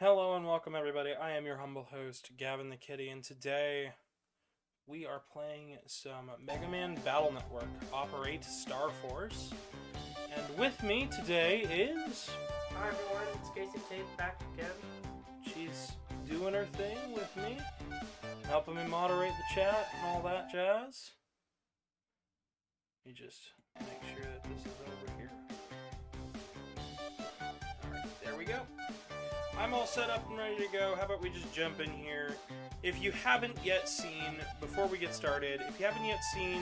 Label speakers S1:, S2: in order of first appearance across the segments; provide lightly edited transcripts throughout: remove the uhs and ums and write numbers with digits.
S1: Hello and welcome everybody. I am your humble host, Gavin the Kitty, and today we are playing some MegaMan Battle Network Operate Star Force. And with me today is...
S2: Hi everyone, it's Casey Tate back again.
S1: She's doing her thing with me, helping me moderate the chat and all that jazz. Let me just make sure that this is over here. Alright, there we go. I'm all set up and ready to go. How about we just jump in here? If you haven't yet seen, before we get started, if you haven't yet seen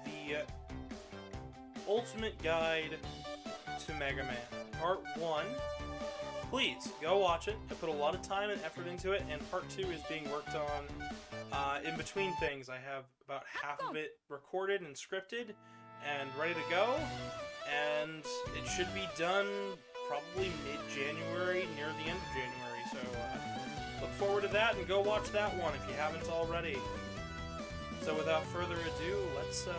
S1: the Ultimate Guide to Mega Man, Part 1, please go watch it. I put a lot of time and effort into it, and Part 2 is being worked on in between things. I have about half of it recorded and scripted and ready to go, and it should be done probably mid-January, near the end of January, so look forward to that and go watch that one if you haven't already. So without further ado, let's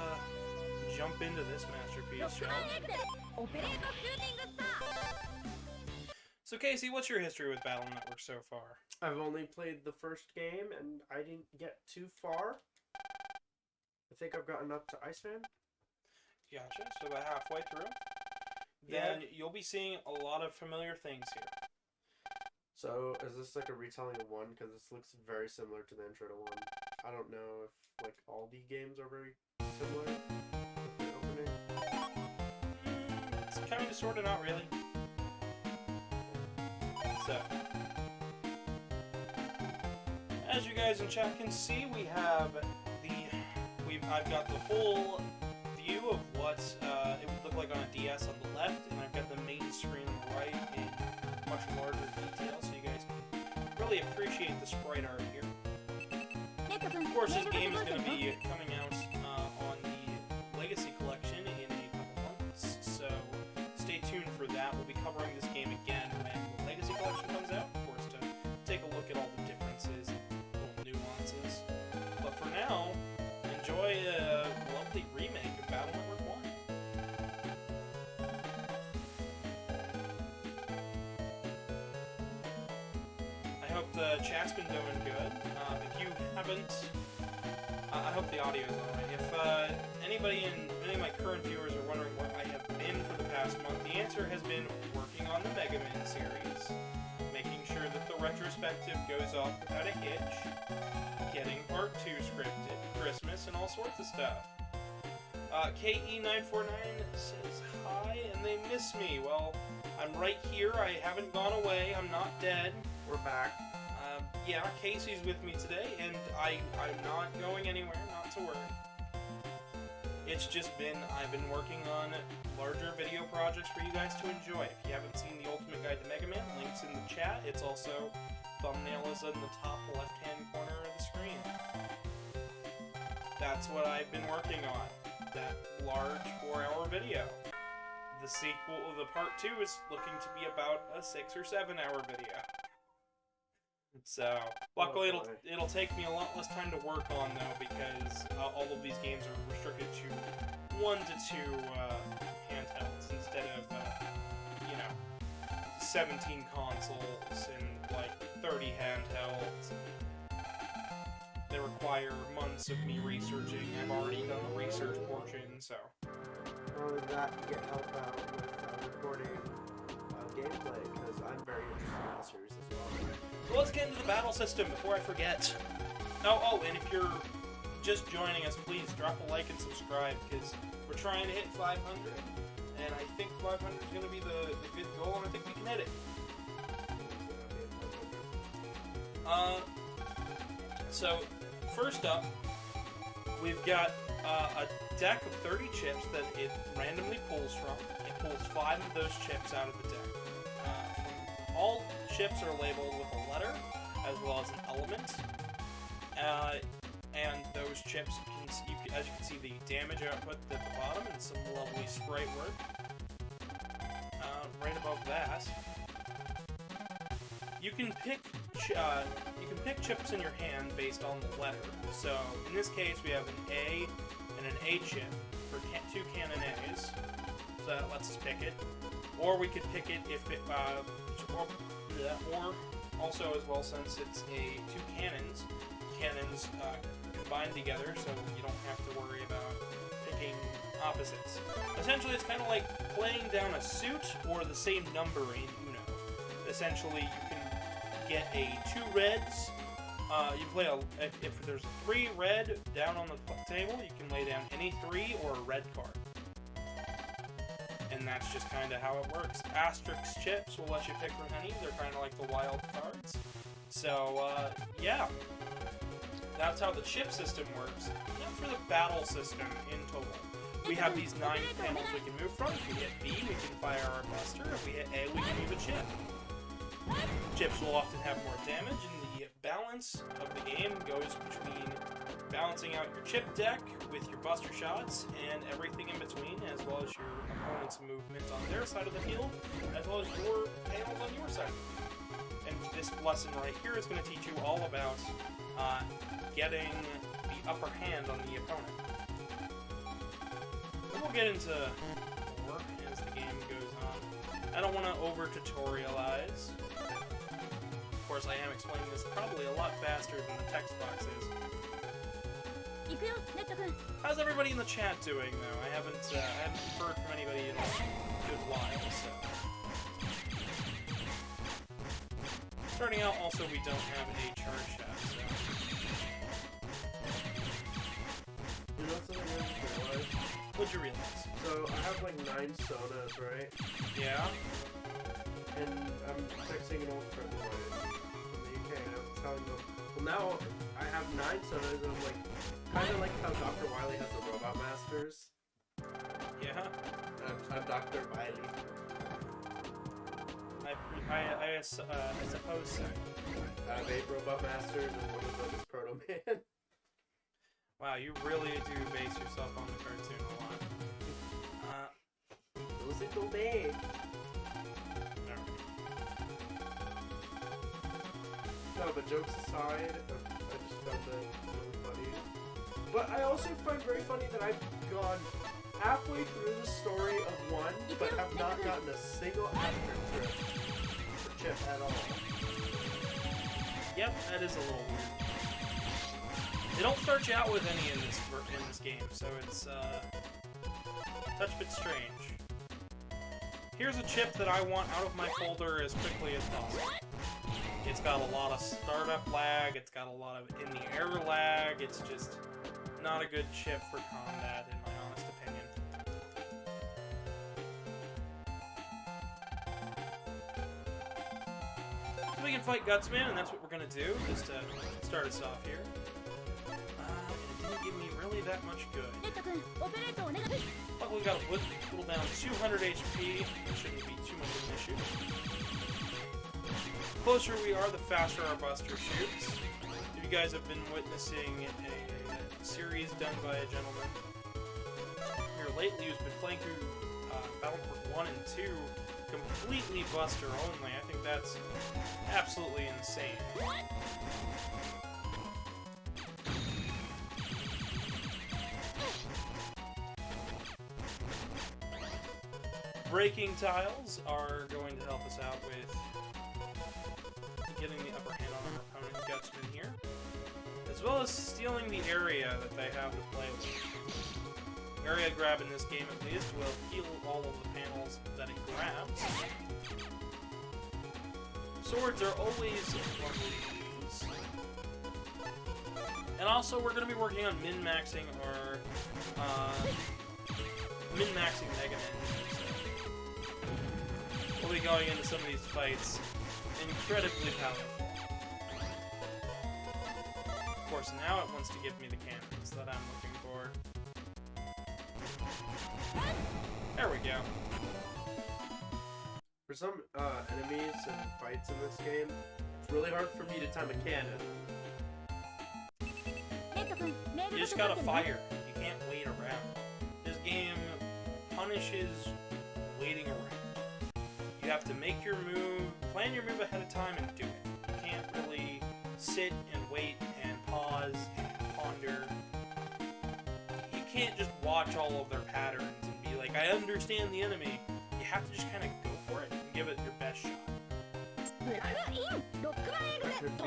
S1: jump into this masterpiece, shall we? So Casey, what's your history with Battle Network so far?
S2: I've only played the first game and I didn't get too far. I think I've gotten up to Iceman.
S1: Gotcha, so about halfway through. Then you'll be seeing a lot of familiar things here.
S2: So, is this like a retelling of 1? Because this looks very similar to the intro to 1. I don't know if, like, all the games are very similar with the opening.
S1: It's kind of, sort of, not really. So, as you guys in chat can see, we have I've got the full view of what it would look like on a DS on the left, and I've got the main screen on the right in much larger detail, so you guys can really appreciate the sprite art here. Of course, this game is going to be coming out on the Legacy Collection in a couple months, so stay tuned for that. We'll be covering this game again when the Legacy Collection comes out, of course, to take a look at all the differences, little nuances. But for now, enjoy a lovely remake of Battle Network 1. I hope the chat's been doing good. If you haven't, I hope the audio is alright. If any of my current viewers are wondering what I have been for the past month, the answer has been working on the MegaMan series, making sure that the retrospective goes off without a hitch, getting Part 2 scripted, Christmas, and all sorts of stuff. KE949 says hi, and they miss me. Well, I'm right here. I haven't gone away. I'm not dead.
S2: We're back.
S1: Yeah, Casey's with me today, and I'm not going anywhere, not to worry. It's just been, I've been working on larger video projects for you guys to enjoy. If you haven't seen the Ultimate Guide to Mega Man, links in the chat. It's also, thumbnail is in the top left-hand corner of the screen. That's what I've been working on. That large 4-hour video. The sequel, the part 2, is looking to be about a 6 or 7 hour video. So, luckily it'll take me a lot less time to work on though, because all of these games are restricted to 1 to 2 handhelds instead of 17 consoles and like 30 handhelds. They require months of me researching. I've already done the research portion, so.
S2: Not only that, you get help out with recording gameplay, because I'm very interested in the series as well.
S1: So let's get into the battle system before I forget. Oh, and if you're just joining us, please drop a like and subscribe, because we're trying to hit 500, and I think 500 is going to be the good goal, and I think we can hit it. So, first up, we've got a deck of 30 chips that it randomly pulls from. It pulls 5 of those chips out of the deck. All chips are labeled with a letter, as well as an element. And those chips, as you can see, the damage output at the bottom, and some lovely sprite work. Right above that, you can pick chips in your hand based on the letter. So in this case, we have an A and an A chip for 2 Canon A's. So that lets us pick it. Or we could pick it if it, or also as well, since it's two cannons combined together, so you don't have to worry about picking opposites. Essentially, it's kind of like playing down a suit or the same number in Uno. Essentially, you can get a 2 reds. You play if there's 3 red down on the table, you can lay down any 3 or a red card. And that's just kind of how it works. Asterisk chips will let you pick from any. They're kind of like the wild cards. So, yeah. That's how the chip system works. Now for the battle system in total. We have these 9 panels we can move from. If we hit B, we can fire our buster. If we hit A, we can move a chip. Chips will often have more damage, and the balance of the game goes between balancing out your chip deck with your buster shots and everything in between, as well as your opponent's movement on their side of the field, as well as your panels on your side of the field. And this lesson right here is going to teach you all about getting the upper hand on the opponent. We'll get into more as the game goes on. I don't want to over-tutorialize. Of course, I am explaining this probably a lot faster than the text box is. How's everybody in the chat doing, though? I haven't heard from anybody in a good while, so... Starting out, also, we don't have a charge shot, so...
S2: You know something I just realized?
S1: What'd you realize?
S2: So, I have like 9 sodas, right?
S1: Yeah?
S2: And I'm texting an old friend of mine from the UK, and I'm telling them, well, now I have 9 sodas, and I'm like, kind of like how Dr. Wily has the Robot Masters.
S1: Yeah?
S2: I'm Dr. Wily.
S1: I suppose so.
S2: I have 8 Robot Masters, and one of them is Proto Man.
S1: Wow, you really do base yourself on the cartoon a lot.
S2: Musical Bay. No, but jokes aside, I just found that really funny. But I also find very funny that I've gone halfway through the story of one, but have not gotten a single after trip for Chip at all.
S1: Yep, that is a little weird. They don't start you out with any in this game, so it's a touch bit strange. Here's a chip that I want out of my folder as quickly as possible. It's got a lot of startup lag, it's got a lot of in-the-air lag, it's just not a good chip for combat, in my honest opinion. So we can fight Gutsman, and that's what we're gonna do, just to start us off here. It didn't give me really that much good. Luckily we got a whittle down 200 HP, which shouldn't be too much of an issue. The closer we are, the faster our buster shoots. You guys have been witnessing a series done by a gentleman here lately who's been playing through Battlefield 1 and 2 completely buster only. I think that's absolutely insane. Breaking tiles are going to help us out with getting the upper hand on our opponent Gutsman here, as well as stealing the area that they have to play with. Area grab in this game, at least, will heal all of the panels that it grabs. Swords are always fun to use. And also, we're going to be working on min-maxing our min-maxing MegaMan. We'll be going into some of these fights incredibly powerful. Of course, now it wants to give me the cannons that I'm looking for. There we go.
S2: For some enemies and fights in this game, it's really hard for me to time a cannon.
S1: You just gotta fire. You can't wait around. This game punishes waiting around. You have to make your move, plan your move ahead of time, and do it. You can't really sit and wait and pause and ponder. You can't just watch all of their patterns and be like, I understand the enemy. You have to just kind of go for it and give it your best shot.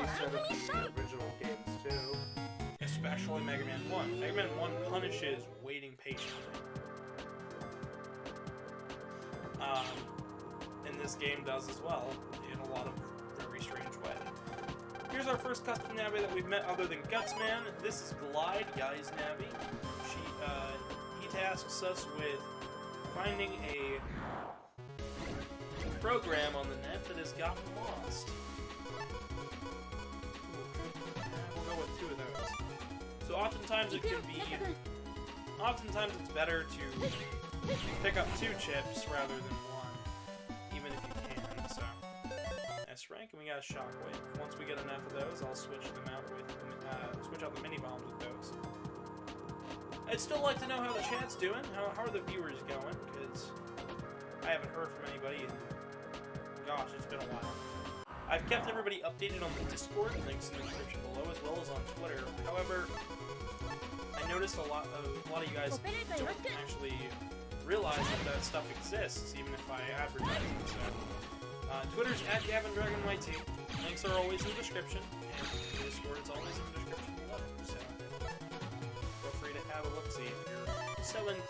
S2: instead of the original games too.
S1: Especially Mega Man 1. Mega Man 1 punishes waiting patiently. And this game does as well, in a lot of very strange ways. Here's our first custom Navi that we've met other than Gutsman. This is Glide, Yai's Navi. He tasks us with finding a program on the net that has gotten lost. We'll go with 2 of those. So oftentimes it can be... Oftentimes it's better to pick up 2 chips rather than 1, even if you can, so... S rank, and we got a Shockwave. Once we get enough of those, I'll switch them out with... switch out the mini-bombs with those. I'd still like to know how the chat's doing, how are the viewers going, because I haven't heard from anybody in... Gosh, it's been a while. I've kept everybody updated on the Discord, links in the description below, as well as on Twitter. However, I noticed a lot of you guys don't actually realize that stuff exists, even if I advertise it. So, Twitter's @GavinDragonYT. Links are always in the description, and the Discord is always in the description below. So, feel free to have a look-see if you're so inclined.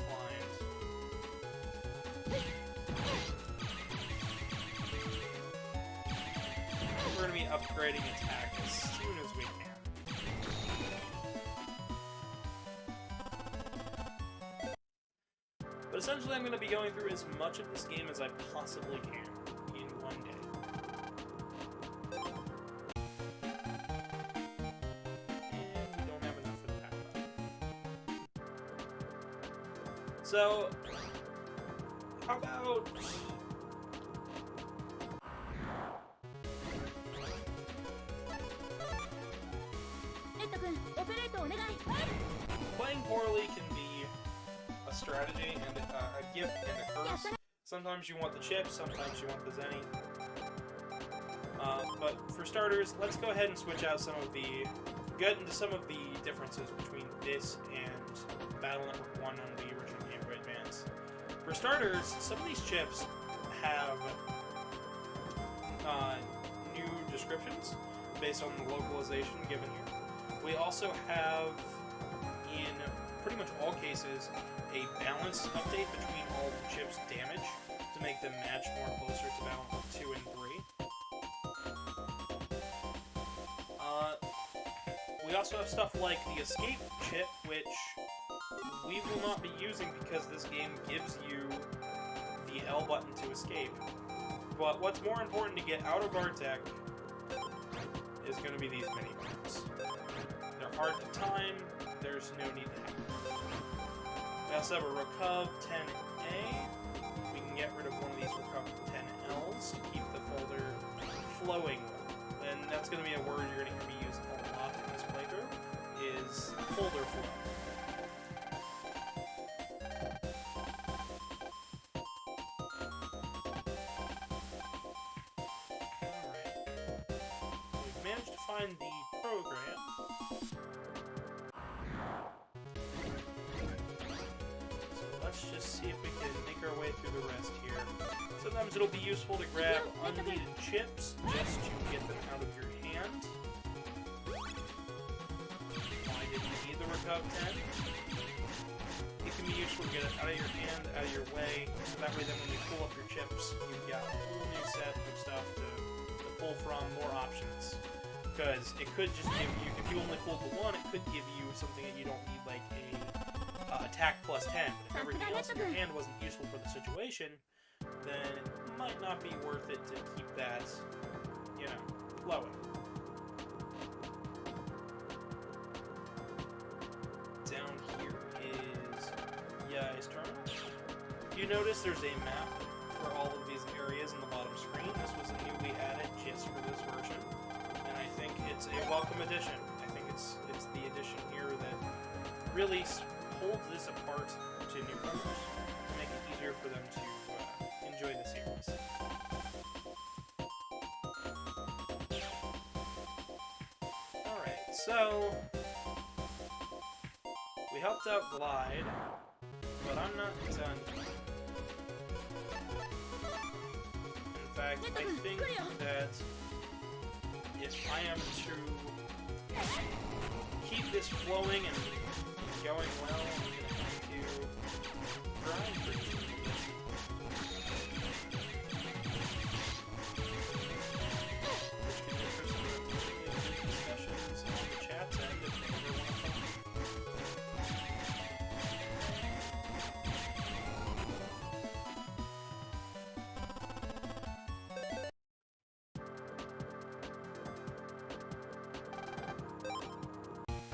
S1: We're going to be upgrading attack as soon as we can. But essentially I'm going to be going through as much of this game as I possibly can in one day. And we don't have enough for that. So, how about... Playing poorly can be a strategy and a gift and a curse. Sometimes you want the chips, sometimes you want the Zenny. But for starters, let's go ahead and switch out get into some of the differences between this and Battle Network 1 on the original Game Boy Advance. For starters, some of these chips have new descriptions based on the localization given here. We also have, in pretty much all cases, a balance update between all the chips' damage to make them match more closer to Battle Network 2 and 3. We also have stuff like the escape chip, which we will not be using because this game gives you the L button to escape. But what's more important to get out of our deck is going to be these mini-bombs. They're hard to time, there's no need to have them. We also have a Recov 10A. We can get rid of one of these Recov 10Ls to keep the folder flowing. And that's going to be a word you're going to hear me use a lot in this playthrough, is folder flow. Managed to find the program. So let's just see if we can make our way through the rest here. Sometimes it'll be useful to grab unneeded chips just to get them out of your hand. Why did you need the Recov 10? It can be useful to get it out of your hand, out of your way, so that way then when you pull up your chips, you've got a whole new set of stuff to pull from, more options. Because it could just give you, if you only pulled the one, it could give you something that you don't need, like a attack plus 10. But if everything else in your hand wasn't useful for the situation, then it might not be worth it to keep that, you know, flowing. Down here is Yai's terminal. You notice there's a map for all of these areas in the bottom screen. This was newly added just for this version. And I think it's a welcome addition. I think it's the addition here that really holds this apart to newcomers to make it easier for them to enjoy the series. Alright, so we helped out Glide, but I'm not done. In fact, I think that if I am to keep this flowing and going well, I'm going to have to grind for it. Discussions on the chat's end if you ever want to talk.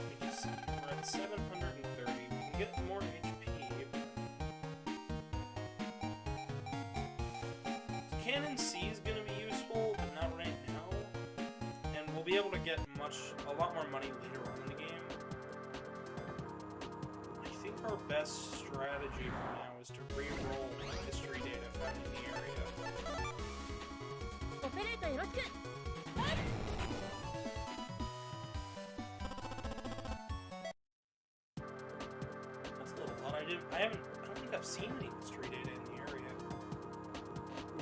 S1: We can see we're at 730. We can get more HP. Cannon C is going to be useful, but not right now. And we'll be able to get a lot more money later on in the game. I think our best strategy for now is to re-roll history data found in the area. That's a little odd. I don't think I've seen any history data in the area.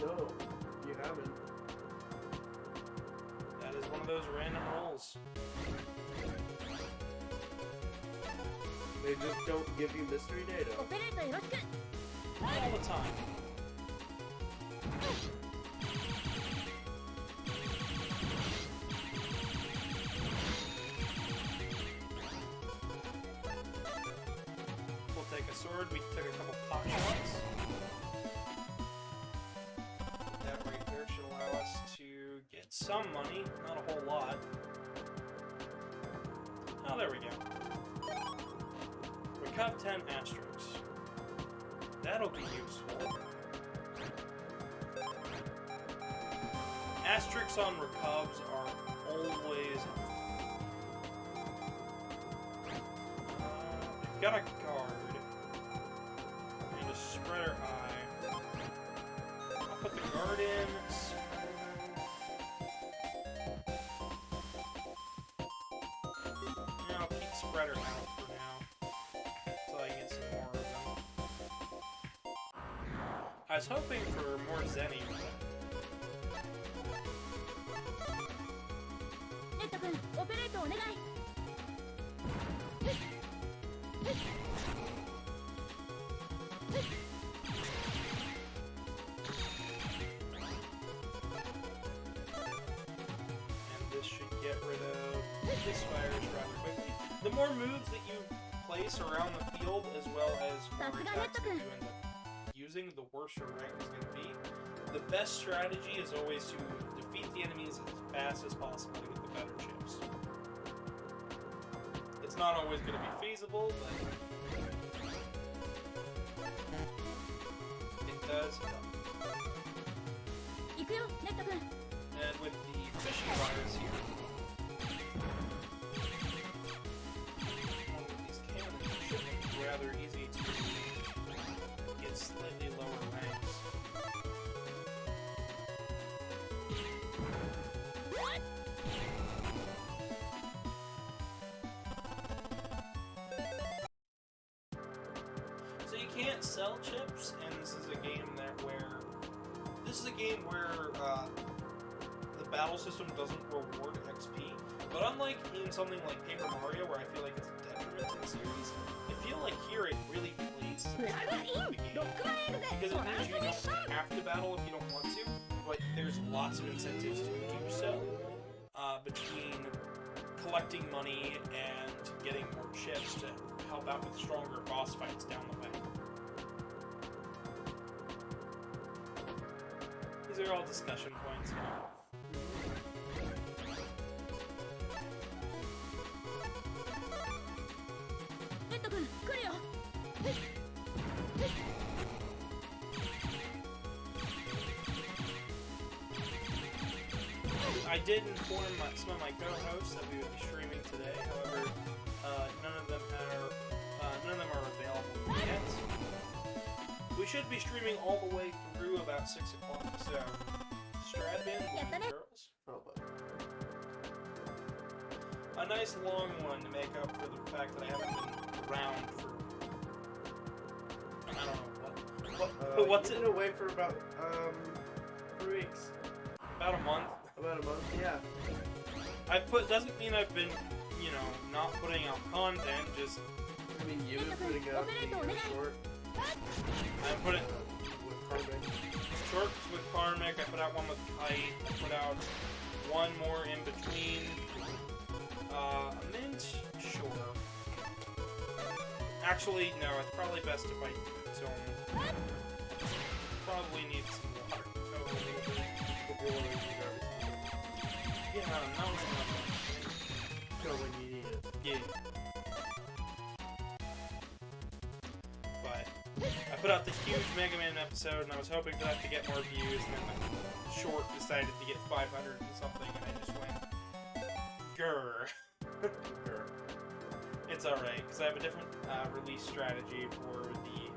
S2: No, you haven't.
S1: That is one of those random rolls.
S2: They just don't give you mystery data.
S1: All the time. We'll take a sword, we took a couple pot shots. That right there should allow us to get some money, not a whole lot. Oh, there we go. We cut 10 asterisks. That'll be useful. Asterisks on recubs are always we've got a guard. And a spreader eye. I'll put the guard in. Yeah, I'll keep spreader out for now. Until I get some more of them. I was hoping for more Zenny, but and this should get rid of this virus rather quickly. The more moves that you place around the field, as well as more attacks that you end up using, the worse your rank is going to be. The best strategy is always to defeat the enemies as fast as possible to get the better chips. It's not always going to be feasible, but it does help. And with the fishing virus here, these cannons should be rather easy to get slightly lower ranks. So you can't sell chips, and this is a game where the battle system doesn't reward XP. But unlike in something like Paper Mario, where I feel like it's a detriment to the series, I feel like here it really plays to the game. Because it means you don't have to battle if you don't want to, but there's lots of incentives to do so. Between collecting money and getting more chips to help out with stronger boss fights down the way. These are all discussion points, you know. I did inform some of my co-hosts that we would be streaming today. However, none of them are available yet. We should be streaming all the way through about 6 o'clock. So, strap in, boys and girls.
S2: Oh, but
S1: A nice long one to make up for the fact that I haven't been around for I don't know what's
S2: been away for about 3 weeks.
S1: About a month.
S2: About a month, yeah.
S1: doesn't mean I've been, you know, not putting out content, just...
S2: I mean, you putting out the short.
S1: I'm putting...
S2: with Karmic.
S1: Shorts with Karmic, I put out one with Kite, I put out one more in between. Mint? Sure. Actually, no, it's probably best if I don't. Probably need some water. Yeah, no.
S2: Go when you need it.
S1: Yeah. But I put out the huge MegaMan episode, and I was hoping for that to get more views, and then the short decided to get 500 and something, and I just went, grr.
S2: Grr.
S1: It's alright, because I have a different release strategy for the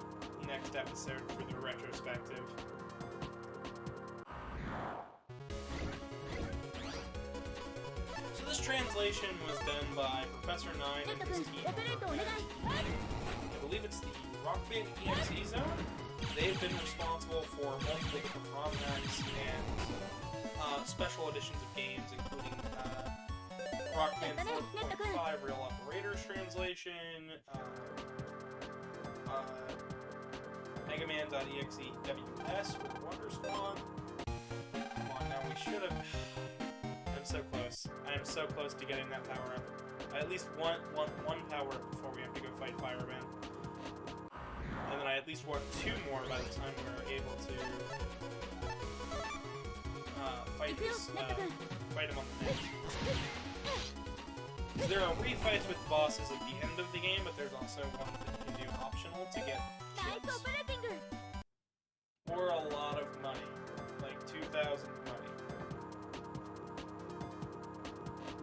S1: next episode for the retrospective. So this translation was done by Professor Nine and his team. I believe it's the Rockman.EXE zone. They've been responsible for multiple different ROM hacks and special editions of games, including Rockman 4.5 Real Operators translation, MegaMan.exe WS with Wonder Swan. Come on, now we should have... I'm so close. I am so close to getting that power up. I at least want one power up before we have to go fight Fireman. And then I at least want 2 more by the time we're able to fight him on the net. There are refights with bosses at the end of the game, but there's also one that you can do optional to get chips. For a lot of money. Like 2,000 money.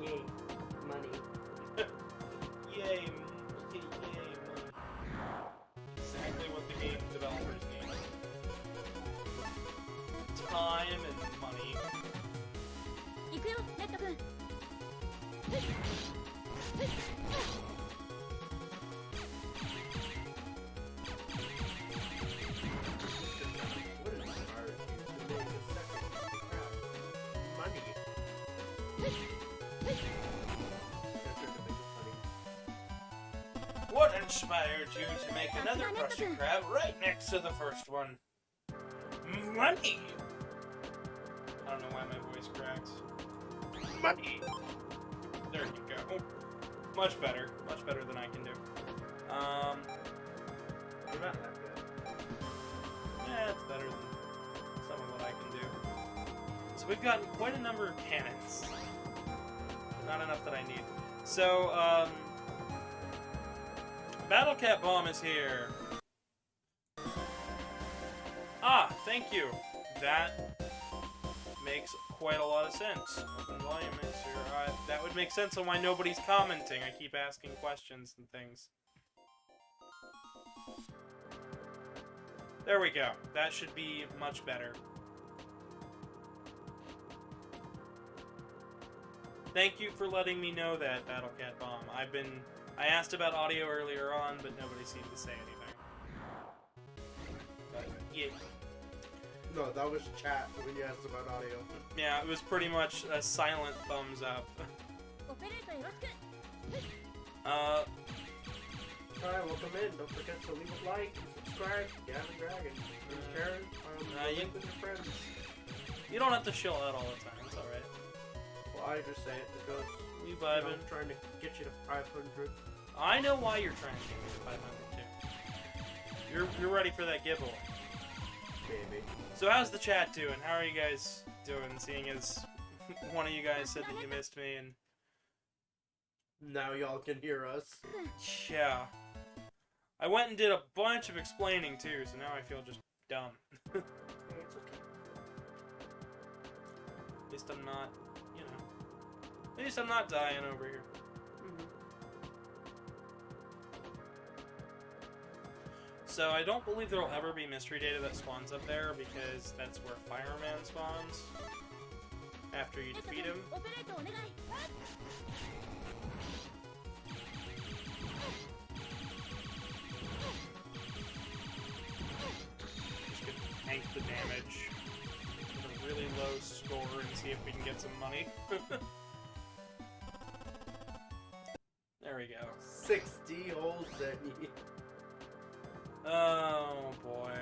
S2: Yay. Money.
S1: Yay, money. Exactly what the game developers need. Time and money. What inspired you to make another Krusty Krab right next to the first one? Money! I don't know why my voice cracks. Money! There you go. Much better than I can do.
S2: You're not that good.
S1: Yeah, it's better than some of what I can do. So we've gotten quite a number of cannons. Not enough that I need. So, Battle Cat Bomb is here. Ah, thank you. That makes quite a lot of sense. Open volume is here. That would make sense on why nobody's commenting. I keep asking questions and things. There we go. That should be much better. Thank you for letting me know that, Battle Cat Bomb. I asked about audio earlier on, but nobody seemed to say anything. But, yeah.
S2: No, that was chat when you asked about audio.
S1: Yeah, it was pretty much a silent thumbs up.
S2: Alright, welcome in. Don't forget to leave a like and subscribe to Gavin Dragon. Karen,
S1: you,
S2: with your friends.
S1: You don't have to chill out all the time, it's alright.
S2: Well, I just say it because
S1: We vibing.
S2: I'm trying to get you to 500.
S1: I know why you're trying to get me to 500 too. You're ready for that giveaway.
S2: Maybe.
S1: So how's the chat doing? How are you guys doing, seeing as one of you guys said that you missed me and...
S2: Now y'all can hear us.
S1: Yeah. I went and did a bunch of explaining too, so now I feel just dumb.
S2: It's okay.
S1: At least I'm not, you know... At least I'm not dying over here. So I don't believe there will ever be mystery data that spawns up there, because that's where Fireman spawns after you defeat him. Just gonna tank the damage with a really low score and see if we can get some money. we go.
S2: 60 holes that need.
S1: Oh boy.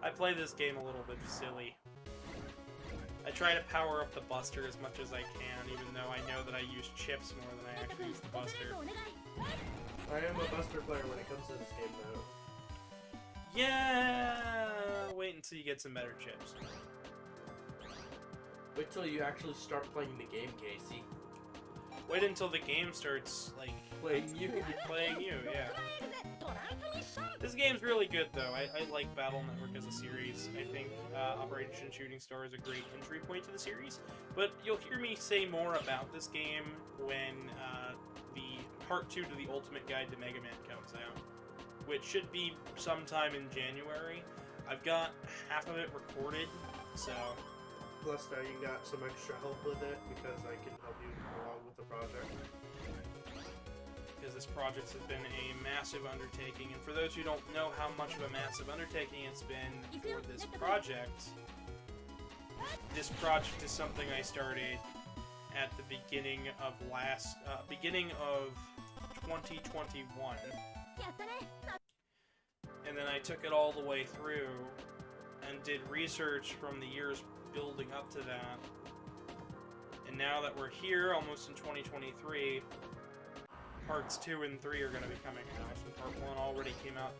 S1: I play this game a little bit silly. I try to power up the Buster as much as I can, even though I know that I use chips more than I actually use the Buster.
S2: I am a Buster player when it comes to this game, though.
S1: Yeah! Wait until you get some better chips.
S2: Wait till you actually start playing the game, Casey.
S1: Wait until the game starts, like,
S2: Playing you.
S1: playing you, yeah. This game's really good, though. I like Battle Network as a series. I think Operation Shooting Star is a great entry point to the series. But you'll hear me say more about this game when the Part 2 to the Ultimate Guide to MegaMan comes out, which should be sometime in January. I've got half of it recorded, so...
S2: Plus now you got some extra help with it because I can help you along with the project.
S1: Because this project has been a massive undertaking, and for those who don't know how much of a massive undertaking it's been for this project is something I started at the beginning of 2021, and then I took it all the way through and did research from the years building up to that, and now that we're here, almost in 2023, Parts 2 and 3 are going to be coming out, and Part 1 already came out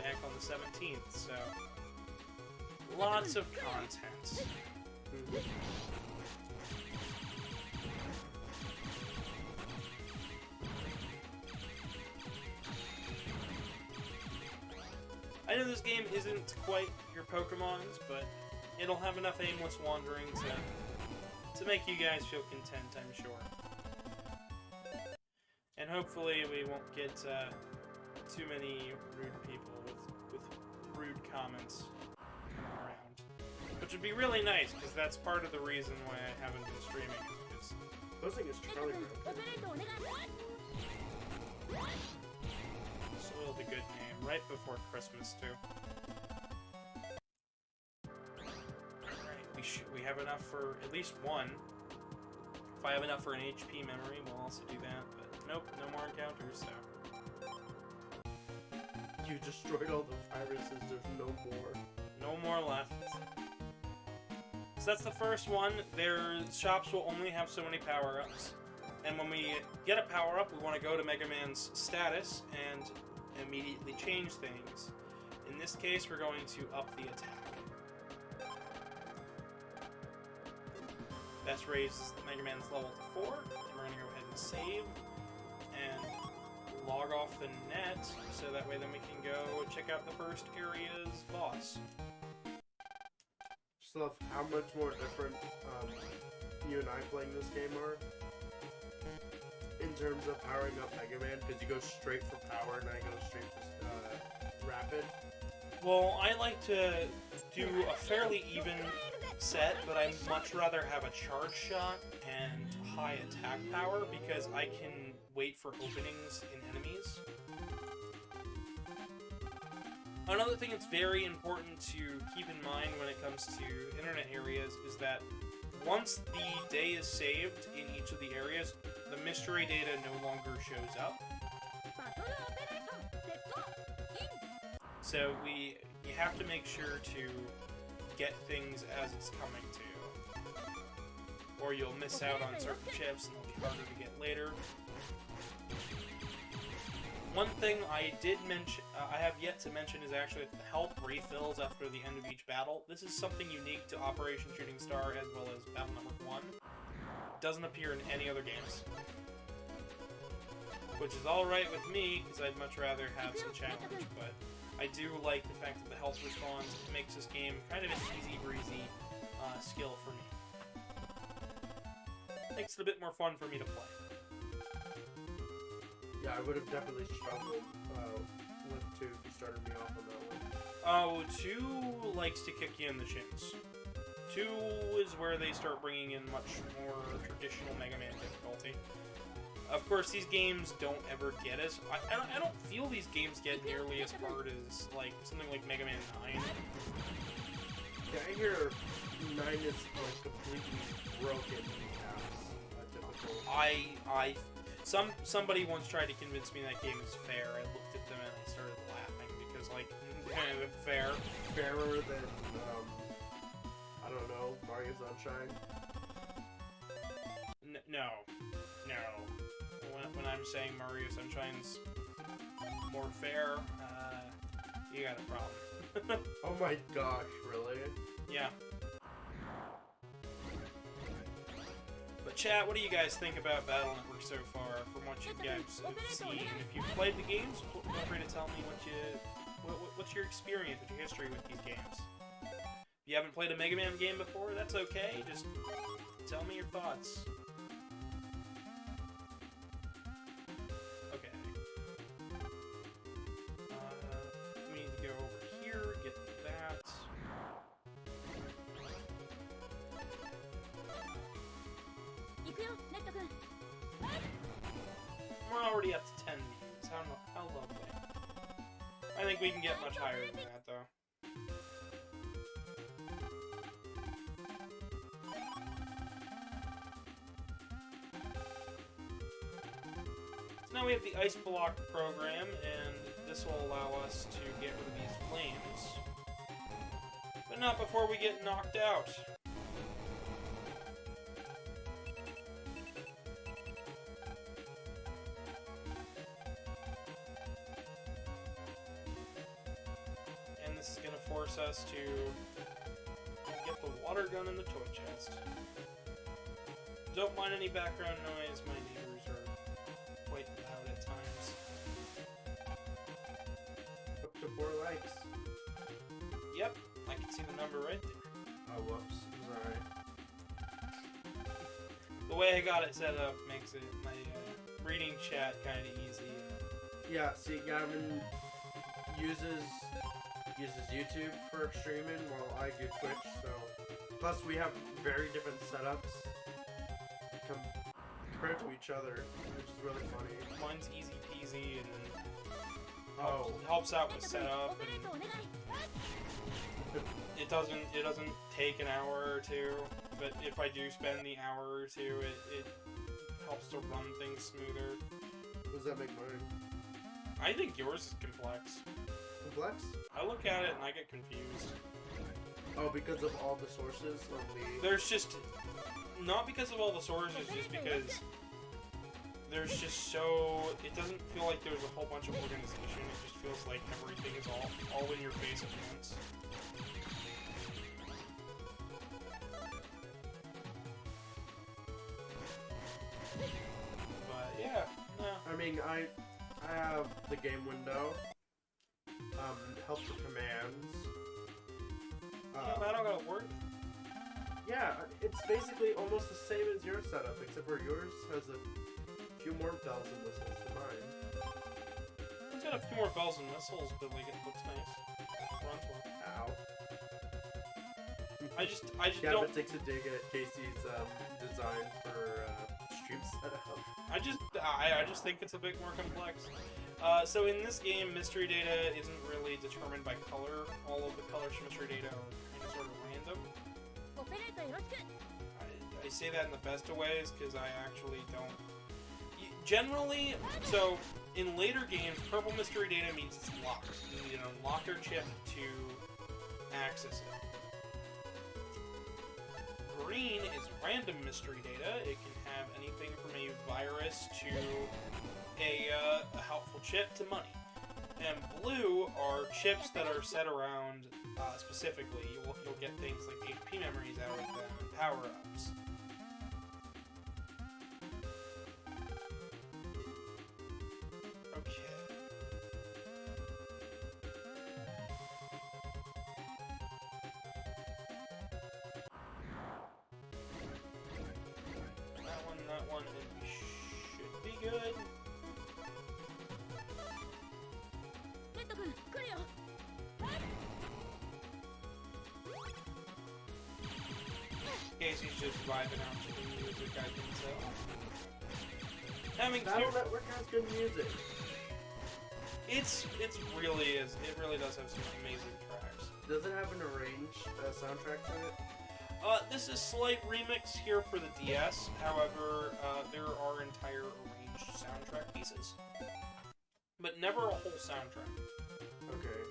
S1: back on the 17th, so lots of content. I know this game isn't quite your Pokemon's, but it'll have enough aimless wandering to make you guys feel content, I'm sure. And hopefully we won't get too many rude people with rude comments coming around. Which would be really nice, because that's part of the reason why I haven't been streaming.
S2: Posting is Charlie Brown.
S1: Soiled a good name right before Christmas, too. Alright, we have enough for at least one. If I have enough for an HP memory, we'll also do that, but nope, no more encounters, so...
S2: You destroyed all the viruses, there's no more.
S1: No more left. So that's the first one. Their shops will only have so many power-ups. And when we get a power-up, we want to go to MegaMan's status and immediately change things. In this case, we're going to up the attack. That's raised MegaMan's level to 4. And we're going to go ahead and save and log off the net, so that way then we can go check out the first area's boss.
S2: Just love how much more different you and I playing this game are in terms of powering up MegaMan, because you go straight for power and I go straight for rapid.
S1: Well, I like to do a fairly even set, but I'd much rather have a charge shot and high attack power, because I can wait for openings in enemies. Another thing that's very important to keep in mind when it comes to internet areas is that once the day is saved in each of the areas, the mystery data no longer shows up. So you have to make sure to get things as it's coming to you, or you'll miss out on certain chips and they'll be harder to get later. One thing I have yet to mention is actually the health refills after the end of each battle. This is something unique to Operation Shooting Star as well as Battle Network 1. It doesn't appear in any other games. Which is alright with me, because I'd much rather have some challenge, but I do like the fact that the health response makes this game kind of an easy-breezy skill for me. Makes it a bit more fun for me to play.
S2: Yeah, I would have definitely struggled with 2 if you started me off on that one.
S1: Oh, 2 likes to kick you in the shins. 2 is where they start bringing in much more traditional Mega Man difficulty. Of course, these games don't ever get as... I don't feel these games get nearly as hard as, like, something like Mega Man 9.
S2: Yeah, I hear 9 is, like, completely broken in apps at difficult.
S1: Somebody once tried to convince me that game is fair. I looked at them and I started laughing because, like, fair.
S2: Fairer than, I don't know, Mario Sunshine?
S1: No. When I'm saying Mario Sunshine's more fair, you got a problem.
S2: Oh my gosh, really?
S1: Yeah. But chat, what do you guys think about Battle Network so far, from what you guys have seen? If you've played the games, feel free to tell me what's your experience, what's your history with these games. If you haven't played a MegaMan game before, that's okay. Just tell me your thoughts. Okay. We need to go over here, get that. We're already up to 10 views. How lovely. I think we can get much higher than that, though. So now we have the Ice Block program, and this will allow us to get rid of these flames. But not before we get knocked out. This is going to force us to get the water gun in the toy chest. Don't mind any background noise, my neighbors are quite loud at times.
S2: Up to 4 likes.
S1: Yep, I can see the number right there.
S2: Oh, whoops. Sorry.
S1: The way I got it set up makes it my reading chat kind of easy.
S2: Yeah, see, Gavin uses YouTube for streaming while I do Twitch, so... Plus, we have very different setups compared to each other, which is really funny.
S1: Mine's easy peasy and helps out with setup, and it doesn't take an hour or two, but if I do spend the hour or two, it helps to run things smoother.
S2: What does that make mine?
S1: I think yours is complex.
S2: Complex?
S1: I look at it and I get confused.
S2: Oh, because of all the sources of the...
S1: There's just... Not because of all the sources, just because there's just so... It doesn't feel like there's a whole bunch of organization. It just feels like everything is all in your face at once. But yeah, no.
S2: I mean, I have the game window. Help for commands.
S1: Yeah, but I don't gotta work.
S2: Yeah, it's basically almost the same as your setup, except for yours has a few more bells and whistles than mine.
S1: It's got a few more bells and whistles, but like it looks nice. Runs well.
S2: Ow.
S1: I just
S2: Gavin
S1: don't.
S2: takes a dig at Casey's design for stream setup.
S1: I just think it's a bit more complex. So in this game, mystery data isn't really determined by color. All of the colors from mystery data are kind of sort of random. I say that in the best of ways because I actually don't. Generally, so in later games, purple mystery data means it's locked. You need an unlocker chip to access it. Green is random mystery data. It can have anything from a virus to a helpful chip to money. And blue are chips that are set around specifically. You'll get things like HP memories out of them and power-ups. Okay. That one, and we should be good. Casey's just vibing out to the music, I can tell.
S2: Battle Network has good music.
S1: It really does have some amazing tracks.
S2: Does it have an arranged soundtrack to it?
S1: This is slight remix here for the DS. However, there are entire arranged soundtrack pieces, but never a whole soundtrack.
S2: Okay.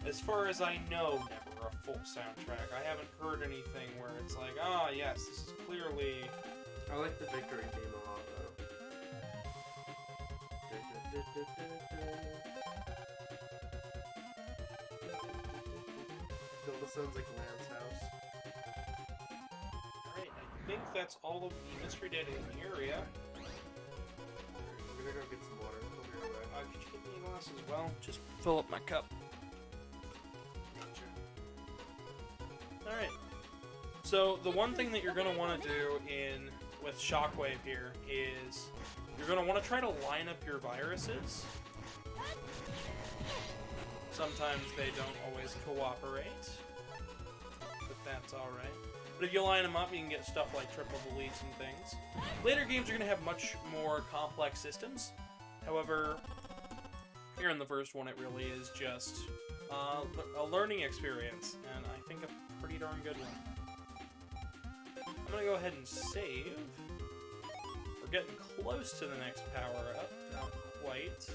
S1: As far as I know, never a full soundtrack. I haven't heard anything where it's like, ah, yes, this is clearly...
S2: I like the victory theme a lot, though. It sounds like Lance House.
S1: Alright, I think that's all of the mystery data in the area.
S2: We're gonna go get some water. We'll be right back.
S1: Could you give me a glass as well? Just fill up my cup. Alright. So, the one thing that you're going to want to do with Shockwave here is you're going to want to try to line up your viruses. Sometimes they don't always cooperate, but that's alright. But if you line them up, you can get stuff like triple deletes and things. Later games are going to have much more complex systems. However, here in the first one, it really is just a learning experience, and I think a pretty darn good one. I'm going to go ahead and save. We're getting close to the next power-up, not quite.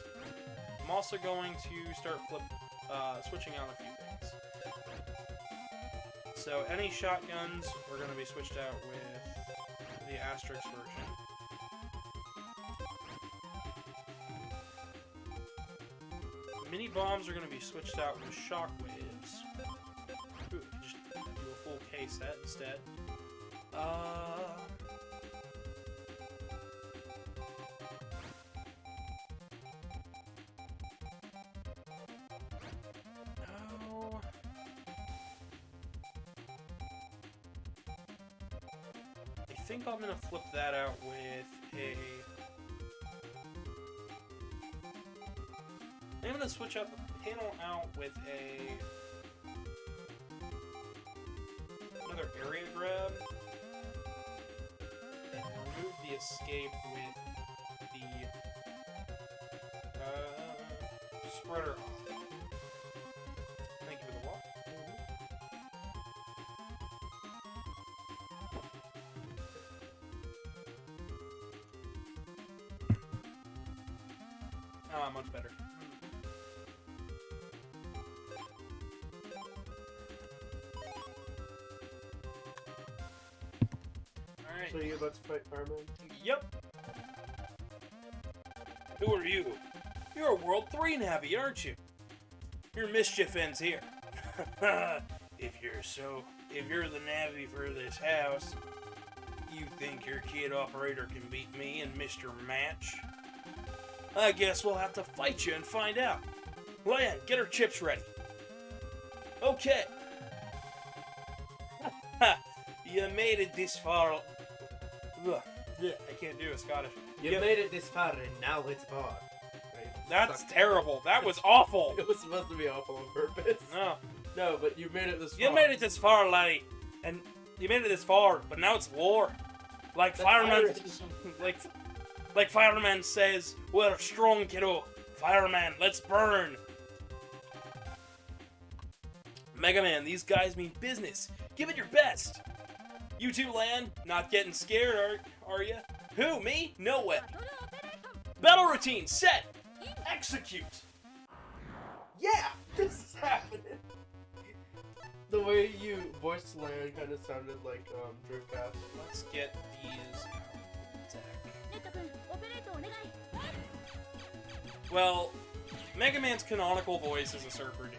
S1: I'm also going to start switching out a few things. So any shotguns are going to be switched out with the asterisk version. Mini bombs are going to be switched out with shockwaves. Ooh, just do a full K set instead. I think I'm gonna flip that out with a... I'm gonna switch up the panel out with another area grab, and remove the escape with the spreader off. Thank you for the walk. Ah, much better. Alright.
S2: So you're about to fight Fireman?
S1: Yep. Who are you? You're a World 3 Navy, aren't you? Your mischief ends here. If you're the Navy for this house, you think your kid operator can beat me and Mr. Match? I guess we'll have to fight you and find out. Lan, get her chips ready. Okay. You made it this far. Ugh. I can't do a Scottish.
S2: You made it this far and now it's far. Right?
S1: That's terrible. That was awful.
S2: It was supposed to be awful on purpose.
S1: No.
S2: No, but you made it this far.
S1: You made it this far, laddie. And you made it this far, but now it's war. Like fireman, like fireman says, we're strong, kiddo. Fireman, let's burn. MegaMan, these guys mean business. Give it your best. You too, Lan? Not getting scared, are you? Who, me? No way. Battle routine, set. Execute.
S2: Yeah, this is happening. The way you voiced Lan kind of sounded like Dreamcast.
S1: Let's get these out of attack. Well, MegaMan's canonical voice is a surfer dude.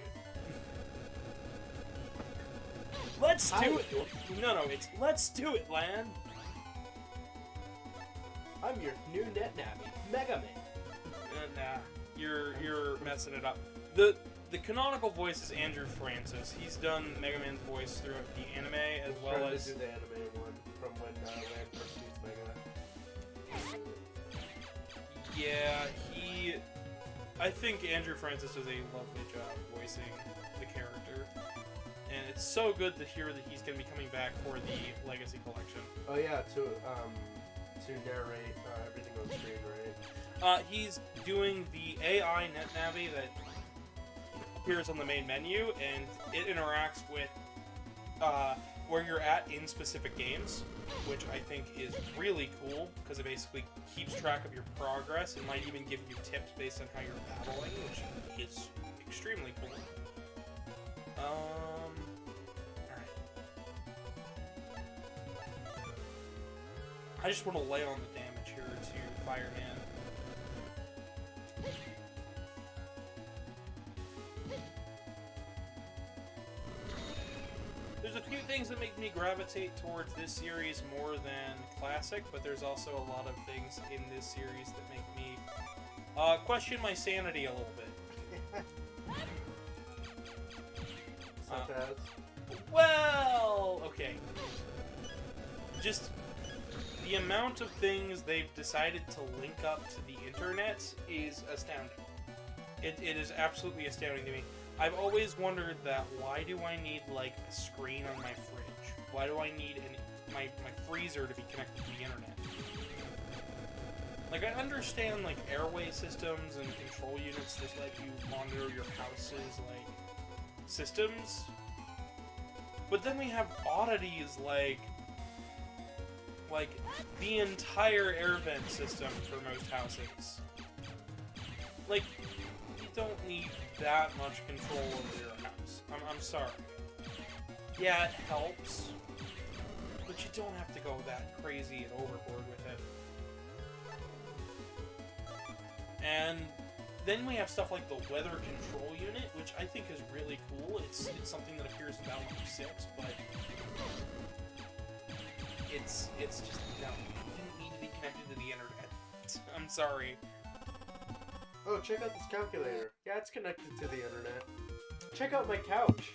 S1: Let's do it! No, it's let's do it, Lan!
S2: I'm your new net navvy, MegaMan.
S1: Nah, you're messing it up. The canonical voice is Andrew Francis. He's done MegaMan's voice throughout the anime as well as...
S2: to do the anime one from when Lan first meets Mega.
S1: Yeah, I think Andrew Francis does a lovely job voicing the character. And it's so good to hear that he's going to be coming back for the Legacy Collection.
S2: Oh yeah, to narrate everything on screen, right?
S1: He's doing the AI NetNavi that appears on the main menu, and it interacts with where you're at in specific games, which I think is really cool because it basically keeps track of your progress and might even give you tips based on how you're battling, which is extremely cool. Alright. I just want to lay on the damage here to Fireman. There's a few things that make me gravitate towards this series more than Classic, but there's also a lot of things in this series that make me question my sanity a little bit.
S2: Such as?
S1: Well, okay. Just the amount of things they've decided to link up to the internet is astounding. It is absolutely astounding to me. I've always wondered that why do I need, like, a screen on my fridge? Why do I need my freezer to be connected to the internet? Like, I understand, like, airway systems and control units that let you monitor your house's, like, systems. But then we have oddities like the entire air vent system for most houses. Like, you don't need that much control over your house. I'm sorry. Yeah, it helps, but you don't have to go that crazy and overboard with it. And then we have stuff like the weather control unit, which I think is really cool. It's something that appears in Battle Number 6, but it's just, no, it didn't need to be connected to the internet. I'm sorry.
S2: Oh, check out this calculator. Yeah, it's connected to the internet. Check out my couch.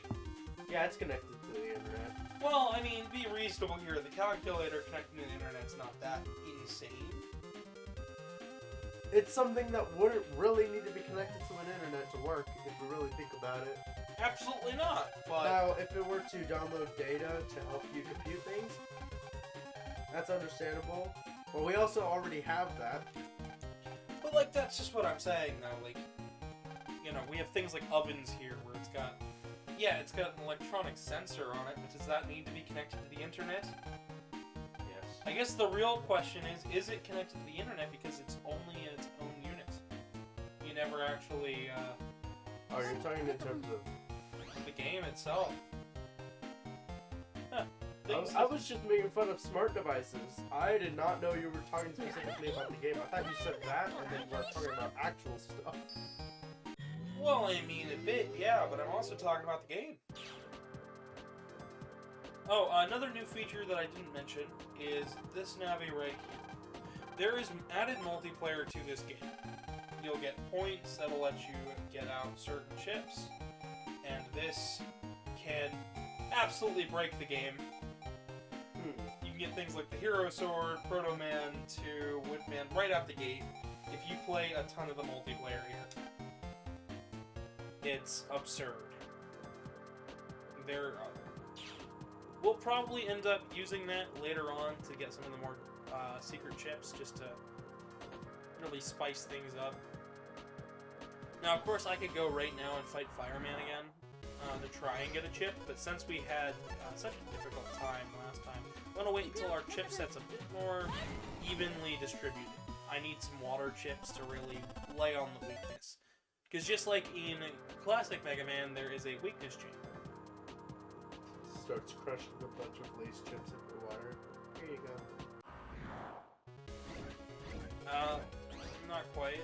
S2: Yeah, it's connected to the internet.
S1: Well, I mean, be reasonable here. The calculator connecting to the internet's not that insane.
S2: It's something that wouldn't really need to be connected to an internet to work, if we really think about it.
S1: Absolutely not, but...
S2: Now, if it were to download data to help you compute things, that's understandable. But we also already have that.
S1: But, like, that's just what I'm saying, though. Like, you know, we have things like ovens here, where it's got... Yeah, it's got an electronic sensor on it, but does that need to be connected to the internet?
S2: Yes.
S1: I guess the real question is it connected to the internet because it's only in its own unit? You never actually,
S2: Oh, you're talking in terms of...
S1: the game itself. Huh.
S2: I was just making fun of smart devices. I did not know you were talking specifically about the game. I thought you said that, and then we were talking about actual stuff.
S1: Well, I mean, a bit, yeah, but I'm also talking about the game. Oh, another new feature that I didn't mention is this Navi right here. There is added multiplayer to this game. You'll get points that'll let you get out certain chips, and this can absolutely break the game. You can get things like the Hero Sword, Proto Man to Woodman right out the gate if you play a ton of the multiplayer here. It's absurd. We'll probably end up using that later on to get some of the more secret chips, just to really spice things up. Now, of course, I could go right now and fight Fireman again to try and get a chip, but since we had such a difficult time last time, I'm going to wait until our chip set's a bit more evenly distributed. I need some water chips to really lay on the weakness. Because just like in classic Mega Man, there is a weakness chain.
S2: Starts crushing a bunch of lace chips into the water. Here you go.
S1: Not quite.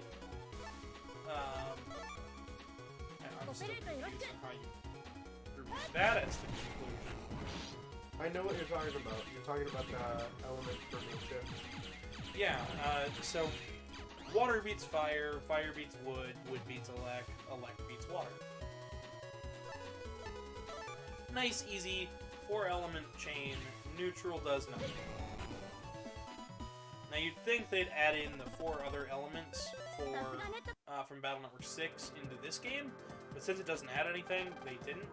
S1: I'm still confused on how you reach that as the conclusion.
S2: I know what you're talking about. You're talking about the element for the chips.
S1: Yeah, so water beats fire, fire beats wood, wood beats elect, elect beats water. Nice, easy, 4-element chain, neutral does nothing. Now you'd think they'd add in the 4 other elements from Battle Network 6 into this game, but since it doesn't add anything, they didn't.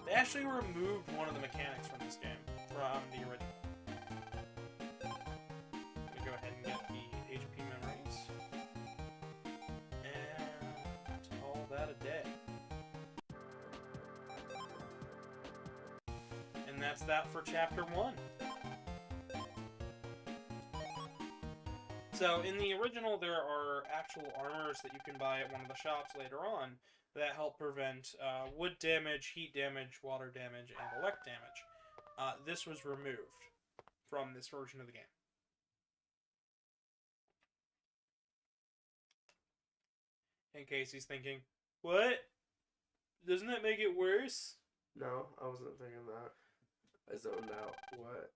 S1: They actually removed one of the mechanics from this game, from the original. Let me go ahead and get the HP memories. And call that a day. And that's that for Chapter 1. So, in the original, there are actual armors that you can buy at one of the shops later on that help prevent wood damage, heat damage, water damage, and elect damage. This was removed from this version of the game. In case he's thinking, what? Doesn't that make it worse?
S2: No, I wasn't thinking that. I zoned out. What?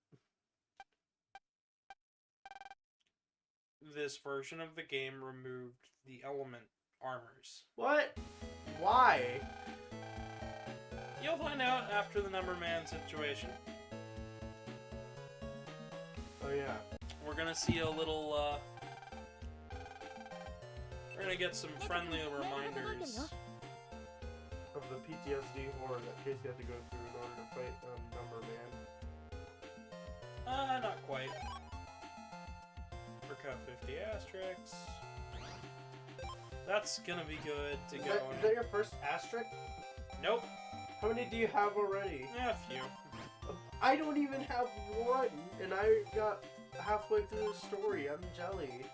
S1: This version of the game removed the element armors.
S2: What? Why?
S1: You'll find out after the Number Man situation.
S2: Oh yeah.
S1: We're gonna see a little, we're gonna get some friendly reminders.
S2: Of the PTSD horror that Casey had to go through in order to fight Number Man.
S1: Not quite. For Cup 50 Asterix. That's gonna be good to go.
S2: Is that your first asterisk?
S1: Nope.
S2: How many do you have already?
S1: Yeah, a few.
S2: I don't even have one, and I got halfway through the story. I'm jelly.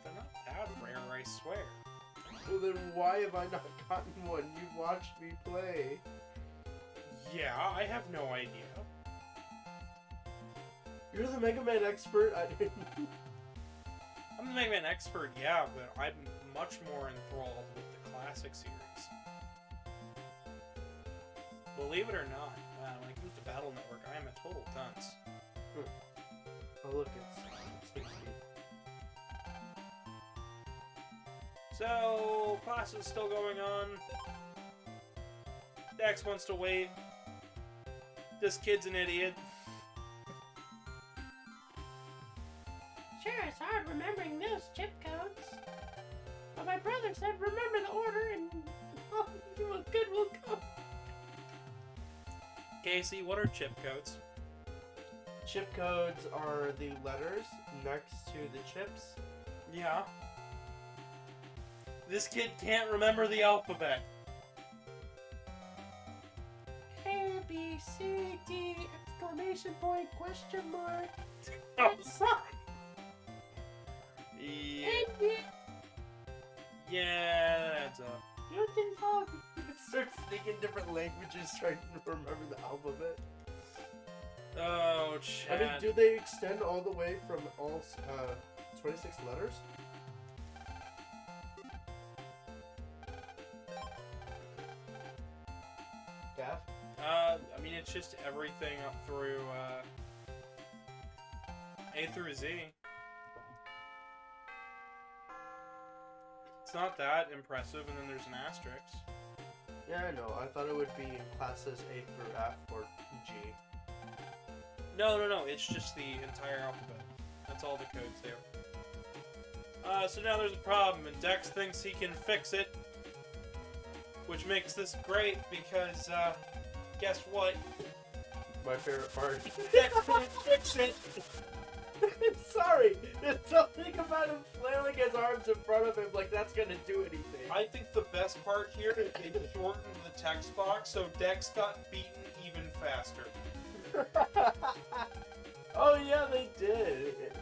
S1: They're not that rare, I swear.
S2: Well, then why have I not gotten one? You watched me play.
S1: Yeah, I have no idea.
S2: You're the Mega Man expert. I didn't.
S1: I'm the MegaMan expert, yeah, but I'm much more enthralled with the classic series. Believe it or not, when it comes to Battle Network, I am a total dunce.
S2: Oh look, it's 60.
S1: So, class is still going on. Dex wants to wait. This kid's an idiot.
S3: Sure, it's hard remembering those chip codes. But my brother said remember the order and all good will come.
S1: Casey, what are chip codes?
S2: Chip codes are the letters next to the chips.
S1: Yeah. This kid can't remember the alphabet.
S3: A, B, C, D, exclamation point, question mark.
S1: Oh.
S3: Sign.
S1: Yeah, yeah, that adds up.
S3: Newton Fog.
S2: Start speaking different languages trying to remember the alphabet.
S1: Oh,
S2: I
S1: Chad.
S2: mean, do they extend all the way from all 26 letters? Gav?
S1: I mean, it's just everything up through, A through Z. It's not that impressive, and then there's an asterisk.
S2: Yeah, I know. I thought it would be in classes A through F or G.
S1: No, it's just the entire alphabet. That's all the codes do. So now there's a problem, and Dex thinks he can fix it. Which makes this great, because, guess what?
S2: My favorite part.
S1: Dex can't fix it!
S2: I'm sorry! There's something about him flailing his arms in front of him like that's gonna do anything.
S1: I think the best part here is they shortened the text box, so Dex got beaten even faster.
S2: Oh yeah, they did.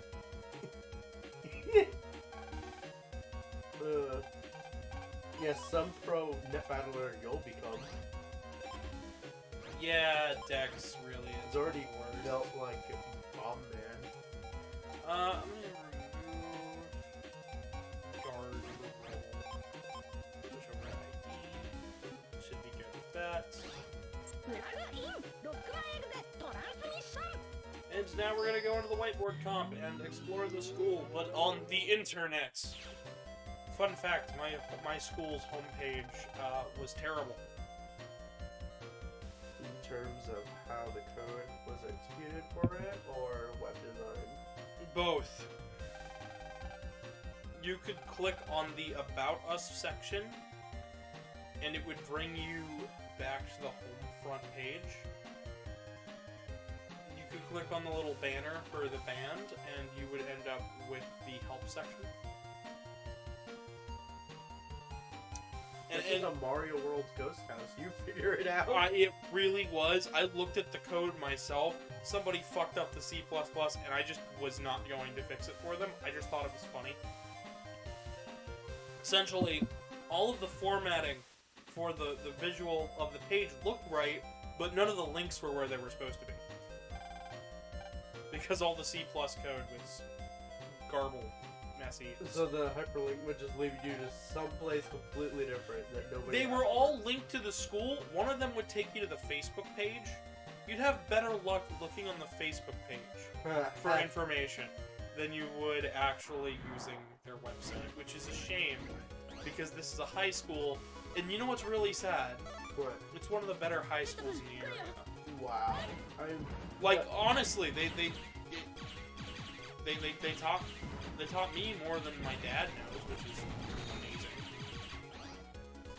S2: Yes, some pro net battler you'll become.
S1: Yeah, Dex really is.
S2: It's already
S1: worse.
S2: built like Bomb Man.
S1: I'm gonna remove guard roll. Push over ID. Should be good with that. And now we're gonna go into the whiteboard comp and explore the school, but on the internet. Fun fact, my school's homepage was terrible.
S2: In terms of how the code was executed for it, or web design?
S1: Both. You could click on the About Us section, and it would bring you back to the home front page. You could click on the little banner for the band, and you would end up with the help section.
S2: This is a Mario World ghost house. You figure it out.
S1: It really was. I looked at the code myself. Somebody fucked up the C++, and I just was not going to fix it for them. I just thought it was funny. Essentially, all of the formatting for the visual of the page looked right, but none of the links were where they were supposed to be. Because all the C+ code was garbled, messy.
S2: So the hyperlink would just lead you to someplace completely different that nobody...
S1: They were all linked to the school. One of them would take you to the Facebook page. You'd have better luck looking on the Facebook page for information than you would actually using their website, which is a shame, because this is a high school, and you know what's really sad?
S2: What?
S1: It's one of the better high schools in the area.
S2: Wow.
S1: Like, honestly, they taught me more than my dad knows, which is amazing.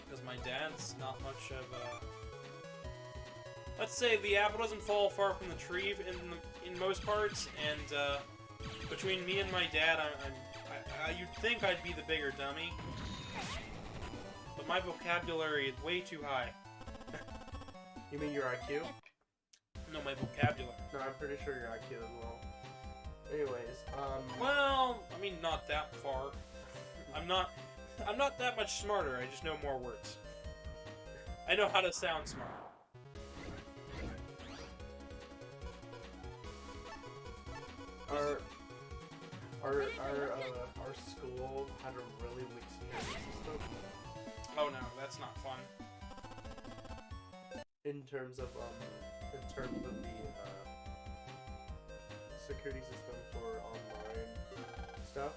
S1: Because my dad's not much of a... Let's say the apple doesn't fall far from the tree in most parts, and between me and my dad, you'd think I'd be the bigger dummy. But my vocabulary is way too high.
S2: You mean your IQ?
S1: No, my vocabulary.
S2: No, I'm pretty sure your IQ as well. Anyways,
S1: Well, I mean, not that far. I'm not that much smarter. I just know more words. I know how to sound smart.
S2: Our school had a really weak security system.
S1: Oh no, that's not fun.
S2: In terms of the security system for online stuff.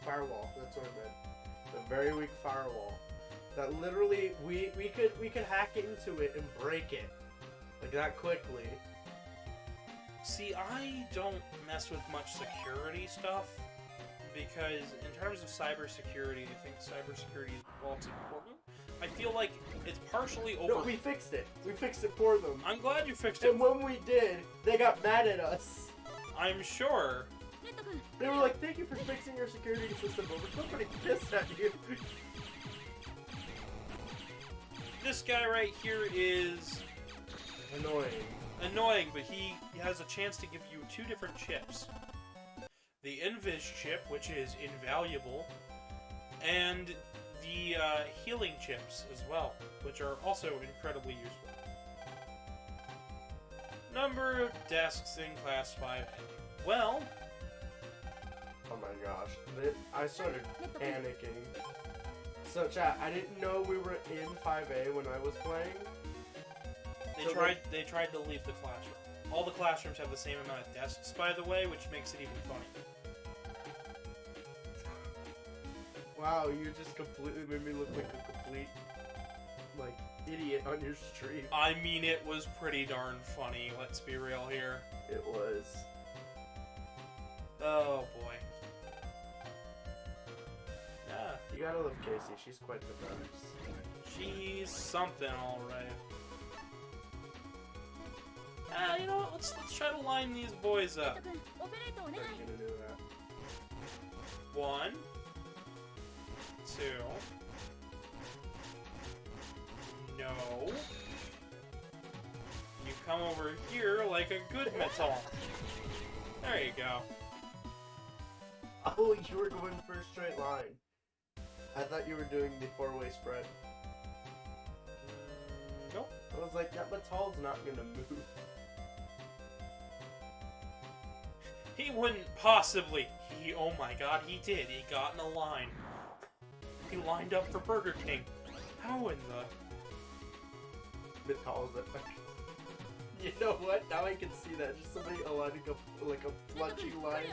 S2: Firewall, that's what I meant. A very weak firewall. That literally we could hack into it and break it. Like that quickly.
S1: See, I don't mess with much security stuff because in terms of cybersecurity, I think cybersecurity, while it's important, I feel like it's partially over...
S2: No, we fixed it. We fixed it for them.
S1: I'm glad you fixed it.
S2: And when we did, they got mad at us.
S1: I'm sure.
S2: They were like, thank you for fixing your security system, but we're still pretty pissed at you.
S1: This guy right here is...
S2: Annoying,
S1: but he has a chance to give you 2 different chips. The Invis chip, which is invaluable, and the healing chips as well, which are also incredibly useful. Number of desks in Class 5A. Well...
S2: Oh my gosh. I started panicking. So chat, I didn't know we were in 5A when I was playing.
S1: They tried to leave the classroom. All the classrooms have the same amount of desks, by the way, which makes it even funny.
S2: Wow, you just completely made me look like a complete, idiot on your stream.
S1: I mean, it was pretty darn funny, let's be real here.
S2: It was.
S1: Oh, boy. Yeah.
S2: You gotta love Casey, she's quite the best.
S1: She's something, alright. You know what? Let's try to line these boys up.
S2: I'm gonna do that.
S1: 1, 2. No. You come over here like a good metal. There you go.
S2: Oh, you were going for a straight line. I thought you were doing the 4-way spread.
S1: Nope.
S2: I was like, that metal's not gonna move.
S1: He wouldn't possibly. Oh my god, he did. He got in a line. He lined up for Burger King. How in the...
S2: Metal's effect. You know what? Now I can see that. Just somebody aligning a plunging line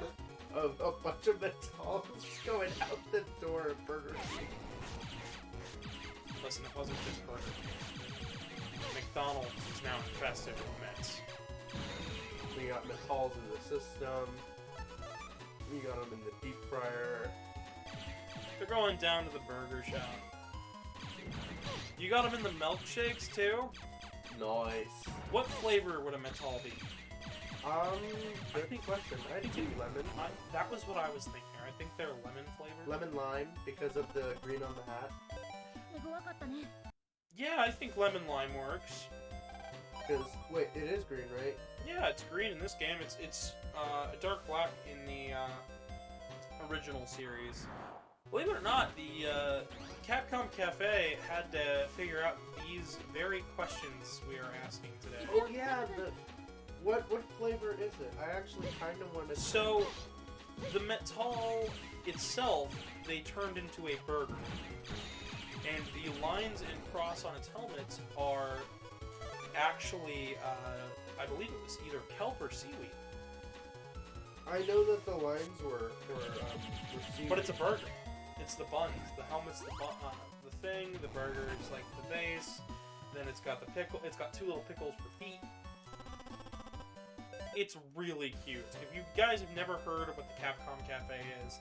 S2: of a bunch of metals just going out the door of Burger King.
S1: Listen, it wasn't just Burger King. McDonald's is now infested with mets.
S2: We got metals in the system. We got them in the deep fryer.
S1: They're going down to the burger shop. You got them in the milkshakes too?
S2: Nice.
S1: What flavor would a metal be?
S2: Good question. I think maybe lemon.
S1: That was what I was thinking. I think they're lemon flavored.
S2: Lemon lime because of the green on the hat.
S1: Yeah, I think lemon lime works.
S2: Because, wait, it is green, right?
S1: Yeah, it's green in this game. It's a dark black in the original series. Believe it or not, the Capcom Cafe had to figure out these very questions we are asking today.
S2: Oh yeah, what flavor is it? I actually kind of want to.
S1: So, the metal itself, they turned into a burger. And the lines and cross on its helmet are actually, I believe it was either kelp or seaweed.
S2: I know that the lines were seaweed.
S1: But it's a burger. It's the buns. The helmet's the thing. The burger is like the base. Then it's got the pickle. It's got 2 little pickles for feet. It's really cute. If you guys have never heard of what the Capcom Cafe is,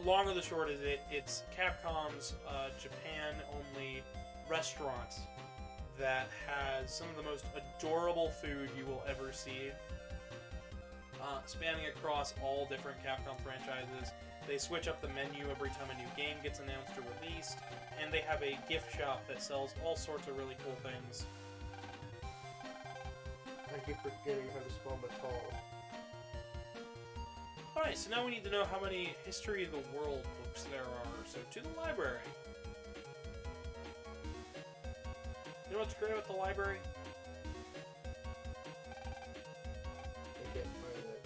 S1: long or the short is it's Capcom's Japan-only restaurant that has some of the most adorable food you will ever see, spanning across all different Capcom franchises. They switch up the menu every time a new game gets announced or released, and they have a gift shop that sells all sorts of really cool things.
S2: I keep forgetting how to spell metal.
S1: Alright, so now we need to know how many History of the World books there are, so to the library. You know what's great about the library?
S2: I can't find it.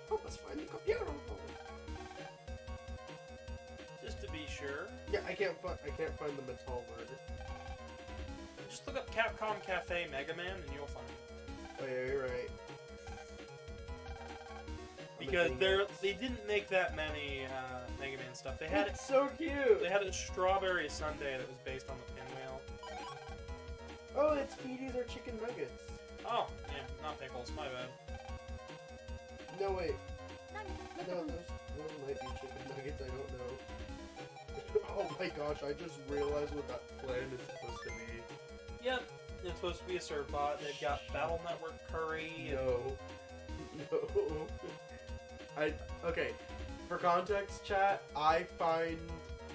S2: Oh, let's find the computer.
S1: Just to be sure.
S2: Yeah, I can't find the metal word.
S1: Just look up Capcom Cafe MegaMan and you'll find it.
S2: Oh yeah, you're right.
S1: Because they didn't make that many Mega Man stuff. They had
S2: It's so cute!
S1: They had a strawberry sundae that was based on the pinwheel.
S2: Oh, it's Petey's or chicken nuggets.
S1: Oh, yeah, not pickles, my bad.
S2: No, wait. No, those might be chicken nuggets, I don't know. Oh my gosh, I just realized what that plan is supposed to be.
S1: Yep, it's supposed to be a serve bot. They've got Battle Network Curry.
S2: No. No. Okay, for context, chat, I find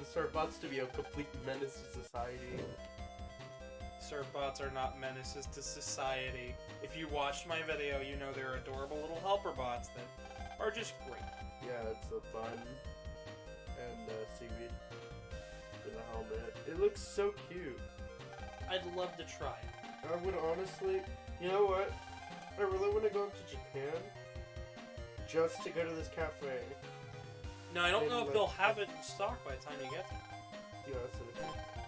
S2: the Serbots to be a complete menace to society.
S1: Serve bots are not menaces to society. If you watched my video, you know they're adorable little helper bots that are just great.
S2: Yeah, it's a bun and seaweed for the helmet. It looks so cute.
S1: I'd love to try it.
S2: I would honestly, you know what? I really want to go up to Japan just to go to this cafe.
S1: Now, I don't know if
S2: Maybe,
S1: they'll have it in stock by the time you get there.
S2: Yeah, that's it.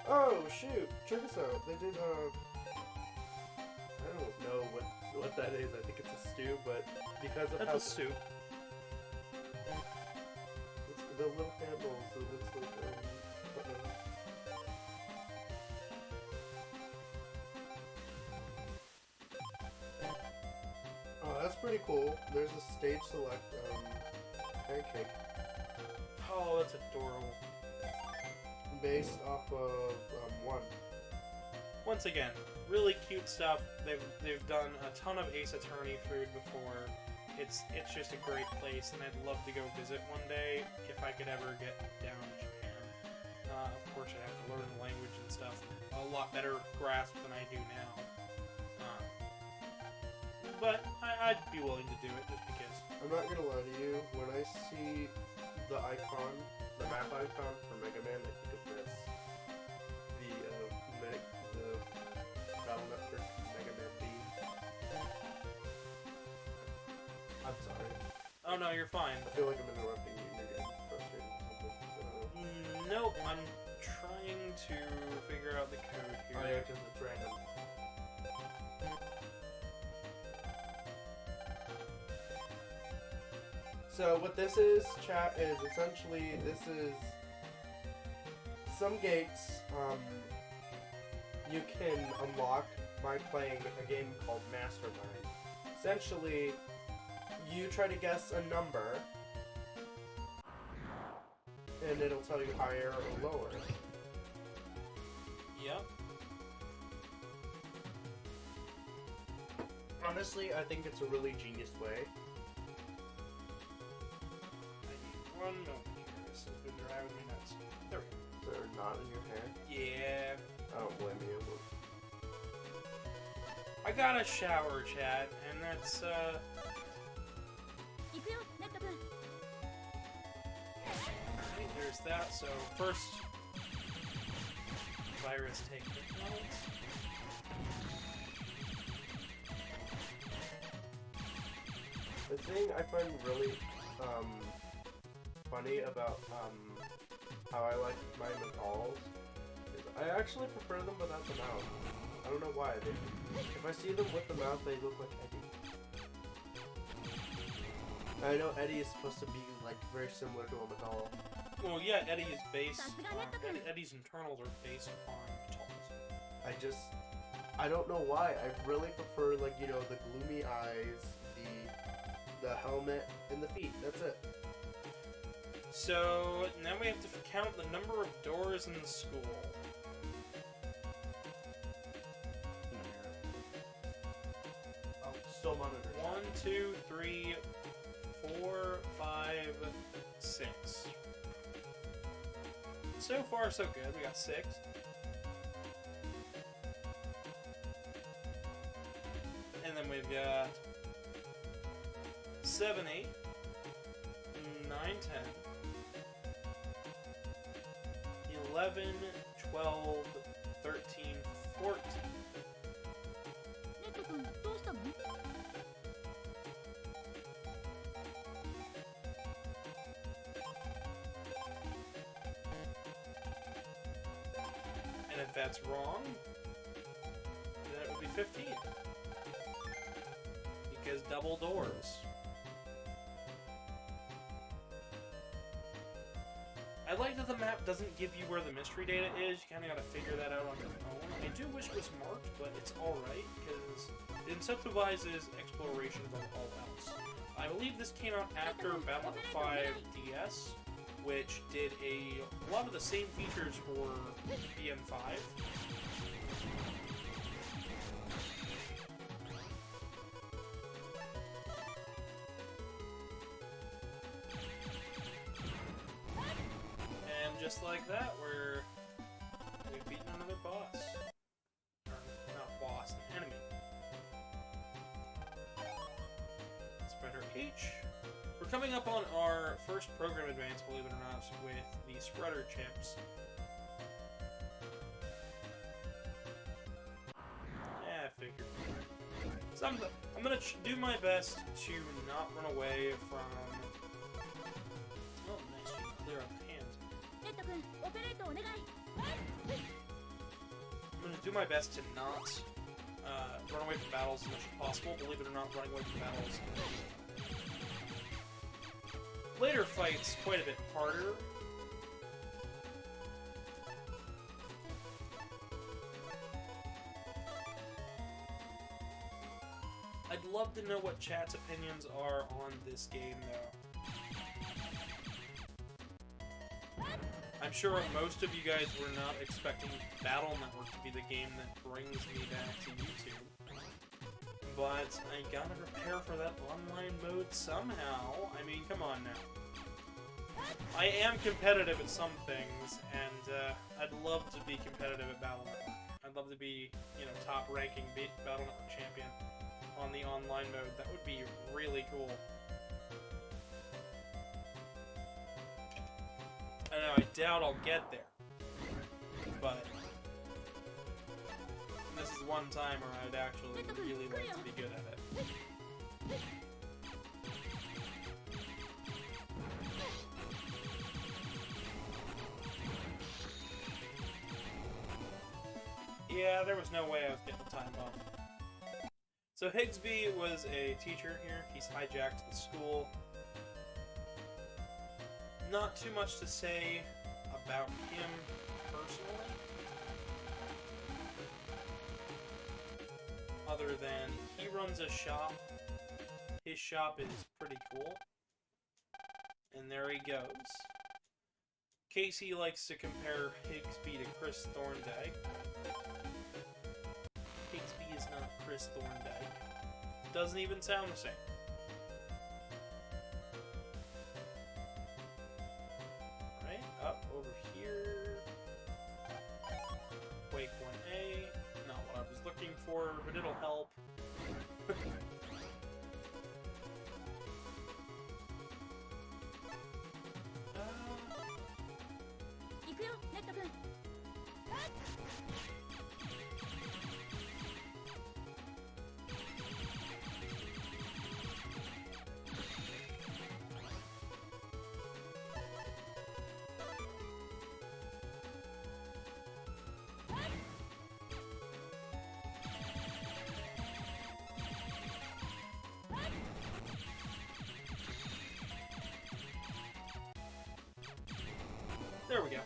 S2: Oh shoot! Check this out. They did I don't know what that is. I think it's a stew, but because of
S1: That's
S2: how
S1: a stew.
S2: it's the little handles, it looks like Oh, that's pretty cool. There's a stage select pancake
S1: Oh, that's adorable.
S2: based off of one.
S1: Once again, really cute stuff. They've done a ton of Ace Attorney food before. It's just a great place, and I'd love to go visit one day if I could ever get down to Japan. Of course, I'd have to learn the language and stuff a lot better grasp than I do now. But I'd be willing to do it just because.
S2: I'm not gonna lie to you. When I see the icon, the map icon for Mega Man, I think of this. The Battle Network Mega Man B. I'm sorry.
S1: Oh no, you're fine.
S2: I feel like I'm interrupting you. You're getting frustrated or something.
S1: Nope, I'm trying to figure out the code here.
S2: Oh yeah, because it's random. So what this is, chat, is essentially, this is some gates you can unlock by playing a game called Mastermind. Essentially, you try to guess a number, and it'll tell you higher or lower.
S1: Yep.
S2: Honestly, I think it's a really genius way.
S1: I need 1 moment here. has been driving me nuts. There we go.
S2: They're not in your hair?
S1: Yeah.
S2: I don't blame you.
S1: I got a shower, chat, and that's, Alright, there's that. So, first, virus take notes.
S2: The thing I find really funny about how I like my McCalls is I actually prefer them without the mouth. I don't know why. If I see them with the mouth, they look like Eddie. I know Eddie is supposed to be like very similar to a McCall.
S1: Well, yeah, Eddie is based on, Eddie's internals are based on McCalls.
S2: I don't know why. I really prefer, like, you know, the gloomy eyes, the helmet, and the feet. That's it.
S1: So, now we have to count the number of doors in the school.
S2: Oh, still monitor.
S1: 1, 2, 3, 4, 5, 6. So far, so good. We got 6. And then we've got 7, 8, 9, 10, 11, 12, 13, 14. And if that's wrong, then it would be 15. Because double doors. I like that the map doesn't give you where the mystery data is. You kind of got to figure that out on your own. I do wish it was marked, but it's alright, because it incentivizes exploration above all else. I believe this came out after Battlefront 5 DS, which did a lot of the same features for BN5. Just like that, we've beaten another boss. Or, not boss, an enemy. Spreader H. We're coming up on our first program advance, believe it or not, with the spreader chips. Yeah, I figured. So I'm gonna do my best to not run away from... Oh, nice, we can clear up the hand. I'm going to do my best to not run away from battles as much as possible. Believe it or not, running away from battles later fights quite a bit harder. I'd love to know what chat's opinions are on this game, though. I'm sure most of you guys were not expecting Battle Network to be the game that brings me back to YouTube. But I gotta prepare for that online mode somehow. I mean, come on now. I am competitive at some things, and I'd love to be competitive at Battle Network. I'd love to be, you know, top-ranking Battle Network champion on the online mode. That would be really cool. I know, I doubt I'll get there, but this is one time where I'd actually really like to be good at it. Yeah, there was no way I was getting the time bomb. So Higsby was a teacher here. He's hijacked the school. Not too much to say about him personally, other than he runs a shop. His shop is pretty cool, and there he goes. Casey likes to compare Higsby to Chris Thorndike. Higsby is not Chris Thorndike. Doesn't even sound the same. for, but it'll help. There we go.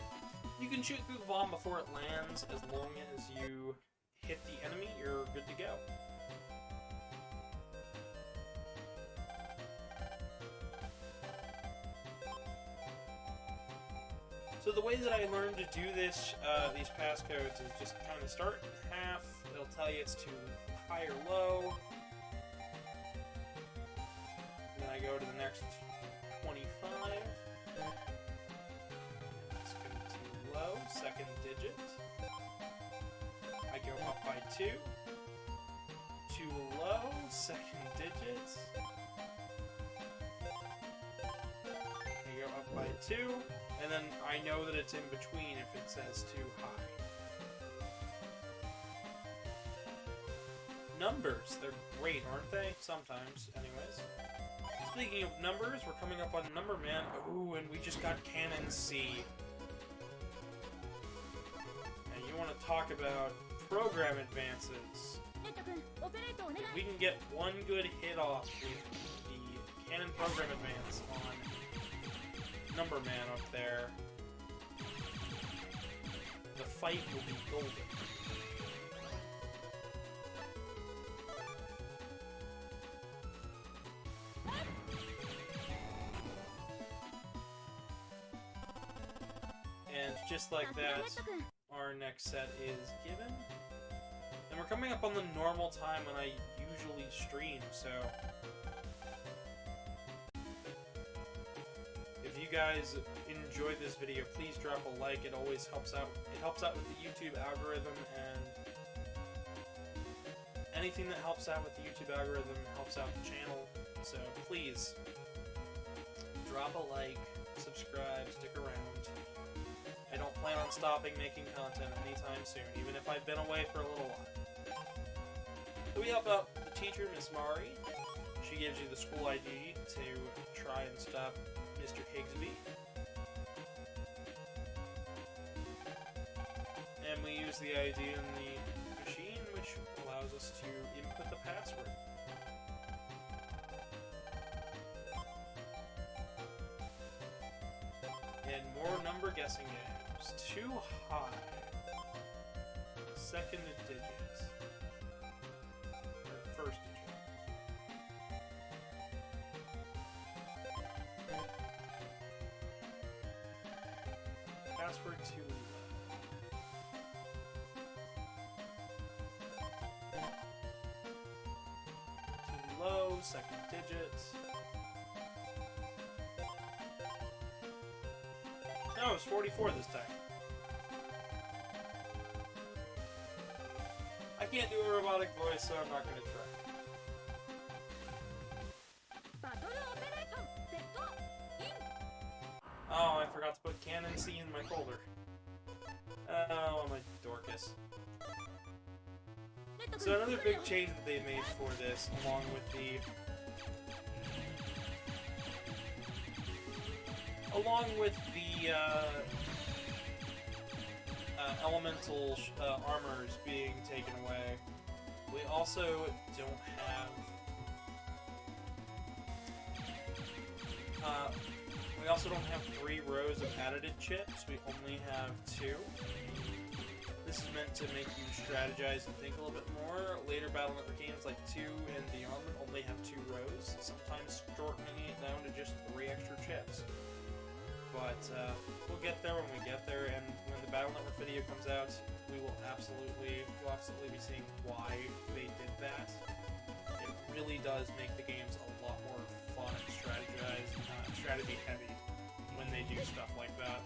S1: You can shoot through the bomb before it lands. As long as you hit the enemy, you're good to go. So the way that I learned to do this, these passcodes, is just kind of start in half. It'll tell you it's too high or low. And then I go to the next 25. Low, second digit. I go up by 2. Too low, second digit. I go up by 2, and then I know that it's in between if it says too high. Numbers, they're great, aren't they? Sometimes, anyways. Speaking of numbers, we're coming up on Number Man. Ooh, and we just got Cannon C. Want to talk about program advances. If we can get one good hit off with the cannon program advance on Number Man up there, the fight will be golden. And just like that, our next set is given. And we're coming up on the normal time when I usually stream, so if you guys enjoyed this video, please drop a like. It always helps out. It helps out with the YouTube algorithm, and anything that helps out with the YouTube algorithm helps out the channel. So please drop a like, subscribe, stick around. I don't plan on stopping making content anytime soon, even if I've been away for a little while. So we help out the teacher, Miss Mari. She gives you the school ID to try and stop Mr. Higsby. And we use the ID in the machine, which allows us to input the password. And more number guessing games. Too high. Second digit. Or first digit. Password too low. Too low. Second digit. No, it's 44 this time. I can't do a robotic voice, so I'm not going to try. Oh, I forgot to put Canon C in my folder. Oh, I'm a dorcas. So another big change that they made for this, along with the elemental armors being taken away, we also don't have three rows of additive chips. We only have 2. This is meant to make you strategize and think a little bit more. Later Battle Network games like 2 and beyond only have 2 rows, sometimes shortening it down to just 3 extra chips. But we'll get there when we get there, and when the Battle Network video comes out, you'll absolutely be seeing why they did that. It really does make the games a lot more fun and strategy heavy when they do stuff like that.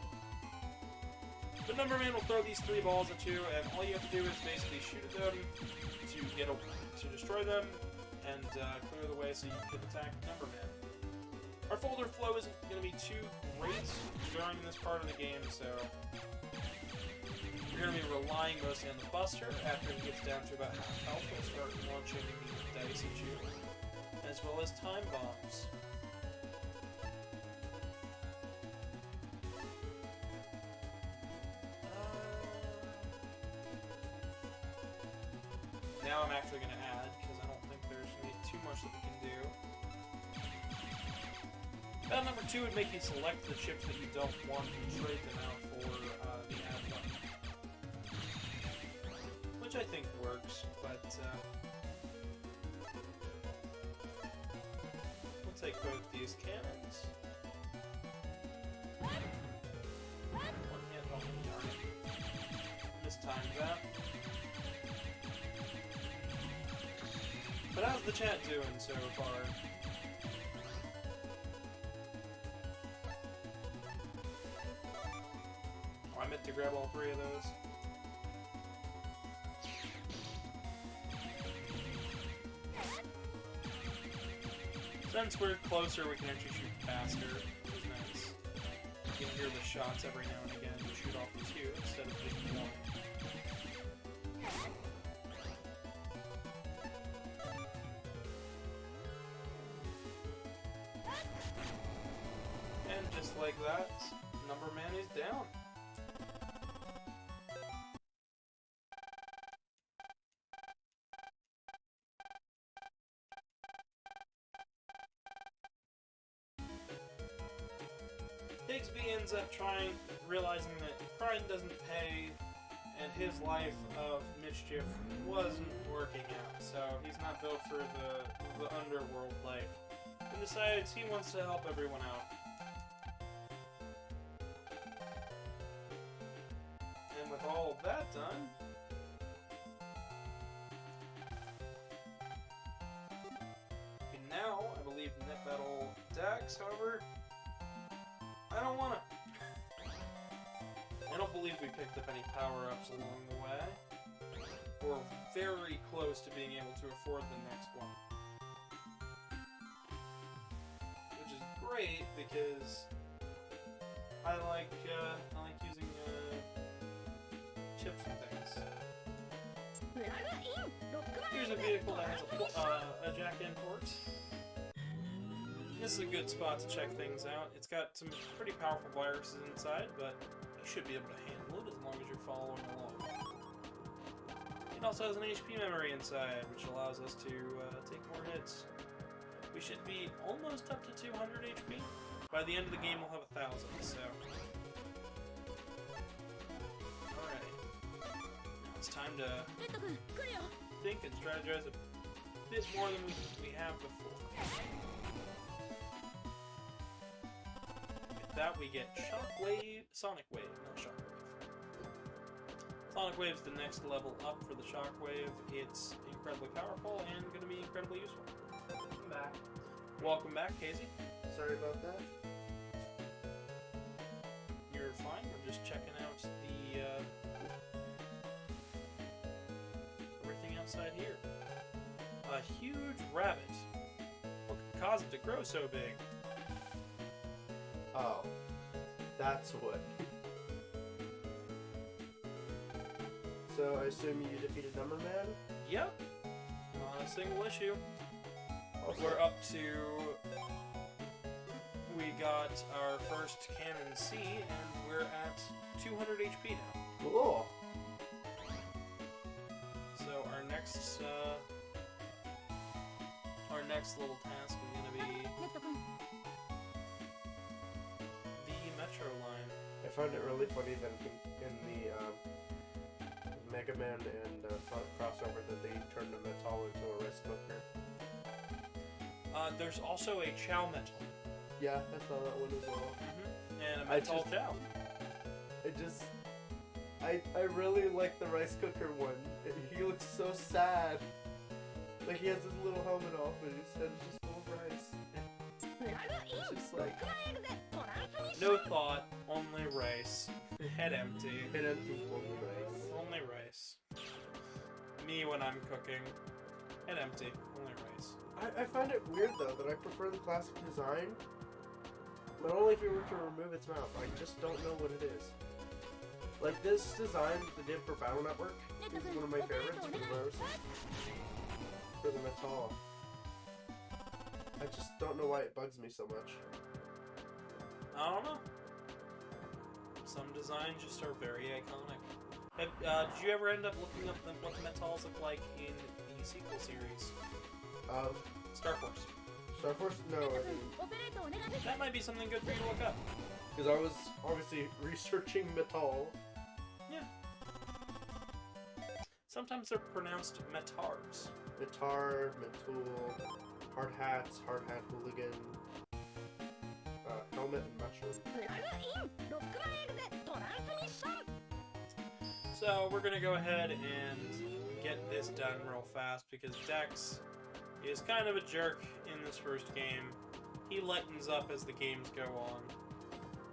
S1: The Number Man will throw these 3 balls at you, and all you have to do is basically shoot at them to destroy them and clear the way so you can attack Number Man. Our folder flow isn't going to be too great during this part of the game, so we're going to be relying mostly on the Buster. After he gets down to about half health, we'll start launching the dice at you, as well as time bombs. Now I'm actually going to add, because I don't think there's going to be too much that we can do. Battle number 2 would make you select the chips that you don't want and trade them out for the add button. Which I think works, but we'll take both these cannons. One hit, oh, darn it. Mistimed that. But how's the chat doing so far? Oh, I meant to grab all 3 of those. Since we're closer, we can actually shoot faster, which is nice. You can hear the shots every now and again. You shoot off the 2 instead of just 1. And just like that, Number Man is down. Bigsby ends up realizing that pride doesn't pay, and his life of mischief wasn't working out, so he's not built for the underworld life, and decides he wants to help everyone out. And with all of that done, and now, I believe, Net Battle Dax, however, I don't want to. I don't believe we picked up any power-ups along the way. We're very close to being able to afford the next one. Which is great because I like using chips and things. Here's a vehicle that has a jack-in port. This is a good spot to check things out. It's got some pretty powerful viruses inside, but you should be able to handle it as long as you're following along. It also has an HP memory inside, which allows us to take more hits. We should be almost up to 200 HP. By the end of the game, we'll have 1,000, so... Alright. Now it's time to think and strategize a bit more than we have before. That we get Sonic Wave, not Shockwave. Sonic Wave's the next level up for the Shockwave. It's incredibly powerful and going to be incredibly useful.
S2: I'm back.
S1: Welcome back, Casey.
S2: Sorry about that.
S1: You're fine. We're just checking out the everything outside here. A huge rabbit. What could cause it to grow so big?
S2: Oh, that's what. So I assume you defeated Number Man?
S1: Yep. Not a single issue.
S2: Also,
S1: We're up to... We got our first Cannon C, and we're at 200 HP now.
S2: cool.
S1: So our next little task is going to be the Metro line.
S2: I found it really funny that in the MegaMan and Sonic crossover that they turned a metal into a rice cooker.
S1: There's also a Chow Metal.
S2: Yeah, I saw that one as well.
S1: And a Metal Chow.
S2: I really like the rice cooker one. He looks so sad. Like he has his little helmet off and his head is just full of rice. It's just like...
S1: No thought, only rice. Head empty.
S2: Head empty, only rice.
S1: Only rice. Me when I'm cooking. Head empty, only rice.
S2: I find it weird though that I prefer the classic design, but only if you were to remove its mouth. I just don't know what it is. Like this design they did for Battle Network is one of my favorites for the rose. For the metal. I just don't know why it bugs me so much.
S1: I don't know. Some designs just are very iconic. Did you ever end up looking up what the metals look like in the sequel series?
S2: Star Force? No, I didn't.
S1: That might be something good for you to look up.
S2: Because I was obviously researching metal.
S1: Yeah. Sometimes they're pronounced metars.
S2: Metar, Metool, hard hat hooligan, helmet and mushroom.
S1: So we're gonna go ahead and get this done real fast because Dex is kind of a jerk in this first game. He lightens up as the games go on,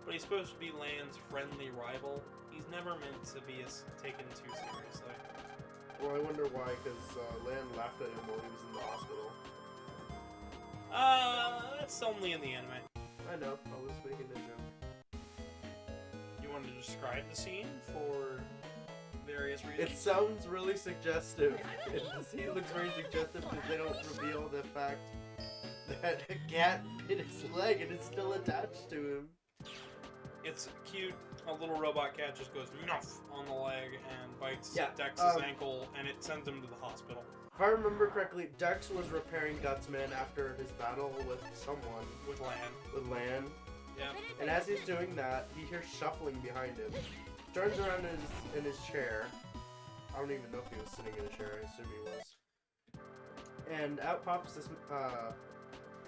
S1: but he's supposed to be Lan's friendly rival. He's never meant to be taken too seriously.
S2: Well, I wonder why, because Lan laughed at him while he was in the hospital.
S1: That's only in the anime.
S2: I know, I was making a joke.
S1: You want to describe the scene for various reasons?
S2: It sounds really suggestive. The scene looks very suggestive because they don't reveal the fact that a cat bit his leg and it's still attached to him.
S1: It's cute. A little robot cat just goes nuff on the leg and bites Dex's ankle, and it sends him to the hospital.
S2: If I remember correctly, Dex was repairing Gutsman after his battle with someone.
S1: With Lan.
S2: With Lan.
S1: Yeah.
S2: And as he's doing that, he hears shuffling behind him. Turns around in his chair. I don't even know if he was sitting in a chair. I assume he was. And out pops this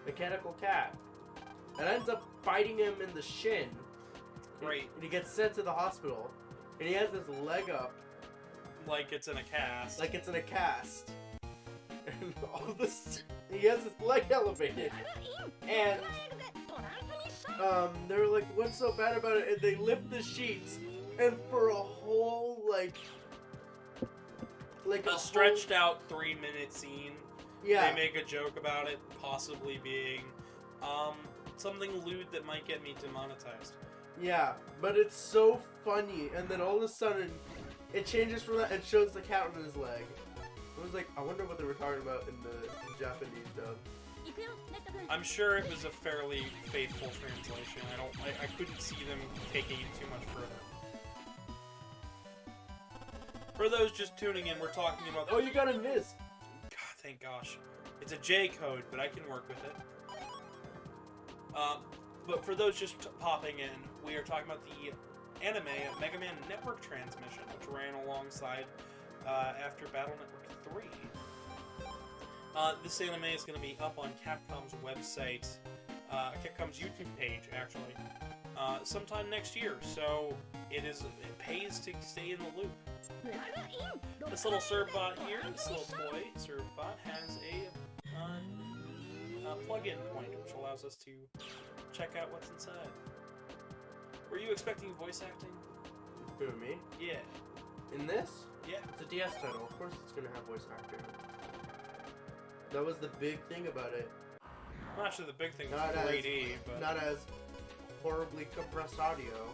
S2: mechanical cat. And ends up biting him in the shin.
S1: Great.
S2: And he gets sent to the hospital. And he has his leg up.
S1: Like it's in a cast.
S2: Like it's in a cast. And all this, he has his leg elevated. And they're like, what's so bad about it? And they lift the sheets. And for a whole, like
S1: a stretched out 3-minute scene.
S2: Yeah.
S1: They make a joke about it possibly being something lewd that might get me demonetized.
S2: Yeah, but it's so funny, and then all of a sudden, it changes from that and shows the cat on his leg. I was like, I wonder what they were talking about in the Japanese dub.
S1: I'm sure it was a fairly faithful translation. I couldn't see them taking it too much further. For those just tuning in, we're talking about...
S2: Oh, you got a miss!
S1: God, thank gosh. It's a J code, but I can work with it. But for those just popping in, we are talking about the anime MegaMan Network Transmission, which ran alongside after Battle Network 3. This anime is going to be up on Capcom's website, Capcom's YouTube page, actually, sometime next year. So it pays to stay in the loop. This little Servbot here, this little toy Servbot, has a plug-in point, which allows us to check out what's inside. Were you expecting voice acting?
S2: Who, me?
S1: Yeah.
S2: In this?
S1: Yeah.
S2: It's a DS title. Of course it's gonna have voice acting. That was the big thing about it.
S1: Well, actually, the big thing was
S2: Not
S1: 3D, but...
S2: Not as horribly compressed audio.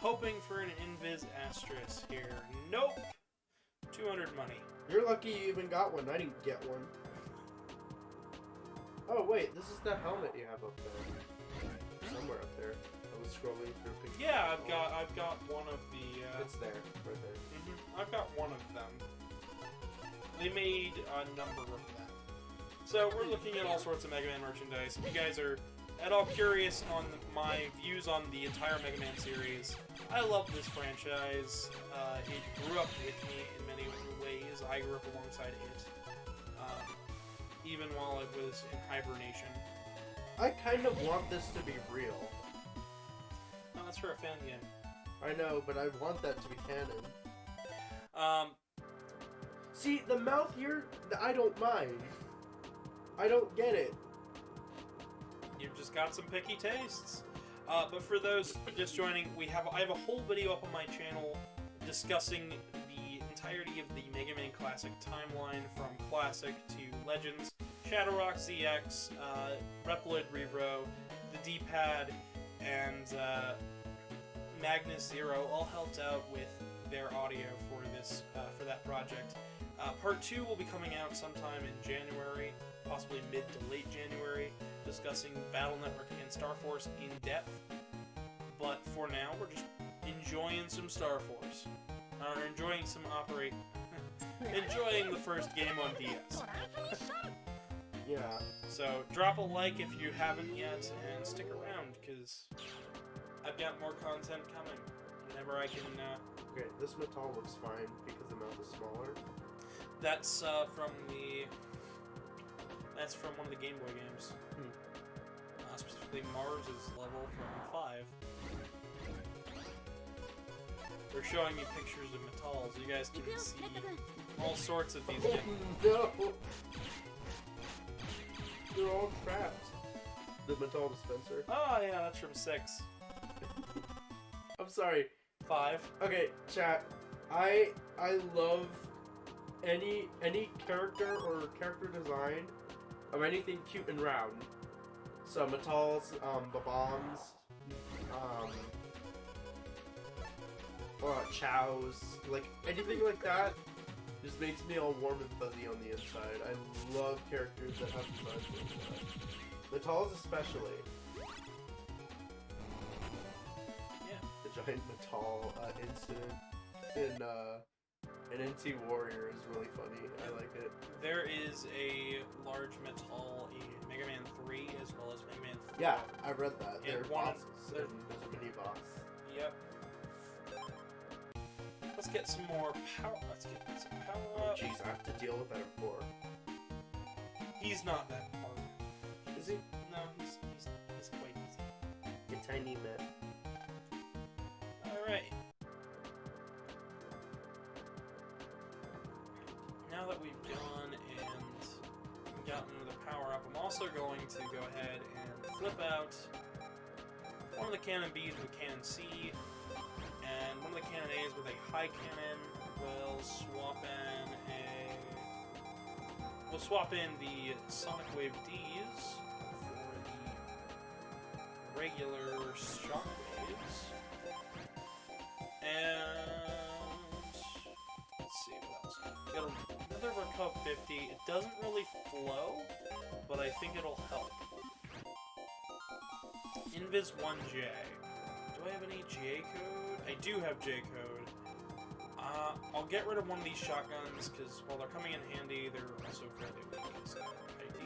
S1: Hoping for an Invis Asterisk here. Nope! 200 money.
S2: You're lucky you even got one. I didn't get one. Oh wait, this is the helmet you have up there. Somewhere up there. I was scrolling through pictures.
S1: Yeah, I've got one of the.
S2: It's there, right there.
S1: I've got one of them. They made a number of them. So we're looking at all sorts of Mega Man merchandise. If you guys are at all curious on my views on the entire Mega Man series, I love this franchise. It grew up with me in many ways. I grew up alongside it, even while it was in hibernation.
S2: I kind of want this to be real.
S1: No, that's for a fan game.
S2: I know, but I want that to be canon. See, the mouth here, I don't mind. I don't get it.
S1: You've just got some picky tastes. But for those just joining, I have a whole video up on my channel discussing the entirety of the Mega Man Classic timeline from Classic to Legends, Shadow Rock ZX, Reploid Revro, the D-Pad, and Magnus Zero all helped out with their audio for this for that project. Part 2 will be coming out sometime in January, possibly mid to late January, discussing Battle Network and Star Force in depth. But for now, we're just enjoying some Star Force. Or enjoying some enjoying the first game on DS.
S2: Yeah.
S1: So drop a like if you haven't yet, and stick around, because I've got more content coming whenever I can.
S2: Okay, this metal looks fine because the mouth is smaller.
S1: That's from one of the Game Boy games. Specifically Mars's level from 5. They're showing me pictures of metals. You guys can see all sorts of these.
S2: No! They're all trapped. The metal dispenser.
S1: Oh yeah, that's from 6.
S2: I'm sorry.
S1: 5.
S2: Okay, chat. I love any character or character design of anything cute and round. So metals, bombs, chows, like anything like that just makes me all warm and fuzzy on the inside. I love characters that have designs like that. Metals especially.
S1: Yeah.
S2: The giant metal incident in NT Warrior is really funny. I like it.
S1: There is a large metal in Mega Man 3 as well as Mega Man 4.
S2: Yeah, I read that.
S1: And
S2: They're
S1: one-
S2: bosses, and there's a mini boss.
S1: Yep. Let's get some more power. Let's get some power
S2: Oh
S1: up.
S2: jeez, I have to deal with that before.
S1: He's not that hard.
S2: Is he?
S1: No, he's quite easy.
S2: A tiny bit.
S1: Alright. Now that we've gone and gotten the power up, I'm also going to go ahead and flip out one of the Cannon Bs with Cannon C, and one of the Cannon A's with a high cannon. We'll swap in the Sonic Wave D's for the regular shockwaves. And let's see what else. We got another Recov 50. It doesn't really flow, but I think it'll help. Invis 1J. Do I have any J code? I do have J code. I'll get rid of one of these shotguns because while they're coming in handy, they're also fairly weak. So ID.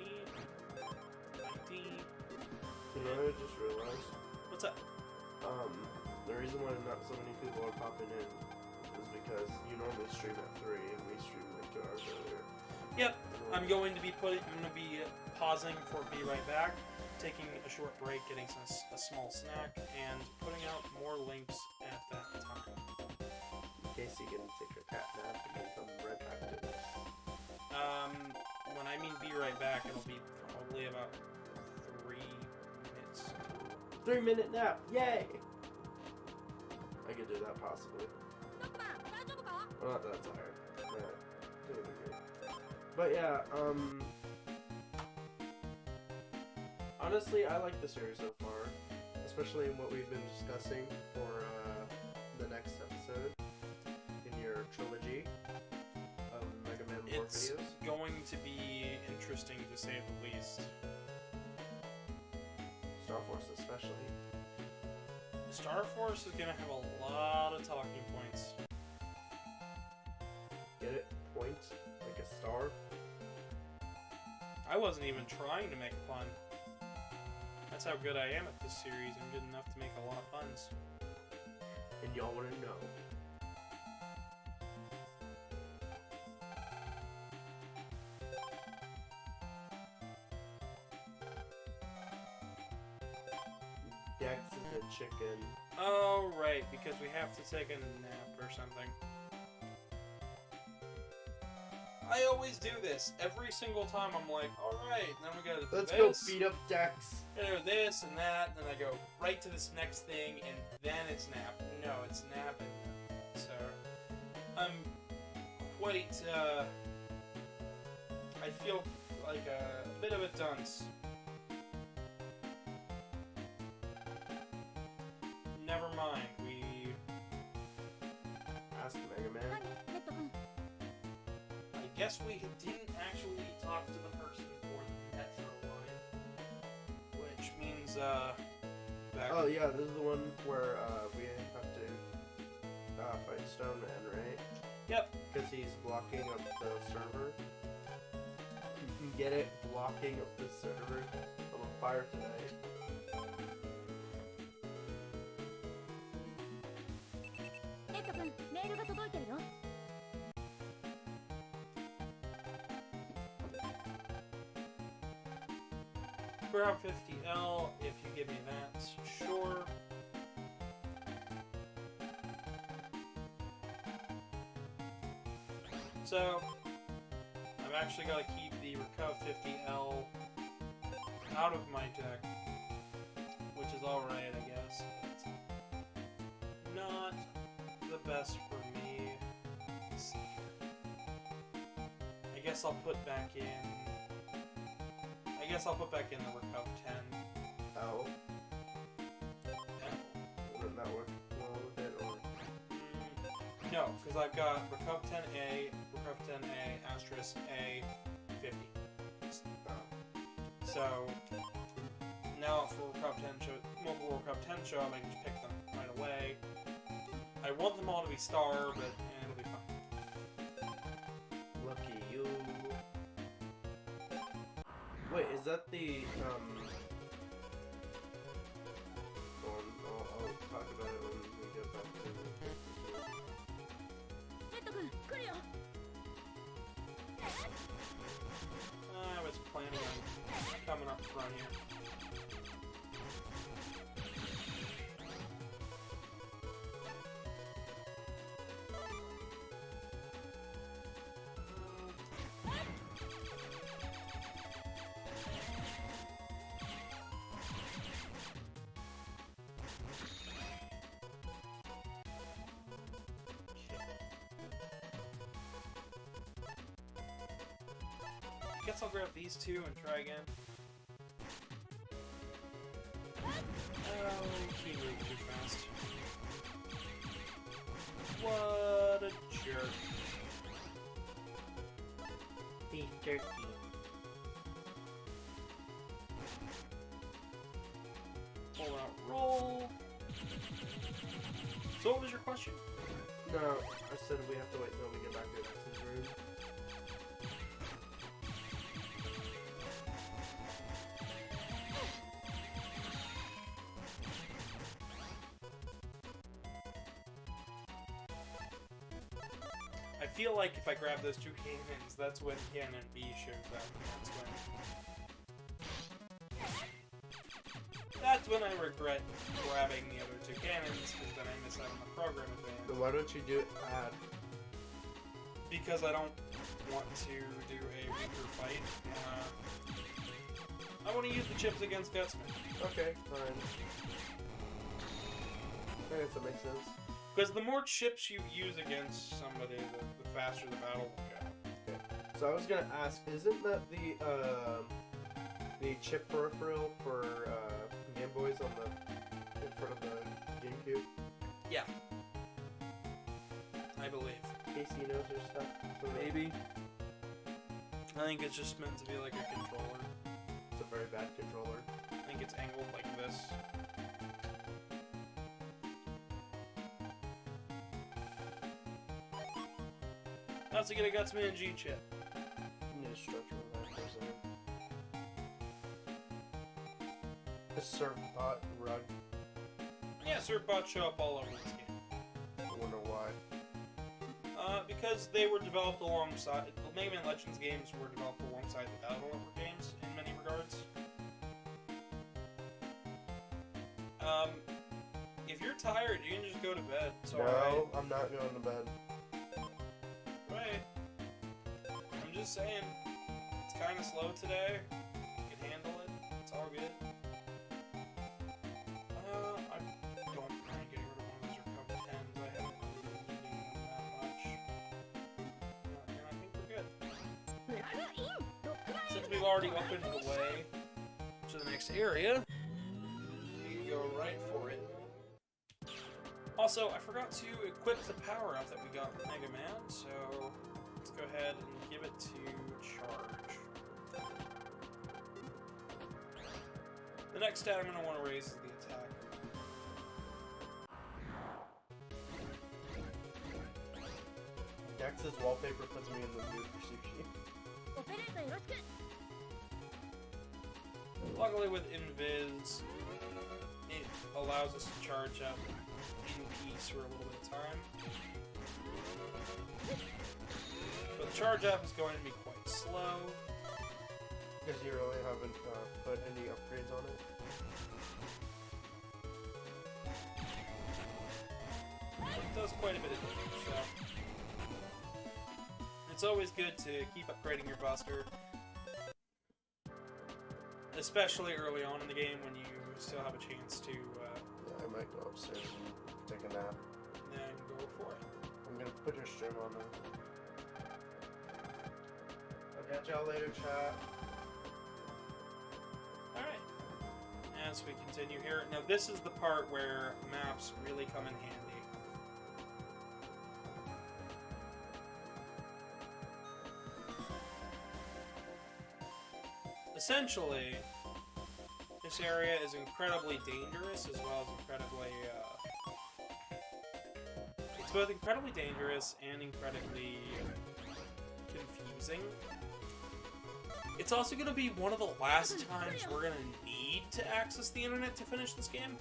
S2: You know what I just realized?
S1: What's up?
S2: The reason why not so many people are popping in is because you normally stream at 3 and we stream like 2 hours earlier.
S1: Yep, I'm going to be pausing for Be Right Back, taking a short break, getting a small snack, and putting out more links at that time.
S2: In case you can take your cat nap and come right back to this.
S1: When I mean Be Right Back, it'll be probably about 3 minutes.
S2: 3-minute nap! Yay! I could do that possibly. I'm not that tired. Yeah, doing great. But yeah, honestly, I like the series so far, especially in what we've been discussing for the next episode in your trilogy of Mega Man War
S1: It's
S2: videos.
S1: going to be interesting to say the least.
S2: Star Force especially.
S1: Star Force is going to have a lot of talking points.
S2: Get it? Point? Like a star?
S1: I wasn't even trying to make fun. That's how good I am at this series. I'm good enough to make a lot of puns.
S2: And y'all wanna know. Dex is a chicken.
S1: Oh, right, because we have to take a nap or something. I always do this. Every single time I'm like, alright, then we gotta do
S2: Let's
S1: this.
S2: go beat up Dex.
S1: Gotta do this and that, and then I go right to this next thing, and then it's nap. No, it's nap, and so I'm quite, I feel like a bit of a dunce. Never mind, we...
S2: Ask MegaMan.
S1: I guess we didn't actually talk to the person for the Metro line, which means, back...
S2: Oh yeah, this is the one where we have to fight Stone Man, right?
S1: Yep.
S2: Because he's blocking up the server. You can get it blocking up the server. I'm on fire today.
S4: レッド君、メールが届いてるよ。
S1: Grab 50L if you give me that, sure. So, I've actually got to keep the Reco 50L out of my deck, which is alright, I guess. But not the best for me. Let's see here. I guess I'll put back in. I guess I'll put back in the Reco 10.
S2: L.
S1: L.
S2: Wouldn't that work well with it? Or...
S1: No, because I've got Reco 10A, Reco 10A, Asterisk A, 50. So, now for Reco 10 show, multiple Reco 10 show up, I can just pick them right away. I want them all to be star, but it'll be fine.
S2: Lucky you. Wait, is that the, I'll talk about it when we get back to the...
S4: レッド君、来るよ。
S1: I was planning on coming up front here. Guess I'll grab these two and try again. Oh, he moved too fast. What a jerk.
S2: Beef jerky.
S1: Pull out, roll. So what was your question?
S2: No, I said we have to wait till we get back to X's room.
S1: I feel like if I grab those two cannons, that's when Cannon B shows up. That's when I regret grabbing the other two cannons, because then I miss out on the program advantage.
S2: So why don't you do add?
S1: Because I don't want to do a weaker fight. I want to use the chips against Gutsman.
S2: Okay, fine. I guess that makes sense.
S1: Because the more chips you use against somebody, the faster the battle will go.
S2: Okay. So I was gonna ask, isn't that the chip peripheral for Game Boys on the in front of the GameCube?
S1: Yeah. I believe.
S2: Casey knows her stuff.
S1: Maybe. I think it's just meant to be like a controller.
S2: It's a very bad controller.
S1: I think it's angled like this. That's to get a Gutsman G chip.
S2: New structural factors in. A serve bot rug.
S1: Yeah, Surfbots show up all over this game.
S2: I wonder why.
S1: Because they were developed alongside... The Mega Man Legends games were developed alongside the Battle Over games, in many regards. If you're tired, you can just go to bed. It's alright.
S2: I'm not going to bed.
S1: Right. I'm just saying, it's kind of slow today. You can handle it. It's all good. I don't mind getting rid of one of those recovered pens. I haven't been needing them that much. And I think we're good. Since we've already opened the way to the next area, we can go right for it. Also, I forgot to equip the power-up that we got with MegaMan, so let's go ahead and give it to charge. The next stat I'm going to want to raise is the attack.
S2: Dex's wallpaper puts me in the mood for sushi.
S1: Luckily with Invis, it allows us to charge up in peace for a little bit of time. But the charge up is going to be quite slow.
S2: Because you really haven't put any upgrades on it.
S1: It does quite a bit of damage, so it's always good to keep upgrading your buster. Especially early on in the game when you still have a chance to
S2: Yeah, I might go upstairs and take a nap.
S1: then go for it.
S2: I'm gonna put your stream on there. I'll catch y'all later, chat.
S1: Alright. As we continue here. Now this is the part where maps really come in handy. Essentially, this area is incredibly dangerous as well as incredibly, it's both incredibly dangerous and incredibly confusing. It's also going to be one of the last times we're going to need to access the internet to finish this game.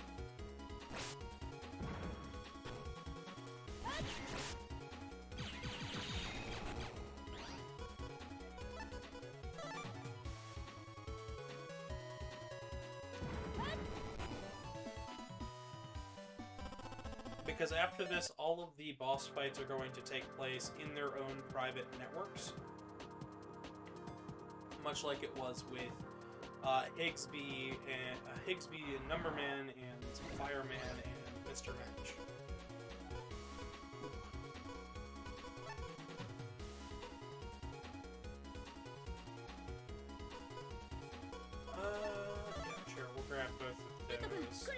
S1: Because after this, all of the boss fights are going to take place in their own private networks. Much like it was with Higsby and Numberman and Fireman and Mr. Match. Yeah, sure, we'll grab both of those.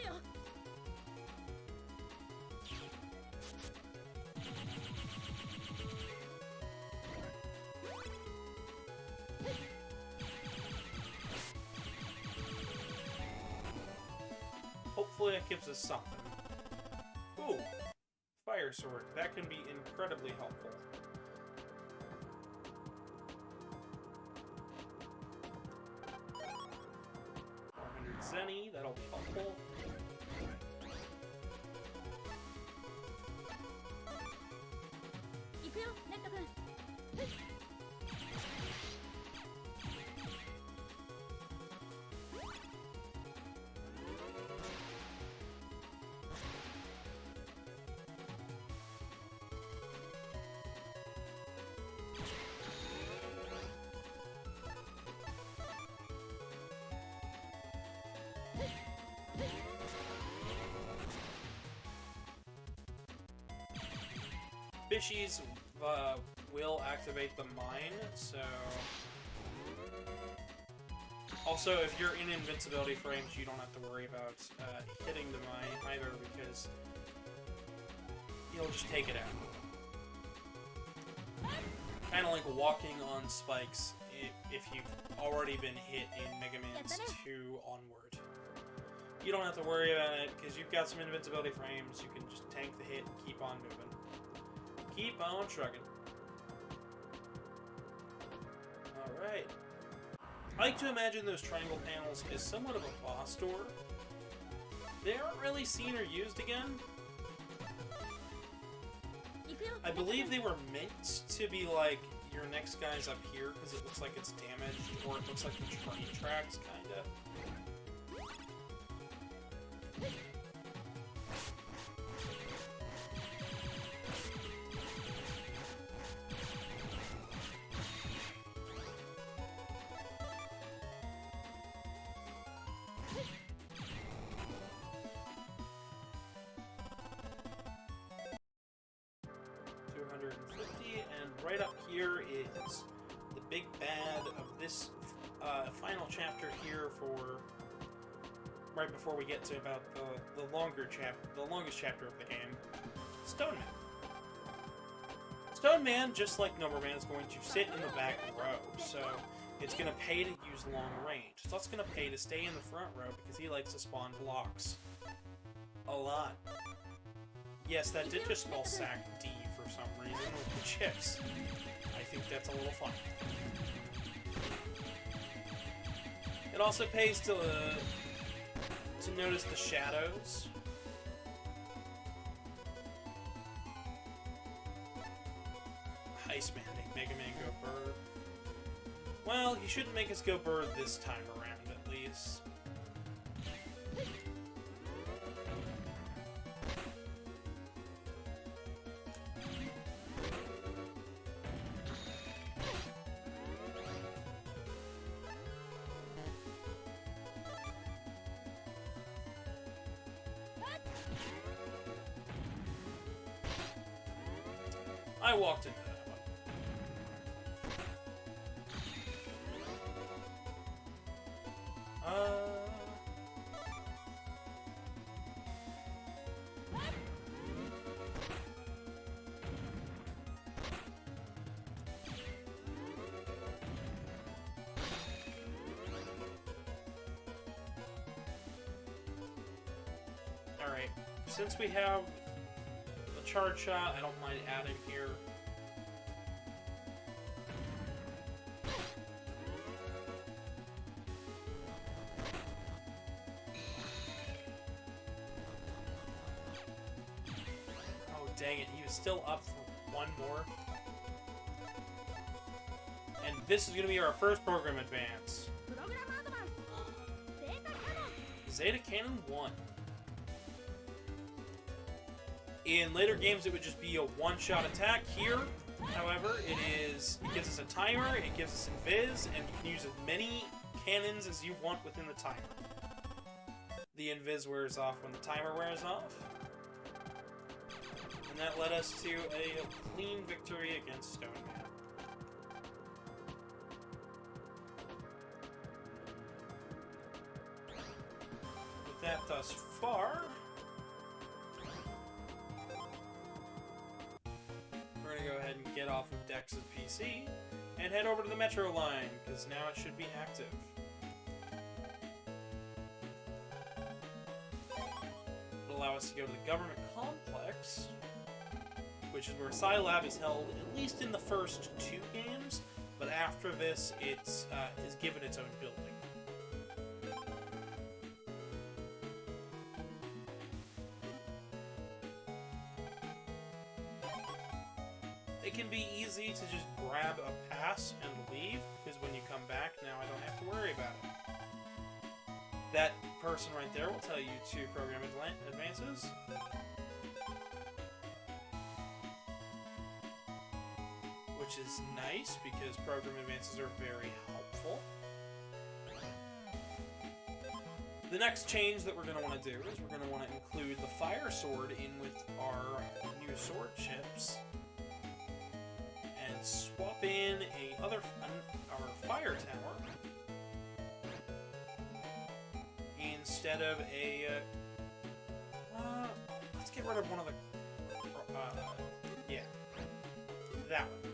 S1: Hopefully that gives us something. Ooh! Fire sword. That can be incredibly helpful. Zenny, that'll be helpful. Fishies will activate the mine, so... Also, if you're in invincibility frames, you don't have to worry about hitting the mine either, because you'll just take it out. Kind of like walking on spikes if you've already been hit in Mega Man's 2 onward. You don't have to worry about it, because you've got some invincibility frames, you can just tank the hit and keep on moving. Keep on trucking. Alright. I like to imagine those triangle panels as somewhat of a boss door. They aren't really seen or used again. I believe they were meant to be like, your next guy's up here because it looks like it's damaged, or it looks like the train tracks, kinda. 150, and right up here is the big bad of this final chapter here for right before we get to about the longest chapter of the game, Stone Man. Stone Man, just like Number Man, is going to sit in the back row, so it's going to pay to use long range. It's also going to pay to stay in the front row because he likes to spawn blocks a lot. Yes, that did just spell sack D for some reason with the chips. I think that's a little fun. It also pays to notice the shadows. Iceman, make MegaMan go bird. Well, he shouldn't make us go bird this time around, at least. I walked into that one. Alright, since we have the charge shot, I don't mind adding here. Dang it, he was still up for one more. And this is going to be our first program advance. Zeta Cannon 1. In later games, it would just be a one-shot attack. Here, however, it gives us a timer, it gives us invis, and you can use as many cannons as you want within the timer. The invis wears off when the timer wears off. And that led us to a clean victory against Stone Man. With that thus far, we're going to go ahead and get off of Dex's PC and head over to the Metro line, because now it should be active. It'll allow us to go to the government complex, which is where Scilab is held, at least in the first 2 games, but after this, it is given its own building. It can be easy to just grab a pass and leave, because when you come back, now I don't have to worry about it. That person right there will tell you to program advances. Which is nice, because program advances are very helpful. The next change that we're going to want to do is we're going to want to include the fire sword in with our new sword chips, and swap in our fire tower instead of a. Let's get rid of one of the. Yeah, that one.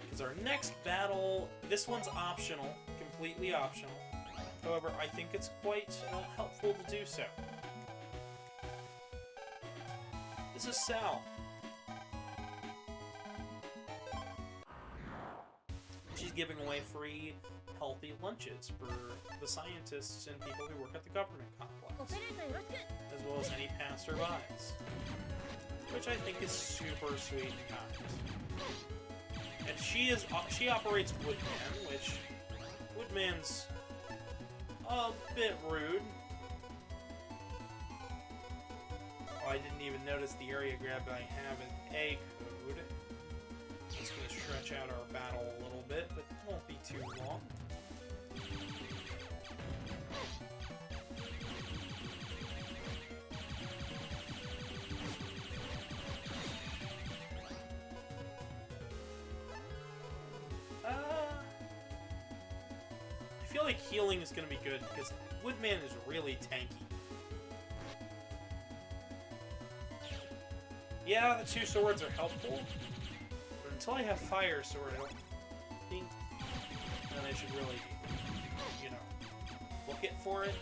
S1: Because our next battle, this one's optional, completely optional. However, I think it's quite helpful to do so. This is Sal. She's giving away free, healthy lunches for the scientists and people who work at the government complex, as well as any passerbys, which I think is super sweet and kind. And she operates Woodman, which Woodman's a bit rude. Oh, I didn't even notice the area grab I have is A code. It's going to stretch out our battle a little bit, but it won't be too long. like healing is going to be good, because Woodman is really tanky. Yeah, the 2 swords are helpful, but until I have Fire Sword, I don't think that I should really, you know, book it for it.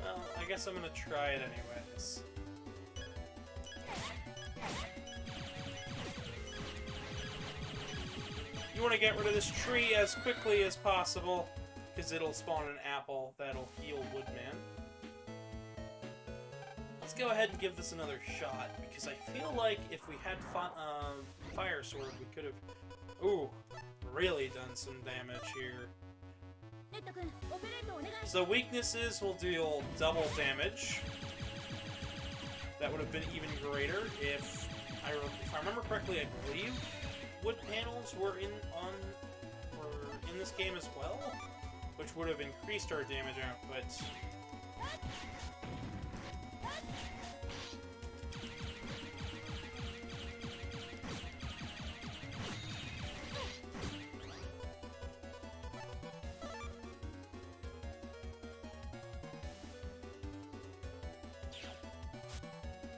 S1: Well, I guess I'm gonna try it anyways. You want to get rid of this tree as quickly as possible, because it'll spawn an apple that'll heal Woodman. Let's go ahead and give this another shot, because I feel like if we had Fire Sword, we could have, really done some damage here. So weaknesses will deal double damage. That would have been even greater if I remember correctly. I believe wood panels were in this game as well, which would have increased our damage output.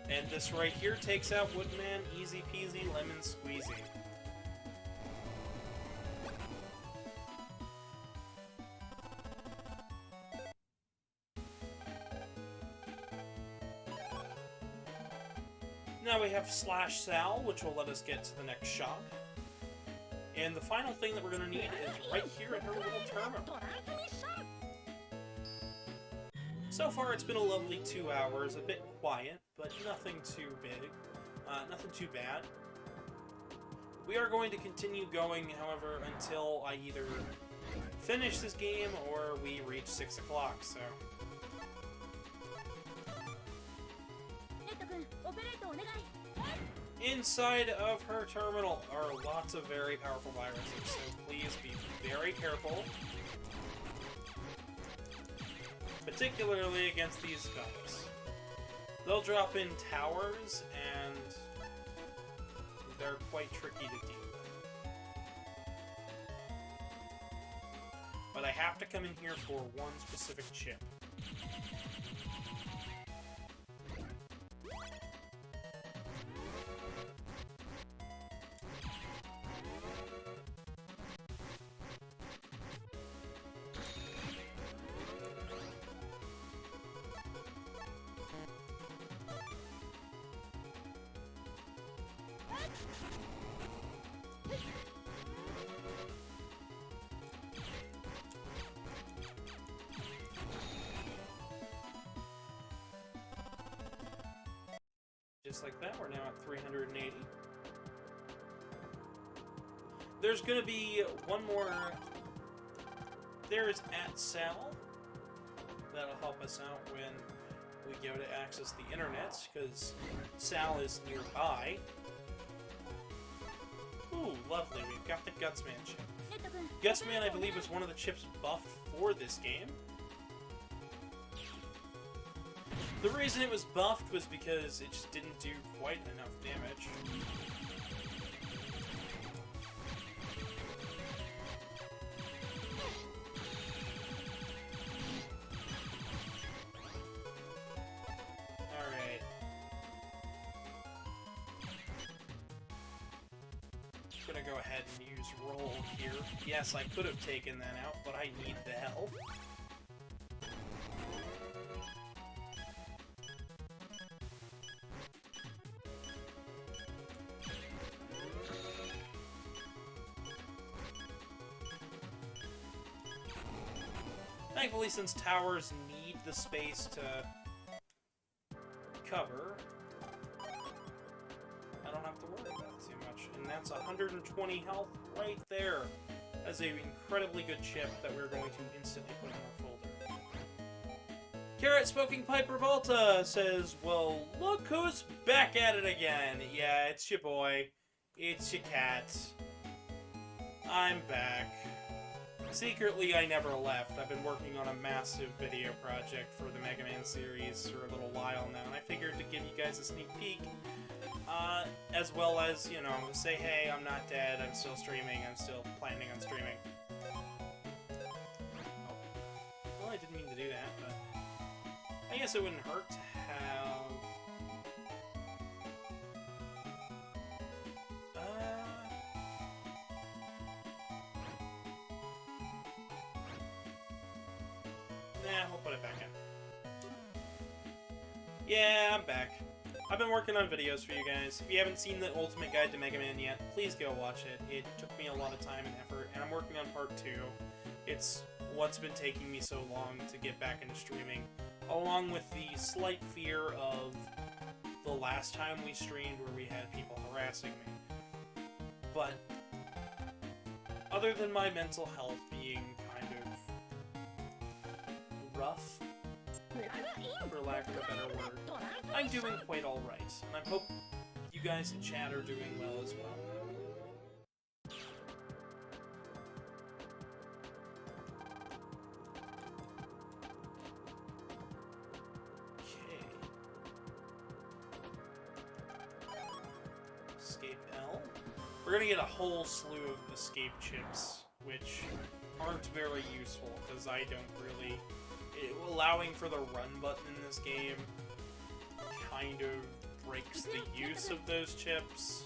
S1: And this right here takes out Woodman, easy peasy, lemon squeezy. Now we have Slash Sal, which will let us get to the next shop. And the final thing that we're going to need is right here in her little terminal. So far, it's been a lovely 2 hours, a bit quiet, but nothing too big, nothing too bad. We are going to continue going, however, until I either finish this game or we reach 6 o'clock, so... Inside of her terminal are lots of very powerful viruses, so please be very careful. Particularly against these guys. They'll drop in towers, and they're quite tricky to deal with. But I have to come in here for one specific chip. Just like that, we're now at 380. There's gonna be one more. There's at Sal. That'll help us out when we go to access the internet, because Sal is nearby. Ooh, lovely. We've got the Gutsman chip. Gutsman, I believe, is one of the chips buffed for this game. The reason it was buffed was because it just didn't do quite enough damage. Alright. Just gonna go ahead and use roll here. Yes, I could have taken that out, but I need the help. Thankfully, since towers need the space to cover, I don't have to worry about it too much. And that's 120 health right there. That's an incredibly good chip that we're going to instantly put in our folder. Carrot Smoking Pipe Revolta says, well, look who's back at it again. Yeah, it's your boy. It's your cat. I'm back. Secretly, I never left. I've been working on a massive video project for the MegaMan series for a little while now, and I figured to give you guys a sneak peek, as well as, you know, say, hey, I'm not dead, I'm still streaming, I'm still planning on streaming. Oh. Well, I didn't mean to do that, but I guess it wouldn't hurt to have... Nah, we'll put it back in. Yeah, I'm back. I've been working on videos for you guys. If you haven't seen the Ultimate Guide to Mega Man yet, please go watch it. It took me a lot of time and effort, and I'm working on part 2. It's what's been taking me so long to get back into streaming, along with the slight fear of the last time we streamed where we had people harassing me. But other than my mental health being kind of rough, for lack of a better word, I'm doing quite alright, and I hope you guys in chat are doing well as well. Okay. Escape L. We're gonna get a whole slew of escape chips, which aren't very useful, because I don't really... allowing for the run button in this game kind of breaks the use of those chips.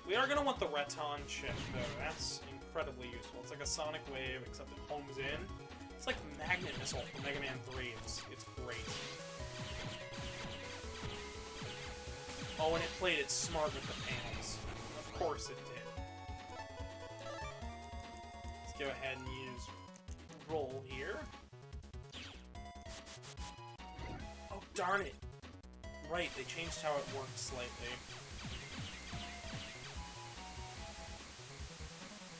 S1: We are going to want the Reton chip, though. That's incredibly useful. It's like a Sonic Wave, except it homes in. It's like Magnet Missile from Mega Man 3. It's great. Oh, and it played it smart with the panels. Of course it did. Let's go ahead and use roll here. Oh, darn it. Right, they changed how it works slightly.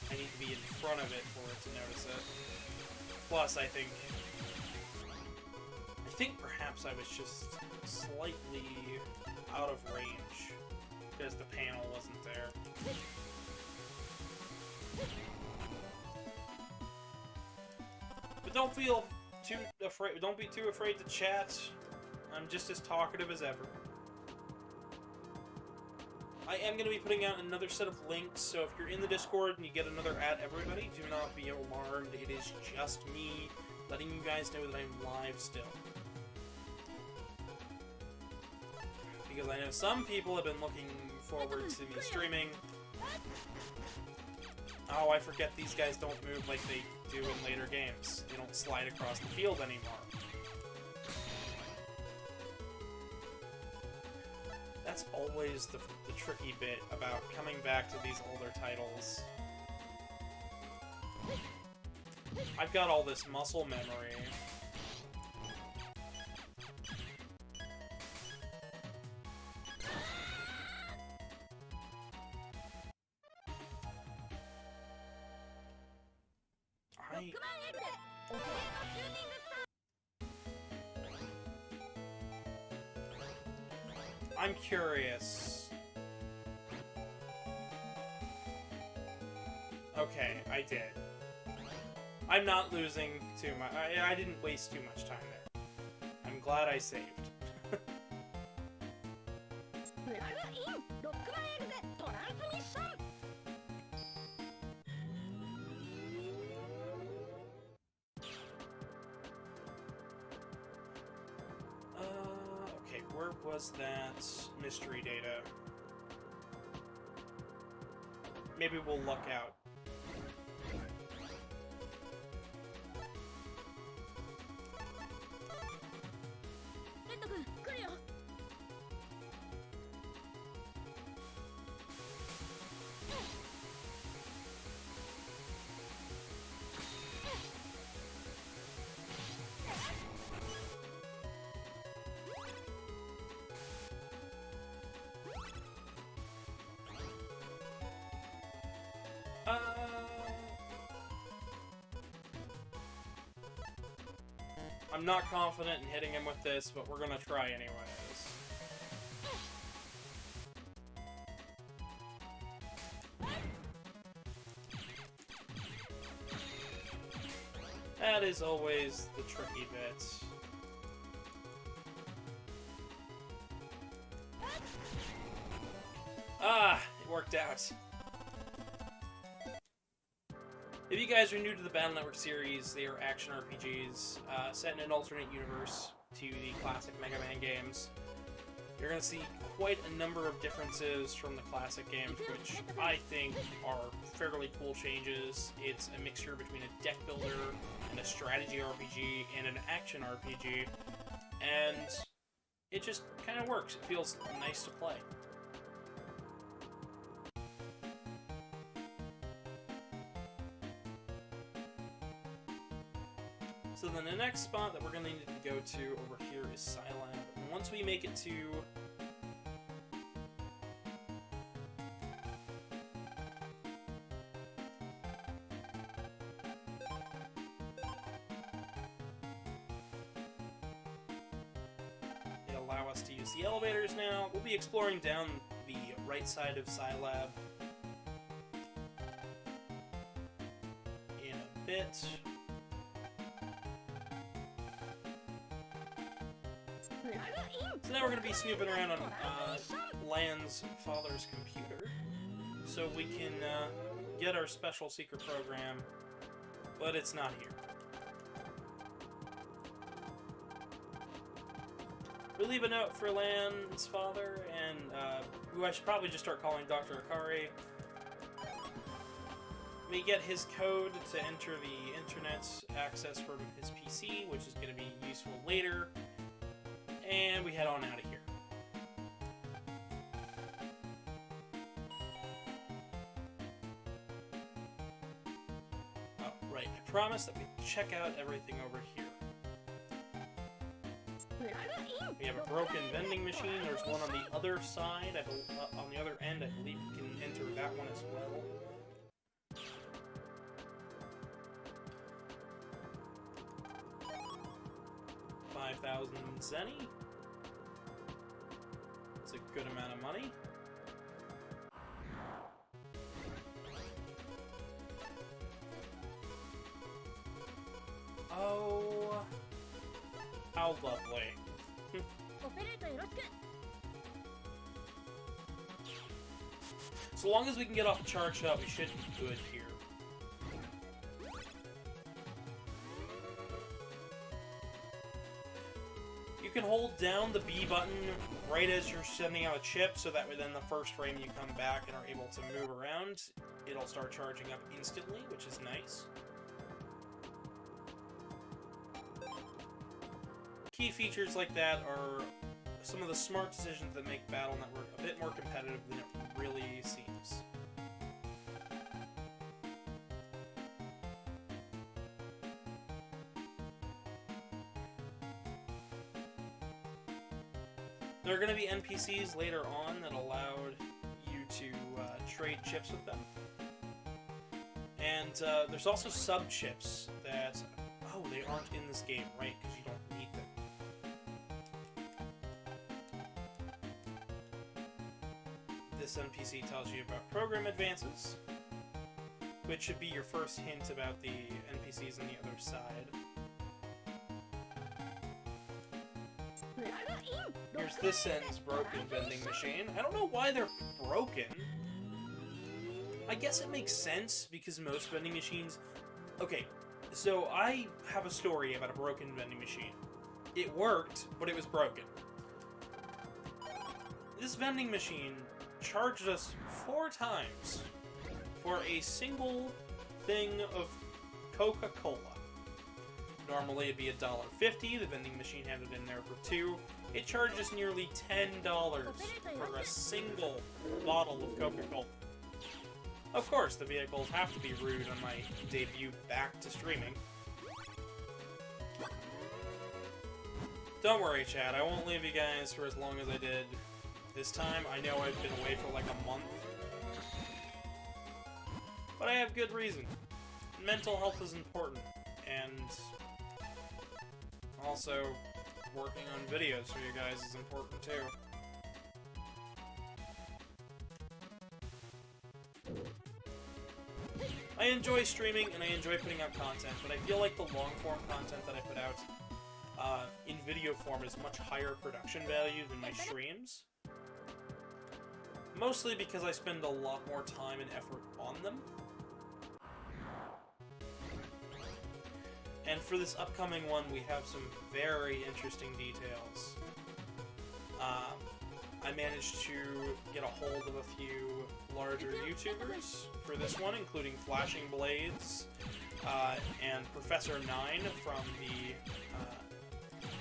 S1: I need to be in front of it for it to notice it. Plus, I think perhaps I was just slightly out of range because the panel wasn't there. But don't feel too afraid. Don't be too afraid to chat. I'm just as talkative as ever. I am going to be putting out another set of links, so if you're in the Discord and you get another @everybody, do not be alarmed. It is just me letting you guys know that I'm live still. Because I know some people have been looking forward to me streaming. Oh, I forget these guys don't move like they do in later games. They don't slide across the field anymore. That's always the tricky bit about coming back to these older titles. I've got all this muscle memory. I'm curious. Okay, I did. I'm not losing too much. I didn't waste too much time there. I'm glad I saved. Okay, where was that mystery data? Maybe we'll luck out. I'm not confident in hitting him with this, but we're gonna try anyways. that is always the tricky bit. Ah, it worked out. If you guys are new to the Battle Network series, they are action RPGs set in an alternate universe to the classic Mega Man games. You're going to see quite a number of differences from the classic games, which I think are fairly cool changes. It's a mixture between a deck builder and a strategy RPG and an action RPG, and it just kind of works. It feels nice to play. So then the next spot that we're going to need to go to over here is Scilab. And once we make it to they allow us to use the elevators now. We'll be exploring down the right side of Scilab in a bit. So now we're going to be snooping around on Lan's father's computer, so we can get our special secret program, but it's not here. We leave a note for Lan's father, and who I should probably just start calling Dr. Akari. We get his code to enter the internet access from his PC, which is going to be useful later. And we head on out of here. Oh, right. I promised that we'd check out everything over here. We have a broken vending machine. There's one on the other side. On the other end, I believe you can enter that one as well. $5,000 Zenny. That's a good amount of money. Oh, how lovely. So long as we can get off the charge up, we should be good here. You can hold down the B button right as you're sending out a chip, so that way then the first frame you come back and are able to move around, it'll start charging up instantly, which is nice. Key features like that are some of the smart decisions that make Battle Network a bit more competitive than it really seems. There are going to be NPCs later on that allowed you to trade chips with them. And there's also sub-chips that, oh, they aren't in this game, right, because you don't need them. This NPC tells you about program advances, which should be your first hint about the NPCs on the other side. Here's this end's broken vending machine. I don't know why they're broken. I guess it makes sense, because most vending machines... Okay, so I have a story about a broken vending machine. It worked, but it was broken. This vending machine charged us 4 times for a single thing of Coca-Cola. Normally it'd be $1.50, the vending machine had it in there for 2. It charges nearly $10 for a single bottle of Coca-Cola. Of course, the vehicles have to be rude on my debut back to streaming. Don't worry, chat, I won't leave you guys for as long as I did this time. I know I've been away for like a month. But I have good reason. Mental health is important, and also working on videos for you guys is important too. I enjoy streaming and I enjoy putting out content, but I feel like the long-form content that I put out in video form is much higher production value than my streams. Mostly because I spend a lot more time and effort on them. And for this upcoming one, we have some very interesting details. I managed to get a hold of a few larger YouTubers for this one, including Flashing Blades and Professor 9 from the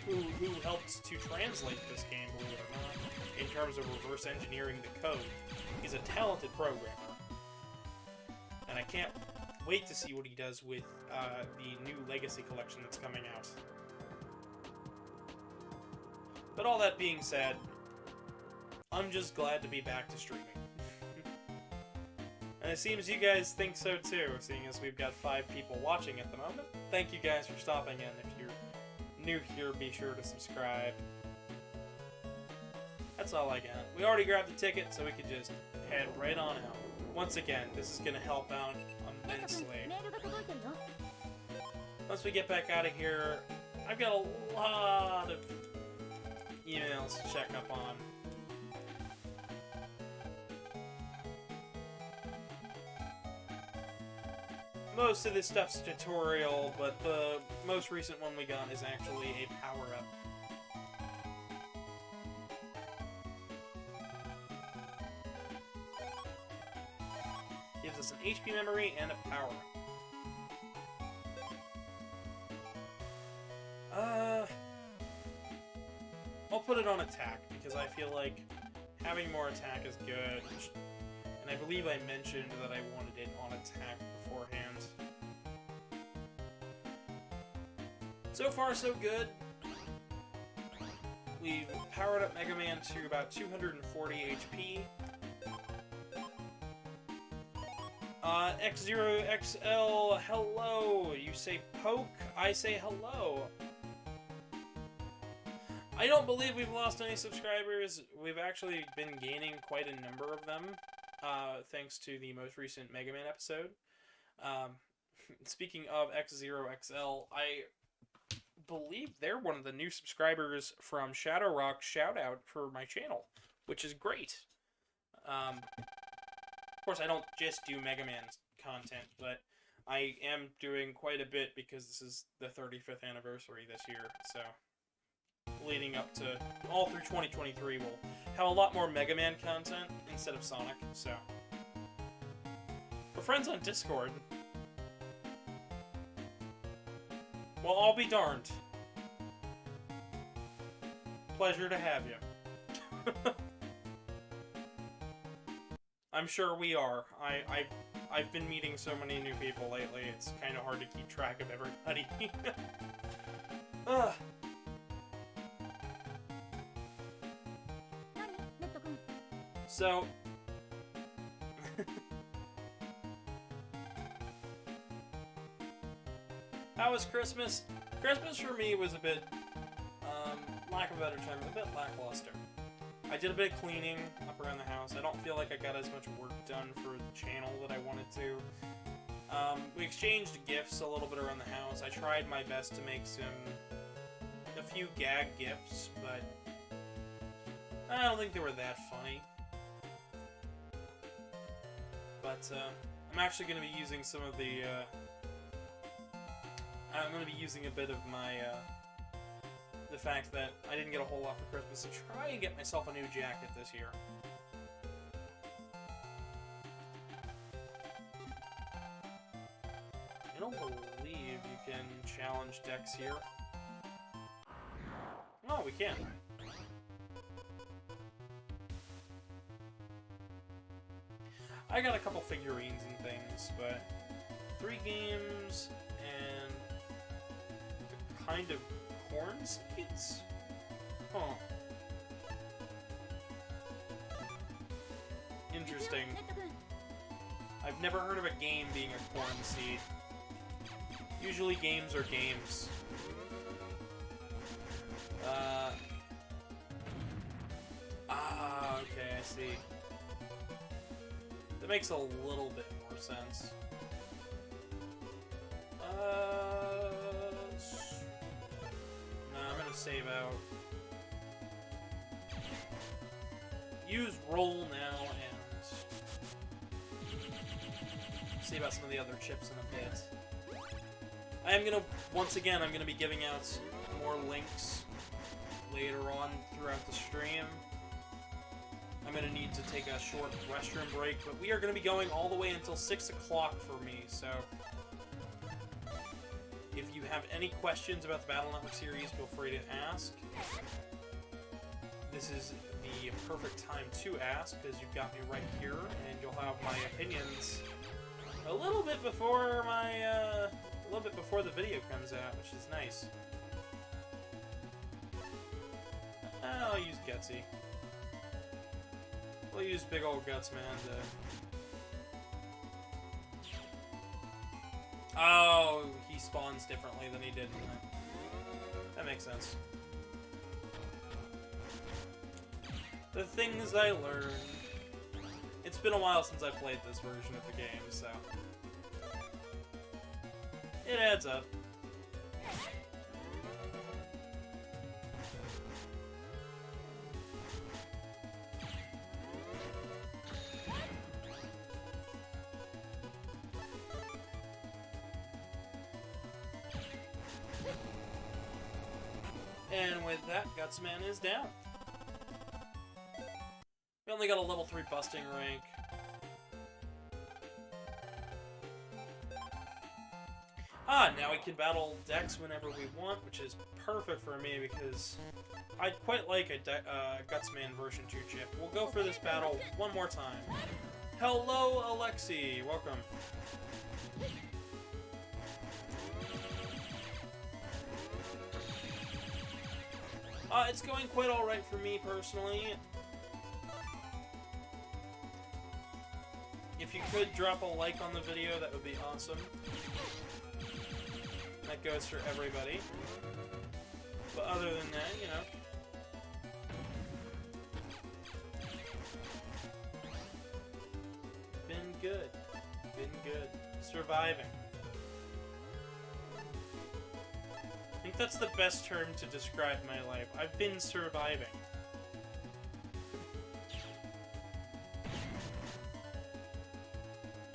S1: who helped to translate this game, believe it or not, in terms of reverse engineering the code. He's a talented programmer, and I can't wait to see what he does with the new Legacy collection that's coming out. But all that being said, I'm just glad to be back to streaming. And it seems you guys think so too, seeing as we've got 5 people watching at the moment. Thank you guys for stopping in. If you're new here, be sure to subscribe. That's all I got. We already grabbed the ticket, so we could just head right on out. Once again, this is going to help out immensely. Once we get back out of here, I've got a lot of emails to check up on. Most of this stuff's tutorial, but the most recent one we got is actually a power-up. Gives us an HP memory and a power-up. I'll put it on attack, because I feel like having more attack is good. And I believe I mentioned that I wanted it on attack beforehand. So far, so good. We've powered up MegaMan to about 240 HP. X0XL, hello! You say poke, I say hello. I don't believe we've lost any subscribers. We've actually been gaining quite a number of them, thanks to the most recent MegaMan episode. Speaking of X0XL, I believe they're one of the new subscribers from Shadow Rock. Shout out for my channel, which is great. Of course, I don't just do MegaMan content, but I am doing quite a bit because this is the 35th anniversary this year, so leading up to all through 2023, we'll have a lot more MegaMan content instead of Sonic, so. We're friends on Discord. Well, I'll be darned. Pleasure to have you. I'm sure we are. I've been meeting so many new people lately, it's kind of hard to keep track of everybody. Ugh. So, how was Christmas? Christmas for me was a bit, lack of a better term, a bit lackluster. I did a bit of cleaning up around the house. I don't feel like I got as much work done for the channel that I wanted to. We exchanged gifts a little bit around the house. I tried my best to make a few gag gifts, but I don't think they were that funny. But I'm actually going to be using some of the, I'm going to be using a bit of my, the fact that I didn't get a whole lot for Christmas to try and get myself a new jacket this year. I don't believe you can challenge decks here. Oh, we can. I got a couple figurines and things, but 3 games and the kind of corn seeds? Huh. Interesting. I've never heard of a game being a corn seed. Usually games are games. Okay, I see. That makes a little bit more sense. No, I'm gonna save out. Use roll now and save out some of the other chips in a bit. I am gonna, once again, I'm gonna be giving out more links later on throughout the stream. I'm gonna need to take a short restroom break, but we are gonna be going all the way until 6 o'clock for me, so if you have any questions about the Battle Network series, feel free to ask. This is the perfect time to ask, because you've got me right here, and you'll have my opinions a little bit before the video comes out, which is nice. I'll use Gutsy. We'll use big old Guts Man to... Oh, he spawns differently than he did in that. That makes sense. The things I learned. It's been a while since I played this version of the game, so... it adds up. And with that, Gutsman is down. We only got a level 3 busting rank. Now we can battle Dex whenever we want, which is perfect for me because I'd quite like a Gutsman version 2 chip. We'll go for this battle one more time. Hello, Alexi! Welcome. It's going quite alright for me, personally. If you could drop a like on the video, that would be awesome. That goes for everybody. But other than that, you know. Been good. Been good. Surviving. I think that's the best term to describe my life. I've been surviving.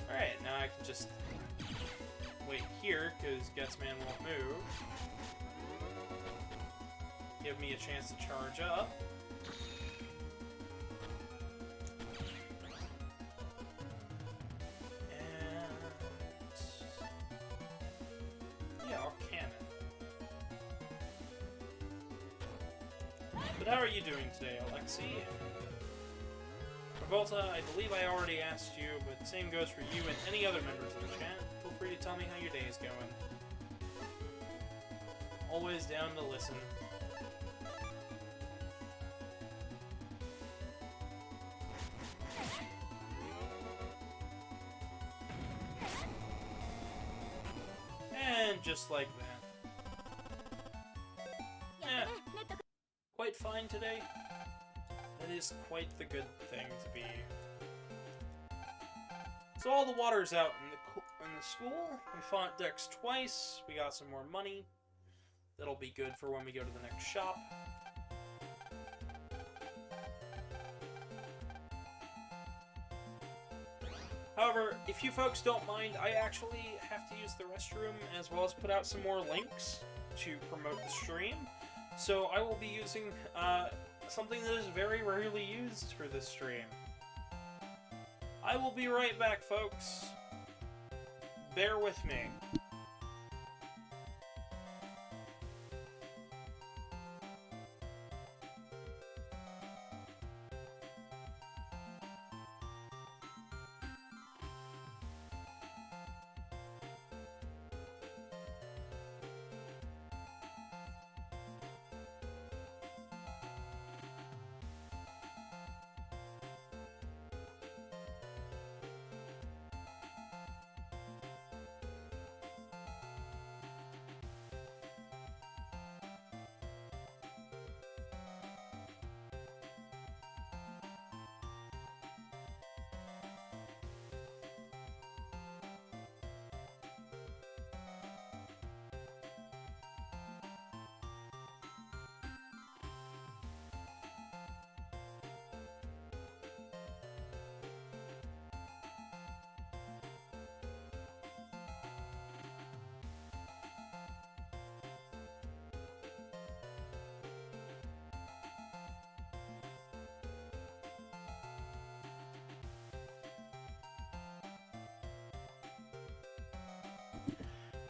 S1: Alright, now I can just wait here, because Gutsman won't move. Give me a chance to charge up. And... yeah, I'll cannon. But how are you doing today, Alexi? Revolta, I believe I already asked you, but the same goes for you and any other members of the chat. Feel free to tell me how your day is going. Always down to listen. And just like that. Quite fine today. That is quite the good thing to be. So all the water's out in the school. We fought Dex twice. We got some more money. That'll be good for when we go to the next shop. However, if you folks don't mind, I actually have to use the restroom as well as put out some more links to promote the stream. So I will be using something that is very rarely used for this stream. I will be right back, folks. Bear with me.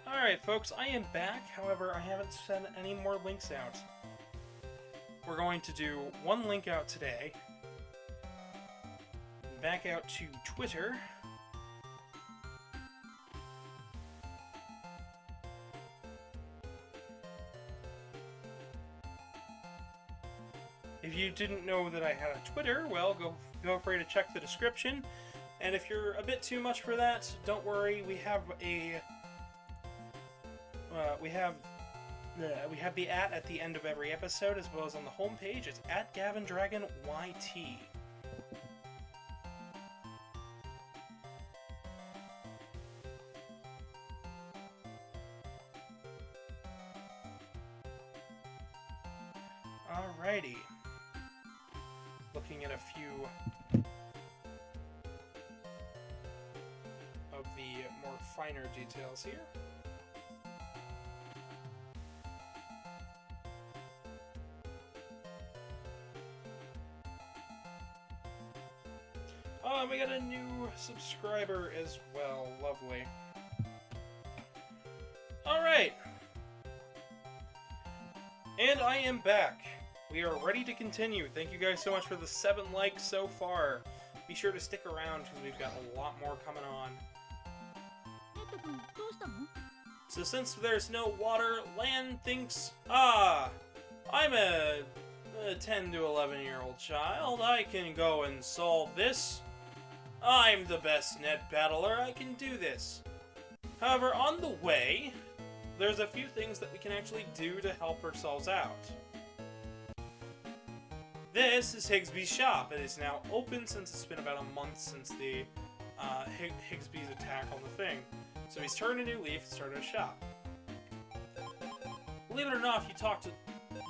S1: Alright, folks, I am back. However, I haven't sent any more links out. We're going to do one link out today. Back out to Twitter. If you didn't know that I had a Twitter, well, go free to check the description. And if you're a bit too much for that, don't worry. We have a we have the at the end of every episode, as well as on the homepage. It's at GavinDragonYT. Alrighty. Looking at a few of the more finer details here. We got a new subscriber as well. Lovely. Alright. And I am back. We are ready to continue. Thank you guys so much for the 7 likes so far. Be sure to stick around because we've got a lot more coming on. So since there's no water, Lan thinks, I'm a 10 to 11-year-old child. I can go and solve this. I'm the best net battler. I can do this. However, on the way, there's a few things that we can actually do to help ourselves out. This is Higsby's shop. It is now open since it's been about a month since the Higsby's attack on the thing. So he's turned a new leaf and started a shop. Believe it or not, if you talk to...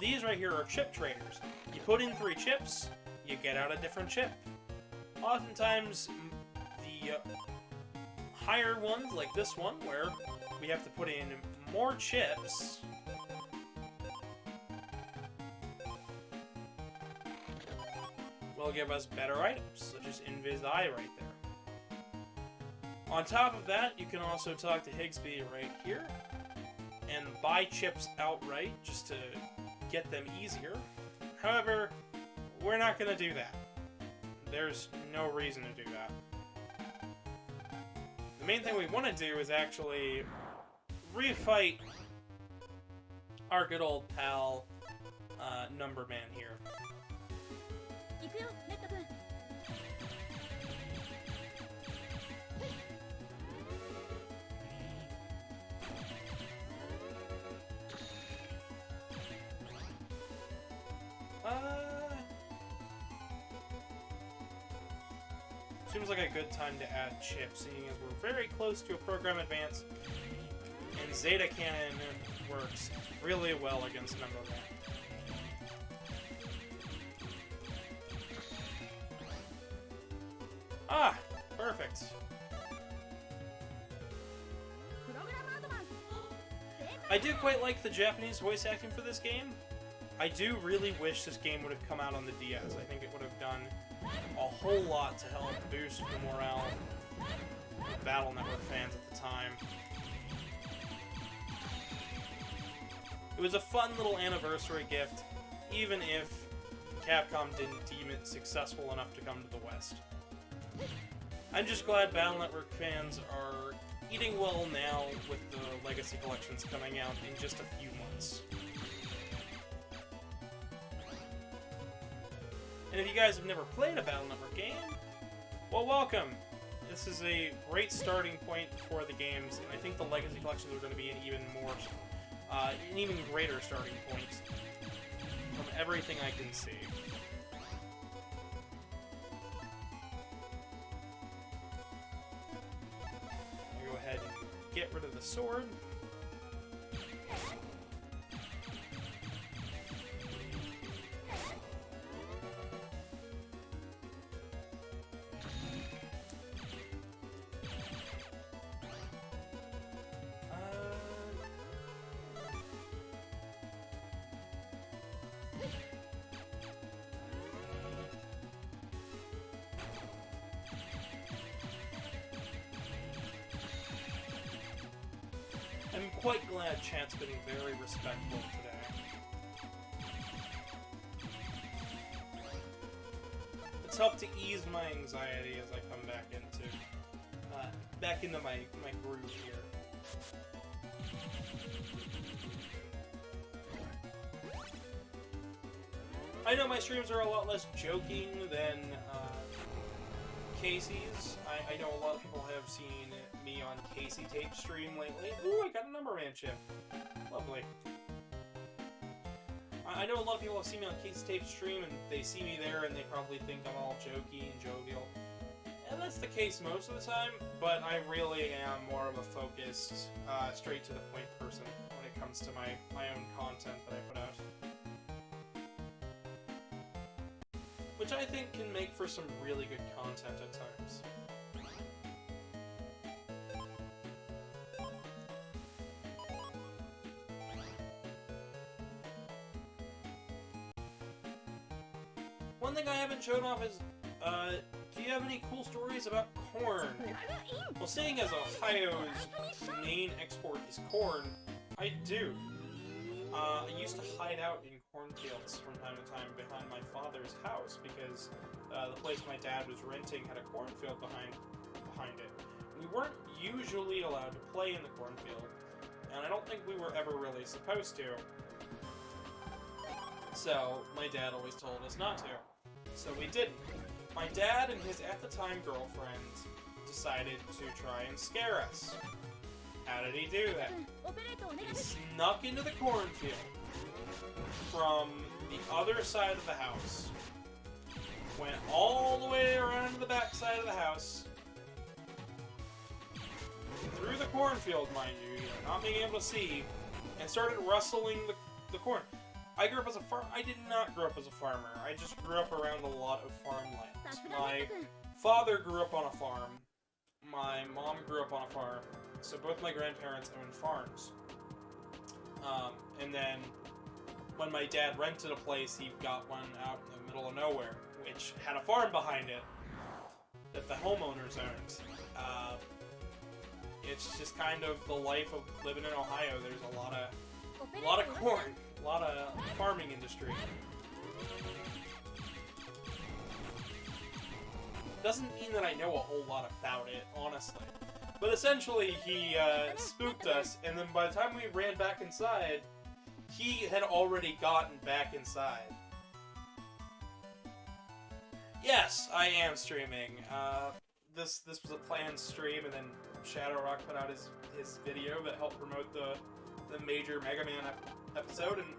S1: These right here are chip traders. You put in 3 chips, you get out a different chip. Oftentimes, the higher ones, like this one, where we have to put in more chips, will give us better items, such as Invis Eye right there. On top of that, you can also talk to Higsby right here, and buy chips outright, just to get them easier. However, we're not going to do that. There's no reason to do that. The main thing we want to do is actually refight our good old pal, Number Man here. Seems like a good time to add chips, seeing as we're very close to a program advance, and Zeta Cannon works really well against Number Man. Ah! Perfect. I do quite like the Japanese voice acting for this game. I do really wish this game would have come out on the DS. I think it would have done a whole lot to help boost the morale of Battle Network fans at the time. It was a fun little anniversary gift, even if Capcom didn't deem it successful enough to come to the West. I'm just glad Battle Network fans are eating well now with the Legacy Collections coming out in just a few months. And if you guys have never played a Battle Network game, well, welcome! This is a great starting point for the games, and I think the Legacy Collections are going to be an even greater starting point from everything I can see. I'll go ahead and get rid of the sword. quite glad chat's been very respectful today. It's helped to ease my anxiety as I come back into my groove here. I know my streams are a lot less joking than Casey's. I know a lot of people have seen me on Casey Tape stream lately. Ooh, I got a number man chip. Lovely. I know a lot of people have seen me on Casey Tape stream and they see me there and they probably think I'm all jokey and jovial. And that's the case most of the time, but I really am more of a focused, straight to the point person when it comes to my own content that I put out. Which I think can make for some really good content at times. One thing I haven't shown off is, do you have any cool stories about corn? Well, seeing as Ohio's main export is corn, I do. I used to hide out in cornfields from time to time behind my father's house because the place my dad was renting had a cornfield behind it. We weren't usually allowed to play in the cornfield, and I don't think we were ever really supposed to. So my dad always told us not to. So we didn't. My dad and his at-the-time girlfriend decided to try and scare us. How did he do that? He snuck into the cornfield from the other side of the house, went all the way around to the back side of the house, through the cornfield, mind you, not being able to see, and started rustling the corn. I grew up as a farm. I did not grow up as a farmer. I just grew up around a lot of farmland. My father grew up on a farm. My mom grew up on a farm. So both my grandparents owned farms. And then when my dad rented a place, he got one out in the middle of nowhere, which had a farm behind it that the homeowners owned. It's just kind of the life of living in Ohio. There's a lot of corn, a lot of farming industry. Doesn't mean that I know a whole lot about it, honestly. But essentially, he spooked us, and then by the time we ran back inside, he had already gotten back inside. Yes, I am streaming. This was a planned stream, and then Shadowrock put out his video that helped promote the major MegaMan episode, and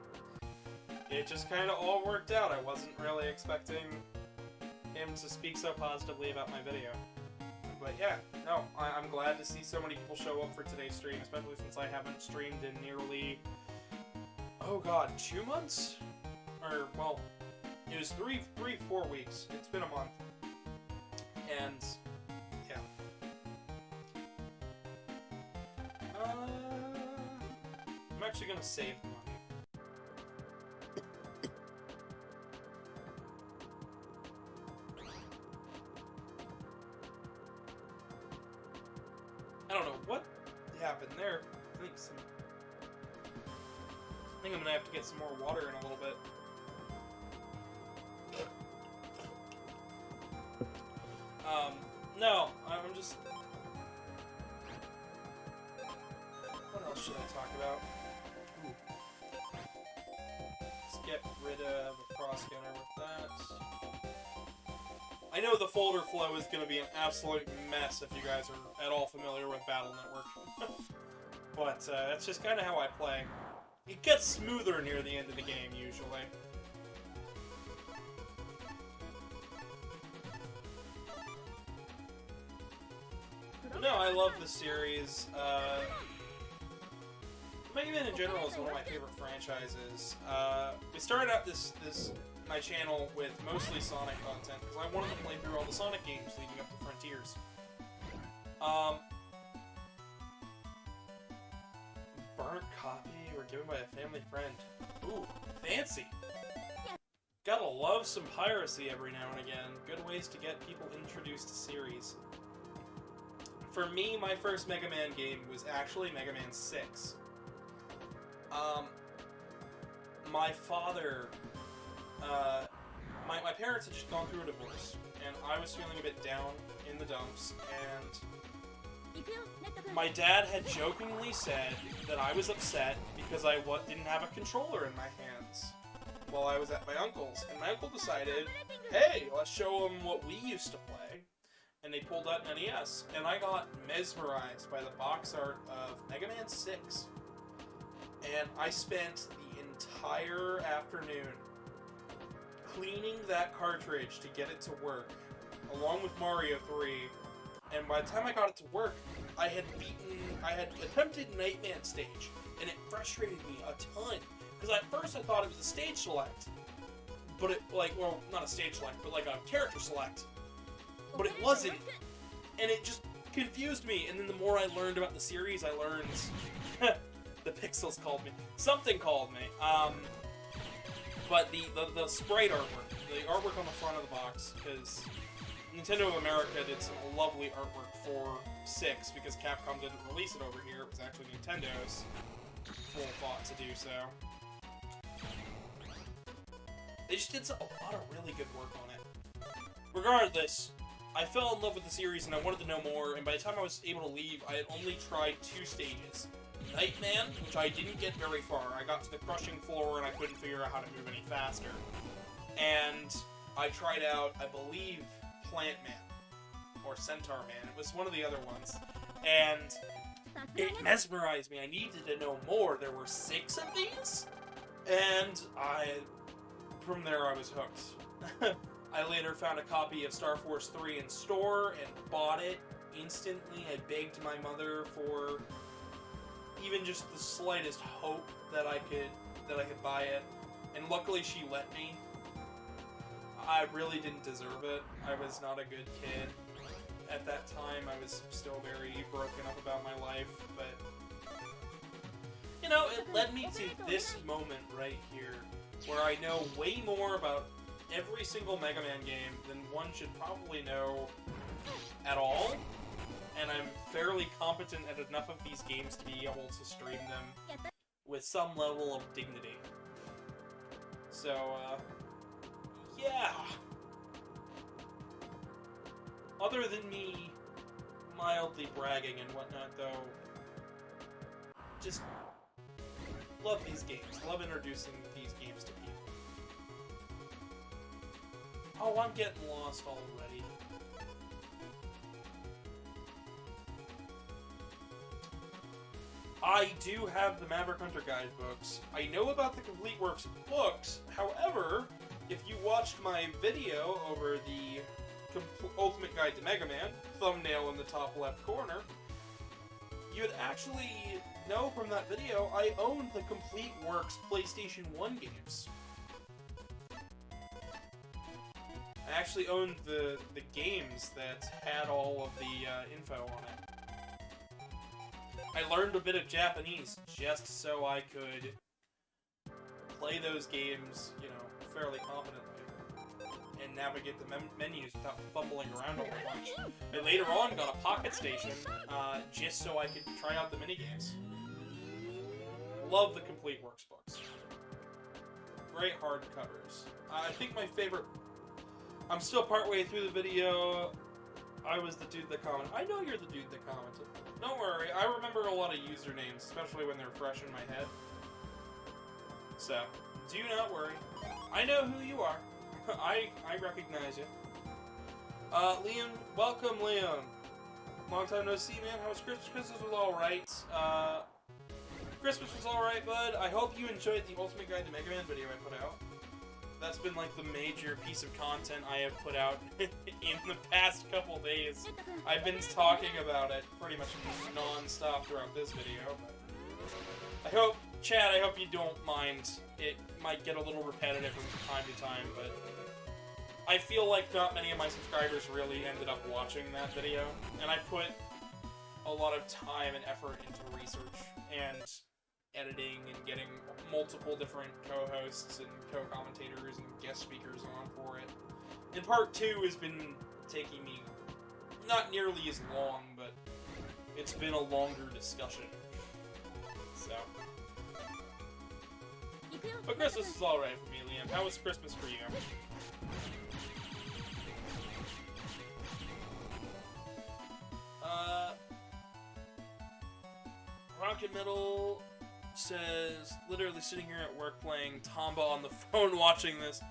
S1: it just kind of all worked out. I wasn't really expecting him to speak so positively about my video. But yeah, no, I'm glad to see so many people show up for today's stream, especially since I haven't streamed in nearly, oh god, 2 months? Or, well, it was 4 weeks. It's been a month. And, yeah. I'm actually gonna save the money. I don't know what happened there. I think I'm gonna have to get some more water in a little bit. No, I'm just... What else should I talk about? Ooh. Let's get rid of a cross gunner with that. I know the folder flow is going to be an absolute mess if you guys are at all familiar with Battle Network. But that's just kind of how I play. It gets smoother near the end of the game, usually. But no, I love the series. MegaMan in general is one of my favorite franchises. We started out my channel with mostly Sonic content, because I wanted to play through all the Sonic games leading up to Frontiers. Burnt copy or given by a family friend. Ooh, fancy! Gotta love some piracy every now and again. Good ways to get people introduced to series. For me, my first Mega Man game was actually Mega Man 6. My father, my parents had just gone through a divorce, and I was feeling a bit down in the dumps, and my dad had jokingly said that I was upset because I didn't have a controller in my hands while I was at my uncle's, and my uncle decided, hey, let's show him what we used to play, and they pulled out an NES, and I got mesmerized by the box art of MegaMan 6, and I spent the entire afternoon cleaning that cartridge to get it to work, along with Mario 3, and by the time I got it to work, I had attempted Nightman stage, and it frustrated me a ton, because at first I thought it was a stage select, but it, well, not a stage select, but like a character select, but it wasn't, and it just confused me, and then the more I learned about the series, I learned, the pixels called me, something called me, but the sprite artwork, the artwork on the front of the box, because Nintendo of America did some lovely artwork for 6, because Capcom didn't release it over here, it was actually Nintendo's full thought to do so. They just did a lot of really good work on it. Regardless, I fell in love with the series and I wanted to know more, and by the time I was able to leave, I had only tried 2 stages. Nightman, which I didn't get very far. I got to the crushing floor and I couldn't figure out how to move any faster. And I tried out, I believe, Plant Man, or Centaur Man. It was one of the other ones. And it mesmerized me. I needed to know more. There were 6 of these? And from there I was hooked. I later found a copy of Star Force 3 in store and bought it instantly. I begged my mother for even just the slightest hope that I could buy it, and luckily she let me. I really didn't deserve it. I was not a good kid at that time. I was still very broken up about my life, but you know, it led me to this moment right here, where I know way more about every single Mega Man game than one should probably know at all, and I'm fairly competent at enough of these games to be able to stream them with some level of dignity. So, yeah. Other than me mildly bragging and whatnot, though, just love these games. Love introducing these games to people. Oh, I'm getting lost already. I do have the Maverick Hunter Guide books. I know about the Complete Works books, however, if you watched my video over the Ultimate Guide to Mega Man, thumbnail in the top left corner, you'd actually know from that video I own the Complete Works PlayStation 1 games. I actually owned the games that had all of the info on it. I learned a bit of Japanese just so I could play those games, you know, fairly competently, and navigate the menus without fumbling around a whole bunch. I later on got a Pocket Station just so I could try out the minigames. Love the Complete Works books. Great hardcovers. I think my favorite... I'm still partway through the video. I was the dude that commented. I know you're the dude that commented. Don't worry, I remember a lot of usernames, especially when they're fresh in my head. So, do not worry. I know who you are. I recognize you. Liam, welcome, Liam. Long time no see, man. How was Christmas? Christmas was alright. Christmas was alright, bud. I hope you enjoyed the Ultimate Guide to Mega Man video I put out. That's been like the major piece of content I have put out in the past couple days. I've been talking about it pretty much non-stop throughout this video. But I hope, Chad, I hope you don't mind. It might get a little repetitive from time to time, but I feel like not many of my subscribers really ended up watching that video, and I put a lot of time and effort into research and editing and getting multiple different co-hosts and co-commentators and guest speakers on for it. And part 2 has been taking me not nearly as long, but it's been a longer discussion. So,
S4: くよ。
S1: But Christmas is alright for me, Liam. How was Christmas for you? Rocket Middle says, literally sitting here at work playing Tomba on the phone watching this.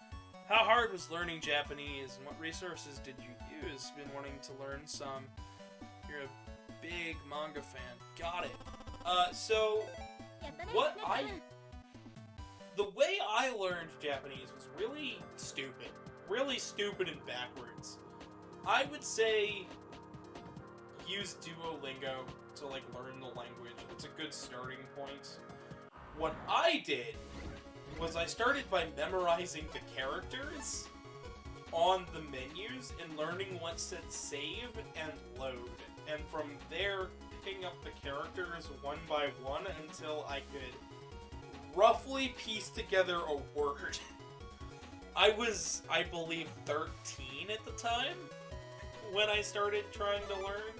S1: How hard was learning Japanese, and what resources did you use? Been wanting to learn some. You're a big manga fan. Got it. So,
S4: やったね。
S1: what
S4: ねっ
S1: I...
S4: くん
S1: The way I learned Japanese was really stupid. Really stupid and backwards. I would say use Duolingo to, like, learn the language. It's a good starting point. What I did was I started by memorizing the characters on the menus and learning what said save and load. And from there, picking up the characters one by one until I could roughly piece together a word. I was, I believe, 13 at the time when I started trying to learn.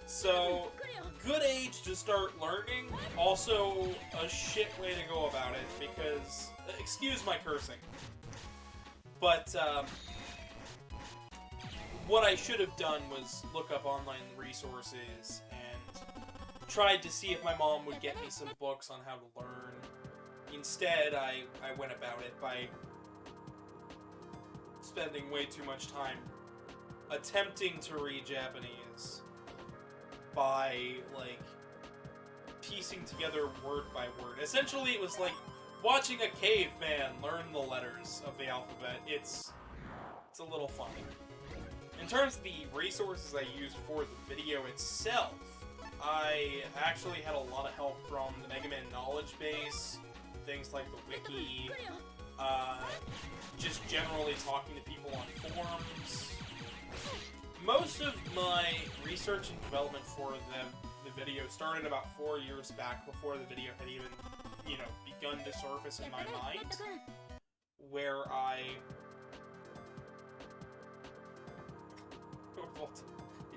S1: So,
S4: 来るよ。
S1: good age to start learning, also a shit way to go about it, because, excuse my cursing, but, what I should have done was look up online resources and tried to see if my mom would get me some books on how to learn. Instead, I went about it by spending way too much time attempting to read Japanese by, like, piecing together word by word. Essentially, it was like watching a caveman learn the letters of the alphabet. It's a little funny. In terms of the resources I used for the video itself, I actually had a lot of help from the MegaMan knowledge base, things like the wiki,
S4: 来るよ。
S1: just generally talking to people on forums. Most of my research and development for the video started about 4 years back, before the video had even, you know, begun to surface in
S4: やっ
S1: my
S4: たね。ねっ
S1: mind,
S4: くん
S1: where I...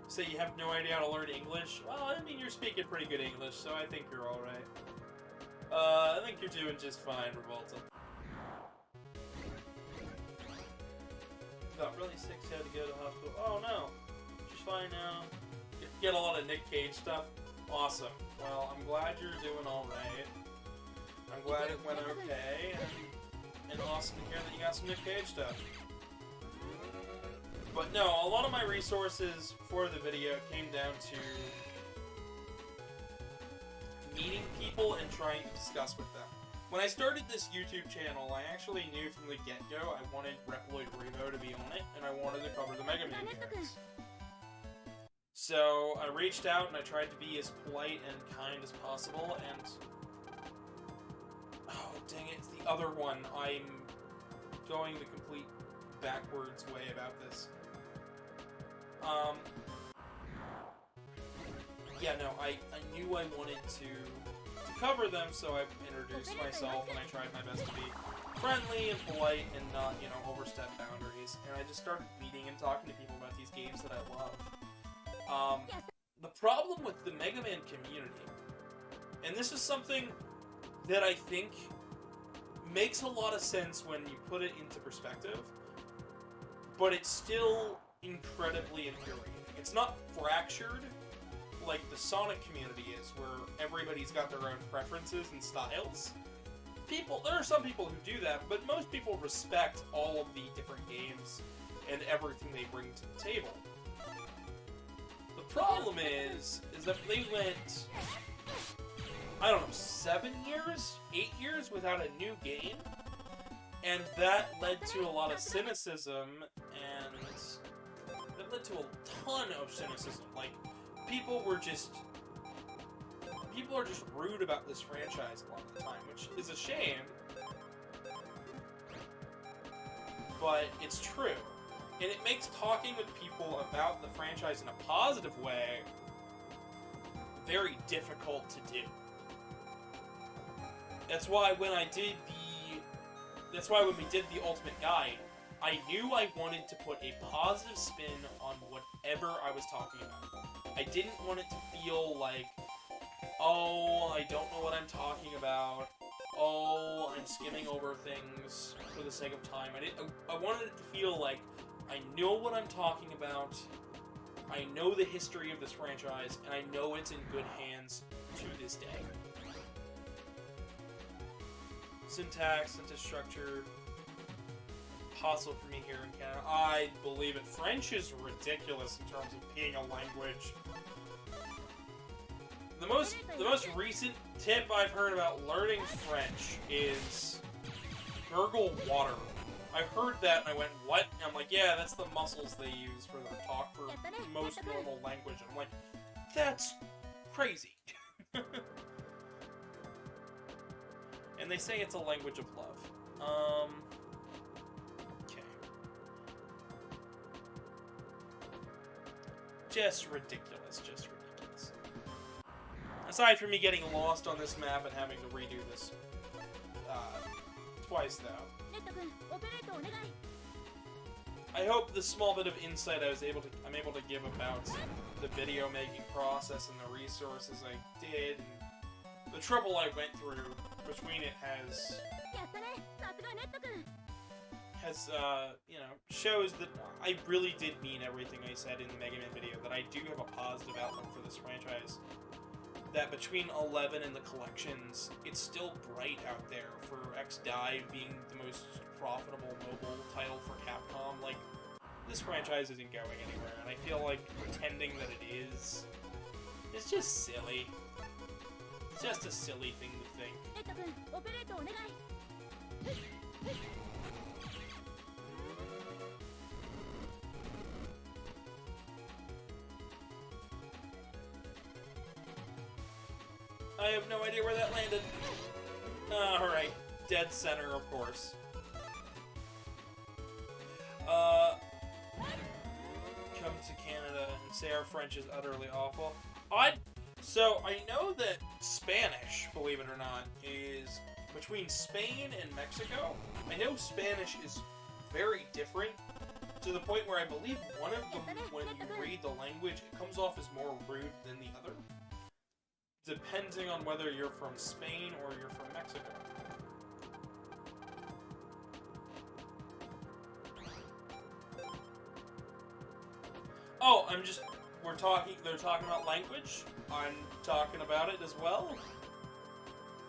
S1: Say you have no idea how to learn English? Well, I mean, you're speaking pretty good English, so I think you're alright. I think you're doing just fine, Revolta. Got really sick, so had to go to the hospital. Oh no, she's fine now. Get a lot of Nick Cage stuff. Awesome. Well, I'm glad you're doing alright. I'm glad it went okay, and awesome to hear that you got some Nick Cage stuff. But no, a lot of my resources for the video came down to meeting people and trying to discuss with them. When I started this YouTube channel, I actually knew from the get-go I wanted Reploid Remo to be on it, and I wanted to cover the MegaMan games. So I reached out and I tried to be as polite and kind as possible, and... Oh, dang it, it's the other one. I'm going the complete backwards way about this. Yeah, no, I knew I wanted to cover them, so I introduced myself and I tried my best to be friendly and polite and not, you know, overstep boundaries. And I just started meeting and talking to people about these games that I love. The problem with the MegaMan community, and this is something that I think makes a lot of sense when you put it into perspective, but it's still incredibly infuriating. It's not fractured like the Sonic community is, where everybody's got their own preferences and styles. There are some people who do that, but most people respect all of the different games and everything they bring to the table. The problem is that they went, I don't know, 7 years? 8 years without a new game? And that led to a lot of cynicism, and that led to a ton of cynicism. Like, people are just rude about this franchise a lot of the time, which is a shame, but it's true. And it makes talking with people about the franchise in a positive way very difficult to do. That's why when we did the Ultimate Guide, I knew I wanted to put a positive spin on whatever I was talking about. I didn't want it to feel like, oh, I don't know what I'm talking about. oh, I'm skimming over things for the sake of time. I wanted it to feel like I know what I'm talking about, I know the history of this franchise, and I know it's in good hands to this day. Syntax, sentence structure, possible for me here in Canada. I believe it. French is ridiculous in terms of being a language. The most recent tip I've heard about learning French is gurgle water. I heard that and I went, what? And I'm like, yeah, that's the muscles they use for their talk for most normal language. And I'm like, that's crazy. And they say it's a language of love. Okay. Just ridiculous, just ridiculous. Aside from me getting lost on this map and having to redo this twice, though. I hope the small bit of insight I'm able to give about the video making process and the resources I did and the trouble I went through between it you know, shows that I really did mean everything I said in the MegaMan video, that I do have a positive outlook for this franchise. That between 11 and the collections, it's still bright out there for X-Dive being the most profitable mobile title for Capcom. Like, this franchise isn't going anywhere, and I feel like pretending that it is just silly. It's just a silly thing to think. I have no idea where that landed. Alright, dead center, of course. Come to Canada and say our French is utterly awful. So, I know that Spanish, believe it or not, is between Spain and Mexico. I know Spanish is very different, to the point where I believe one of them, when you read the language, it comes off as more rude than the other, depending on whether you're from Spain or you're from Mexico. Oh, they're talking about language. I'm talking about it as well.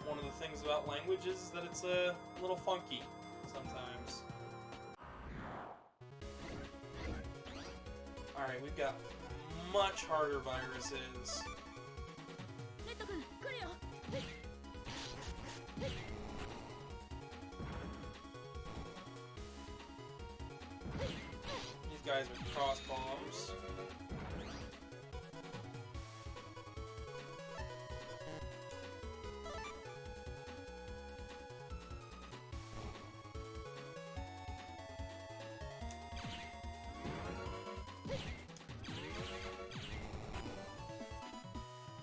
S1: One of the things about language is that it's a little funky sometimes. Alright, we've got much harder viruses. These guys are cross bombs.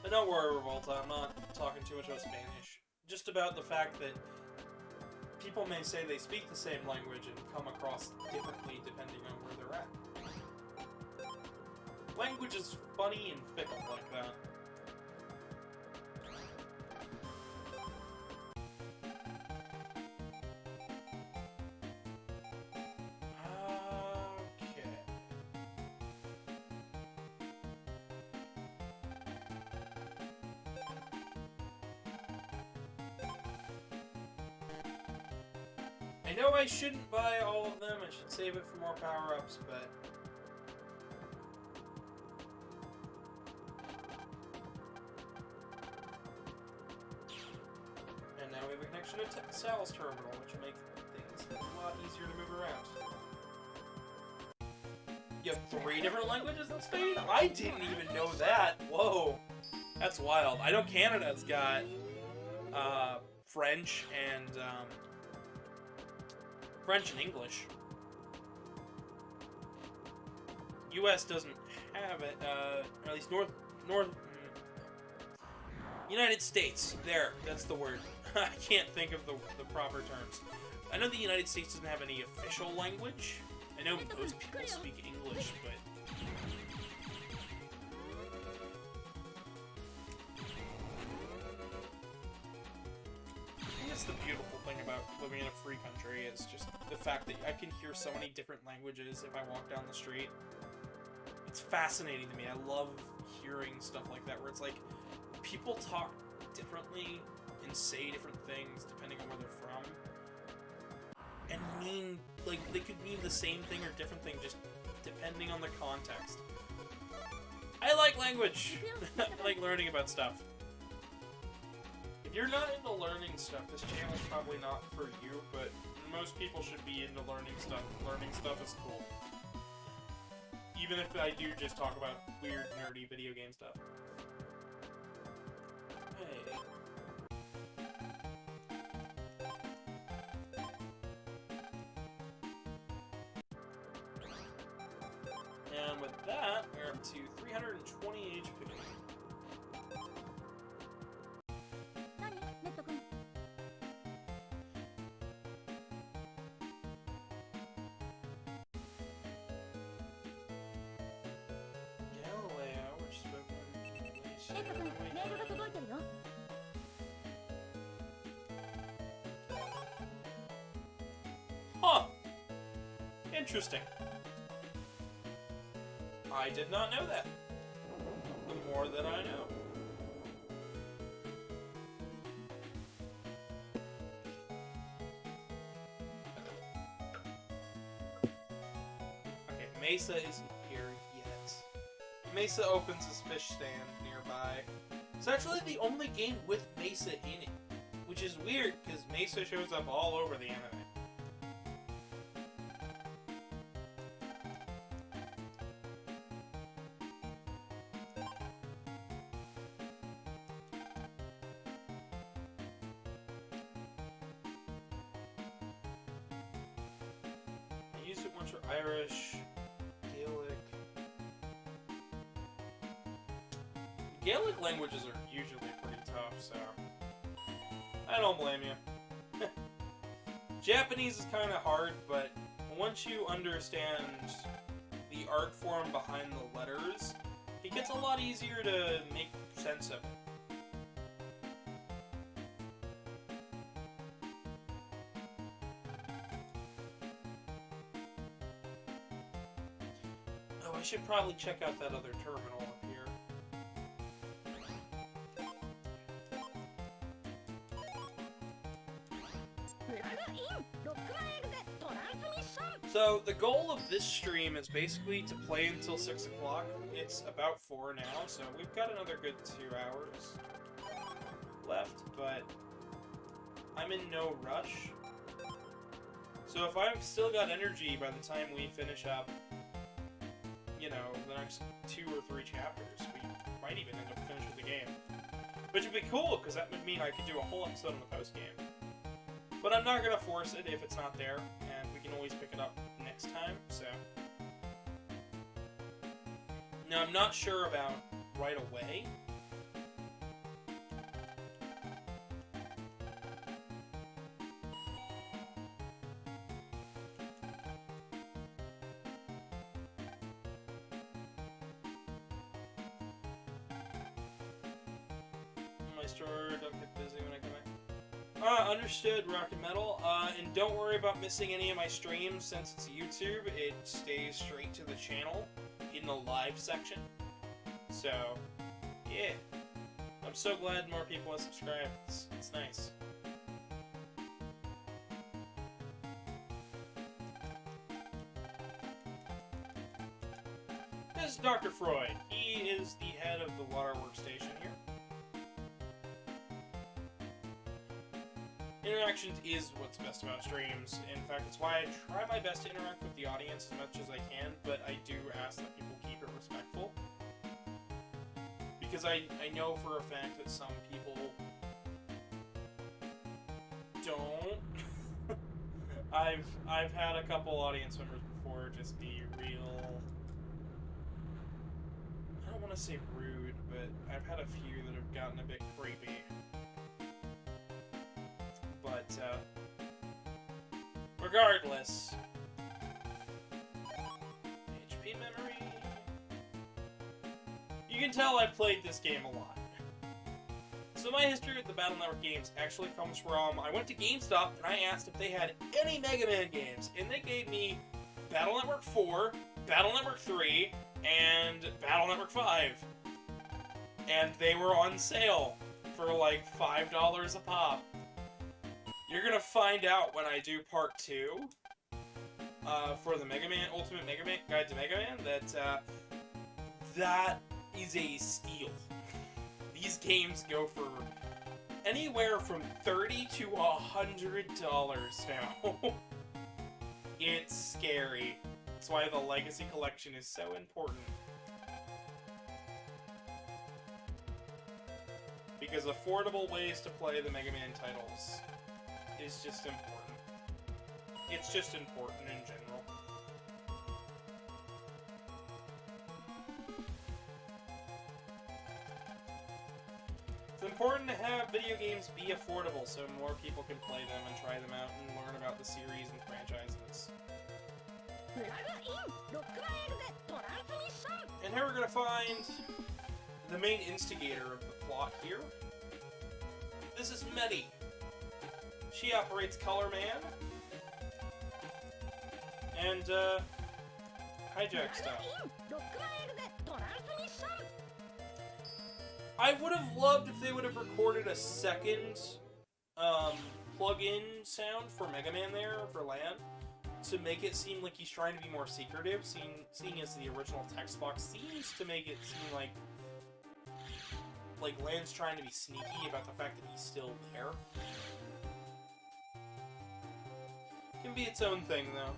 S1: But don't worry, Revolta, I'm not talking too much about Spanish. Just about the fact that people may say they speak the same language and come across differently depending on where they're at. Language is funny and fickle like that. I know I shouldn't buy all of them, I should save it for more power-ups, but... And now we have a connection to Sal's terminal, which will make things a lot easier to move around. You have 3 different languages in Spain? I didn't even know that! Whoa! That's wild. I know Canada's got French and English. U.S. doesn't have it, or at least United States. There, that's the word. I can't think of the proper terms. I know the United States doesn't have any official language. I know most people speak English, but... I guess the beautiful thing about living in a free country is just the fact that I can hear so many different languages if I walk down the street. It's fascinating to me. I love hearing stuff like that, where it's like people talk differently and say different things depending on where they're from, and mean, like, they could mean the same thing or different thing just depending on the context. I like language. I like learning about stuff. If you're not into learning stuff, this channel is probably not for you, but most people should be into learning stuff. Learning stuff is cool. Even if I do just talk about weird, nerdy video game stuff. Hey. And with that, we're up to 320 HP.
S4: 何ネット君
S1: Galileo, which spoke English.
S4: ネット君メールが届いてるよ
S1: Huh. Interesting. I did not know that. The more that I know. Okay, Mesa isn't here yet. Mesa opens his fish stand nearby. It's actually the only game with Mesa in it, which is weird because Mesa shows up all over the anime. I used it once for Irish, Gaelic. Gaelic languages are usually pretty tough, so I don't blame you. Japanese is kind of hard, but once you understand the art form behind the letters, it gets a lot easier to make sense of it. Oh, I should probably check out that other terminal up here. So, the goal of this stream is basically to play until 6 o'clock. It's about 4 now, so we've got another good 2 hours left, but I'm in no rush. So if I've still got energy by the time we finish up, you know, the next 2 or 3 chapters, we might even end up finishing the game. Which would be cool, because that would mean I could do a whole episode in the post-game. But I'm not going to force it if it's not there, and we can always pick it up next time, so... Now, I'm not sure about right away. My store, don't get busy when I come back. Understood, Rock and Metal. And don't worry about missing any of my streams since it's YouTube. It stays straight to the channel in the live section. So, yeah. I'm so glad more people have subscribed. It's nice. This is Dr. Freud. He is the head of the water workstation here. Interactions is what's best about streams. In fact, it's why I try my best to interact with the audience as much as I can, but I do ask that people keep it respectful. Because I know for a fact that some people don't. I've had a couple audience members before just be real, I don't want to say rude, but I've had a few that have gotten a bit creepy. But, regardless, HP memory. You can tell I played this game a lot. It's So my history with the Battle Network games actually comes from, I went to GameStop and I asked if they had any Mega Man games, and they gave me Battle Network 4, Battle Network 3, and Battle Network 5. And they were on sale for like $5 a pop. You're gonna find out when I do part 2 for the Mega Man, Ultimate Mega Man Guide to Mega Man, that that is a steal. These games go for anywhere from $30 to $100 now. It's scary. That's why the Legacy Collection is so important. Because affordable ways to play the Mega Man titles is just important. It's just important in general. It's important to have video games be affordable so more people can play them and try them out and learn about the series and franchises. And here we're gonna find the main instigator of the plot here. This is Medi. She operates Color Man and hijack stuff. I would have loved if they would have recorded a second plug-in sound for Mega Man there for Lan to make it seem like he's trying to be more secretive, seeing as the original text box seems to make it seem like Lan's trying to be sneaky about the fact that he's still there. Can be its own thing, though.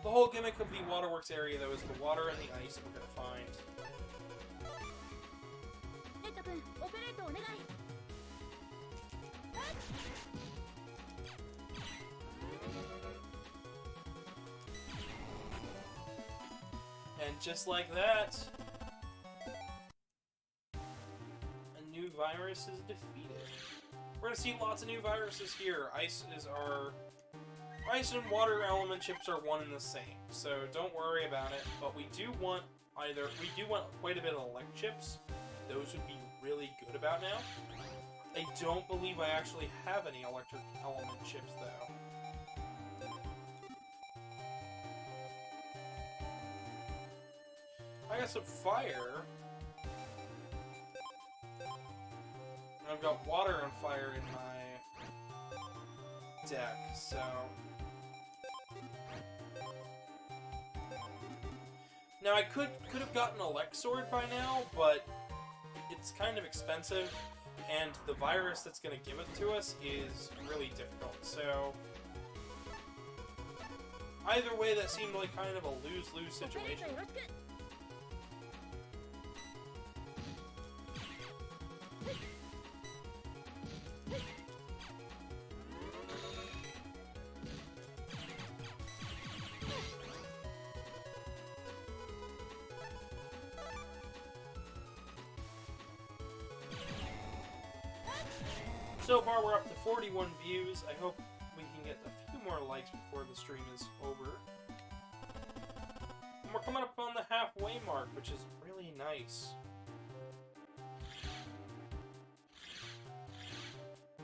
S1: The whole gimmick of the Waterworks area, though, is the water and the ice we're gonna find. And just like that, a new virus is defeated. We're gonna see lots of new viruses here. Ice and water element chips are one and the same, so don't worry about it. But we do want quite a bit of elect chips. Those would be really good about now. I don't believe I actually have any electric element chips though. I got some fire. I've got water and fire in my deck, so... Now I could have gotten a Elect Sword by now, but it's kind of expensive, and the virus that's going to give it to us is really difficult, so... Either way, that seemed like kind of a lose-lose situation. So far, we're up to 41 views. I hope we can get a few more likes before the stream is over. And we're coming up on the halfway mark, which is really nice.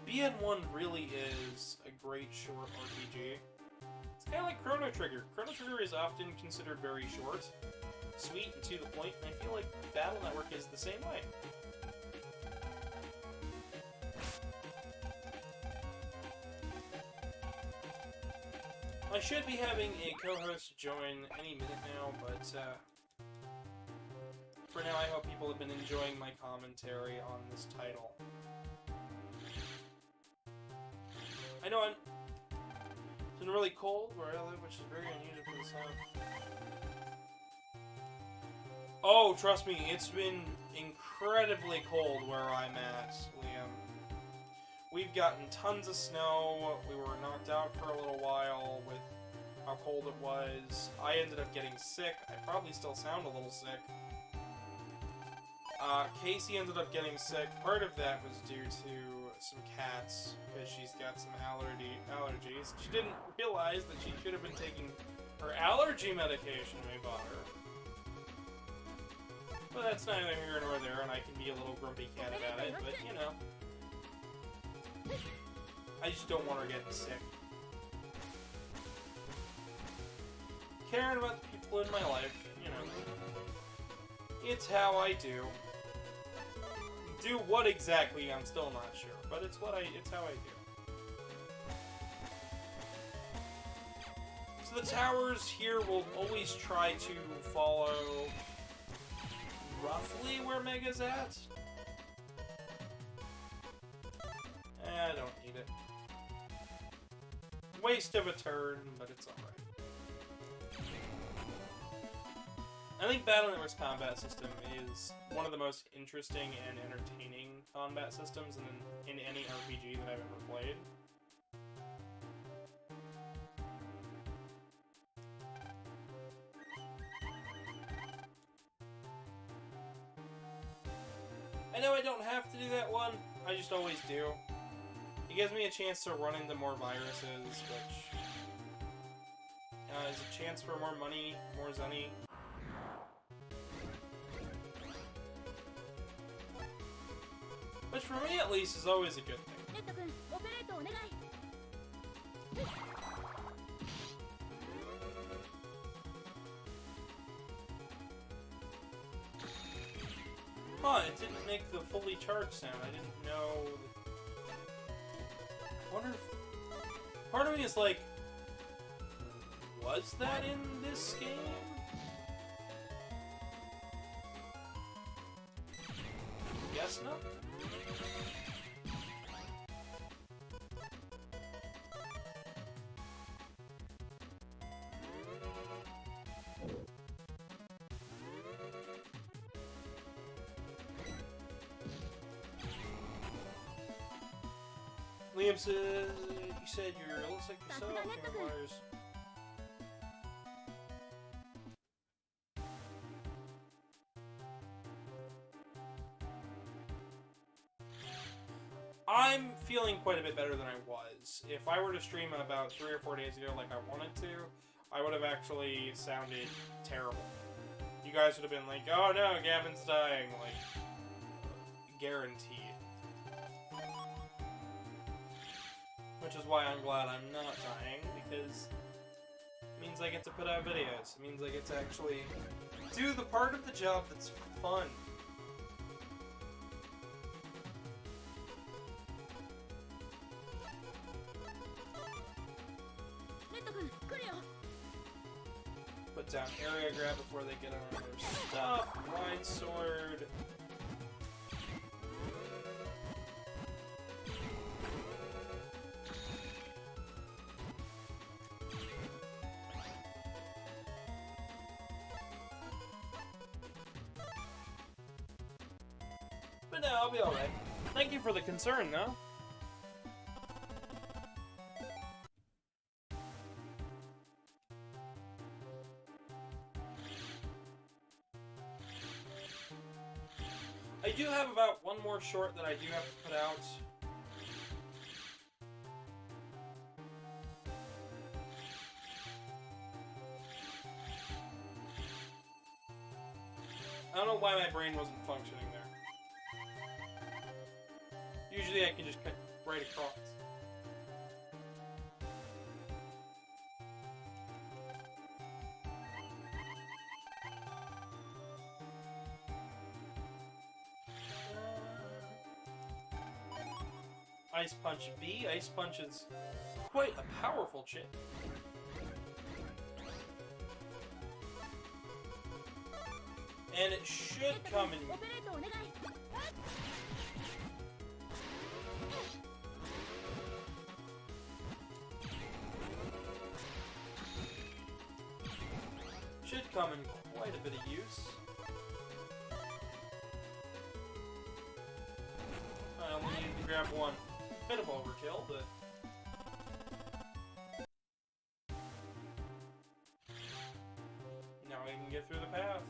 S1: BN1 really is a great short RPG. It's kind of like Chrono Trigger. Chrono Trigger is often considered very short, sweet, and to the point, and I feel like Battle Network is the same way. I should be having a co-host join any minute now, but for now I hope people have been enjoying my commentary on this title. I know it's been really cold where I live, which is very unusual for the sun. Oh, trust me, it's been incredibly cold where I'm at, Liam. We've gotten tons of snow, we were knocked out for a little while with how cold it was. I ended up getting sick. I probably still sound a little sick. Casey ended up getting sick. Part of that was due to some cats, because she's got some allergies. She didn't realize that she should have been taking her allergy medication we bought her. But that's neither here nor there, and I can be a little grumpy cat about it, but you know. I just don't want her getting sick. Caring about the people in my life, you know. It's how I do. Do what exactly, I'm still not sure, but it's how I do. So the towers here will always try to follow roughly where Mega's at. I don't need it. Waste of a turn, but it's alright. I think Battle Network's combat system is one of the most interesting and entertaining combat systems in any RPG that I've ever played. I know I don't have to do that one, I just always do. It gives me a chance to run into more viruses, which is a chance for more money, more Zenny. Which for me at least is always a good thing.
S4: レッド君オペレートお願い
S1: Huh, it didn't make the fully charged sound. I didn't know. I wonder if... Part of me is like... Was that in this game? Guess not. Liam says, you said you're, it looks like you saw cameras. I'm feeling quite a bit better than I was. If I were to stream about 3 or 4 days ago like I wanted to, I would have actually sounded terrible. You guys would have been like, oh no, Gavin's dying, like, guaranteed. Which is why I'm glad I'm not dying, because it means I get to put out videos. It means I get to actually do the part of the job that's fun. Put down area grab before they get on their stuff. Wide sword. But no, I'll be alright. Thank you for the concern, though. I do have about one more short that I do have to put out. I don't know why my brain wasn't functioning there. Usually I can just cut right across. Ice Punch B. Ice Punch is quite a powerful chip. And it should come in... Should come in quite a bit of use. I only needed to grab one. Bit of overkill, but... Now we can get through the path.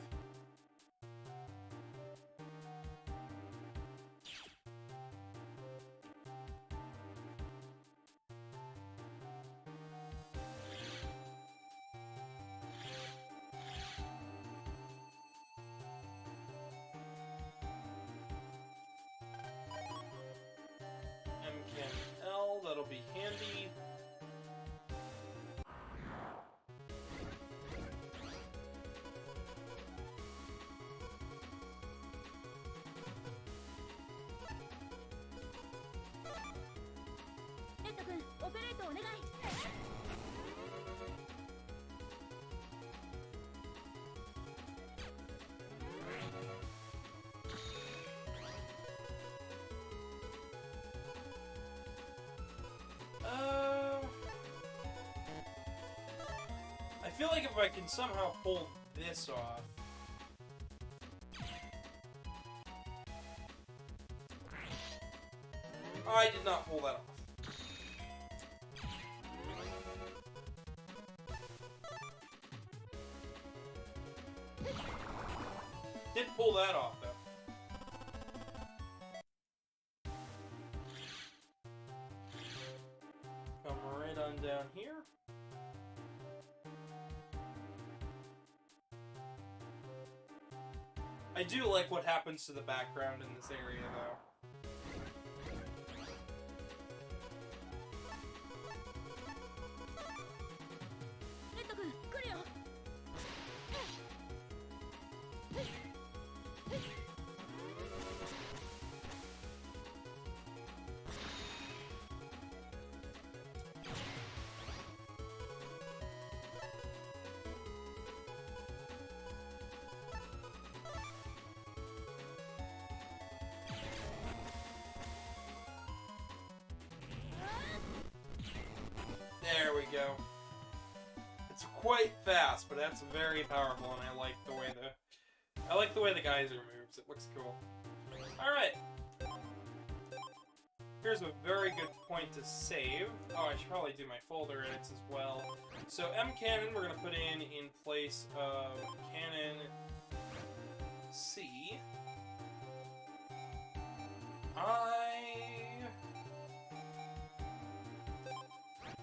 S4: お願い。
S1: I feel like if I can somehow pull this off. I did not pull that off. Did pull that off, though. Come right on down here. I do like what happens to the background in this area, though. There we go. It's quite fast, but that's very powerful, and I like the way the geyser moves. It looks cool. All right. Here's a very good point to save. Oh, I should probably do my folder edits as well. So M cannon we're gonna put in place of cannon C.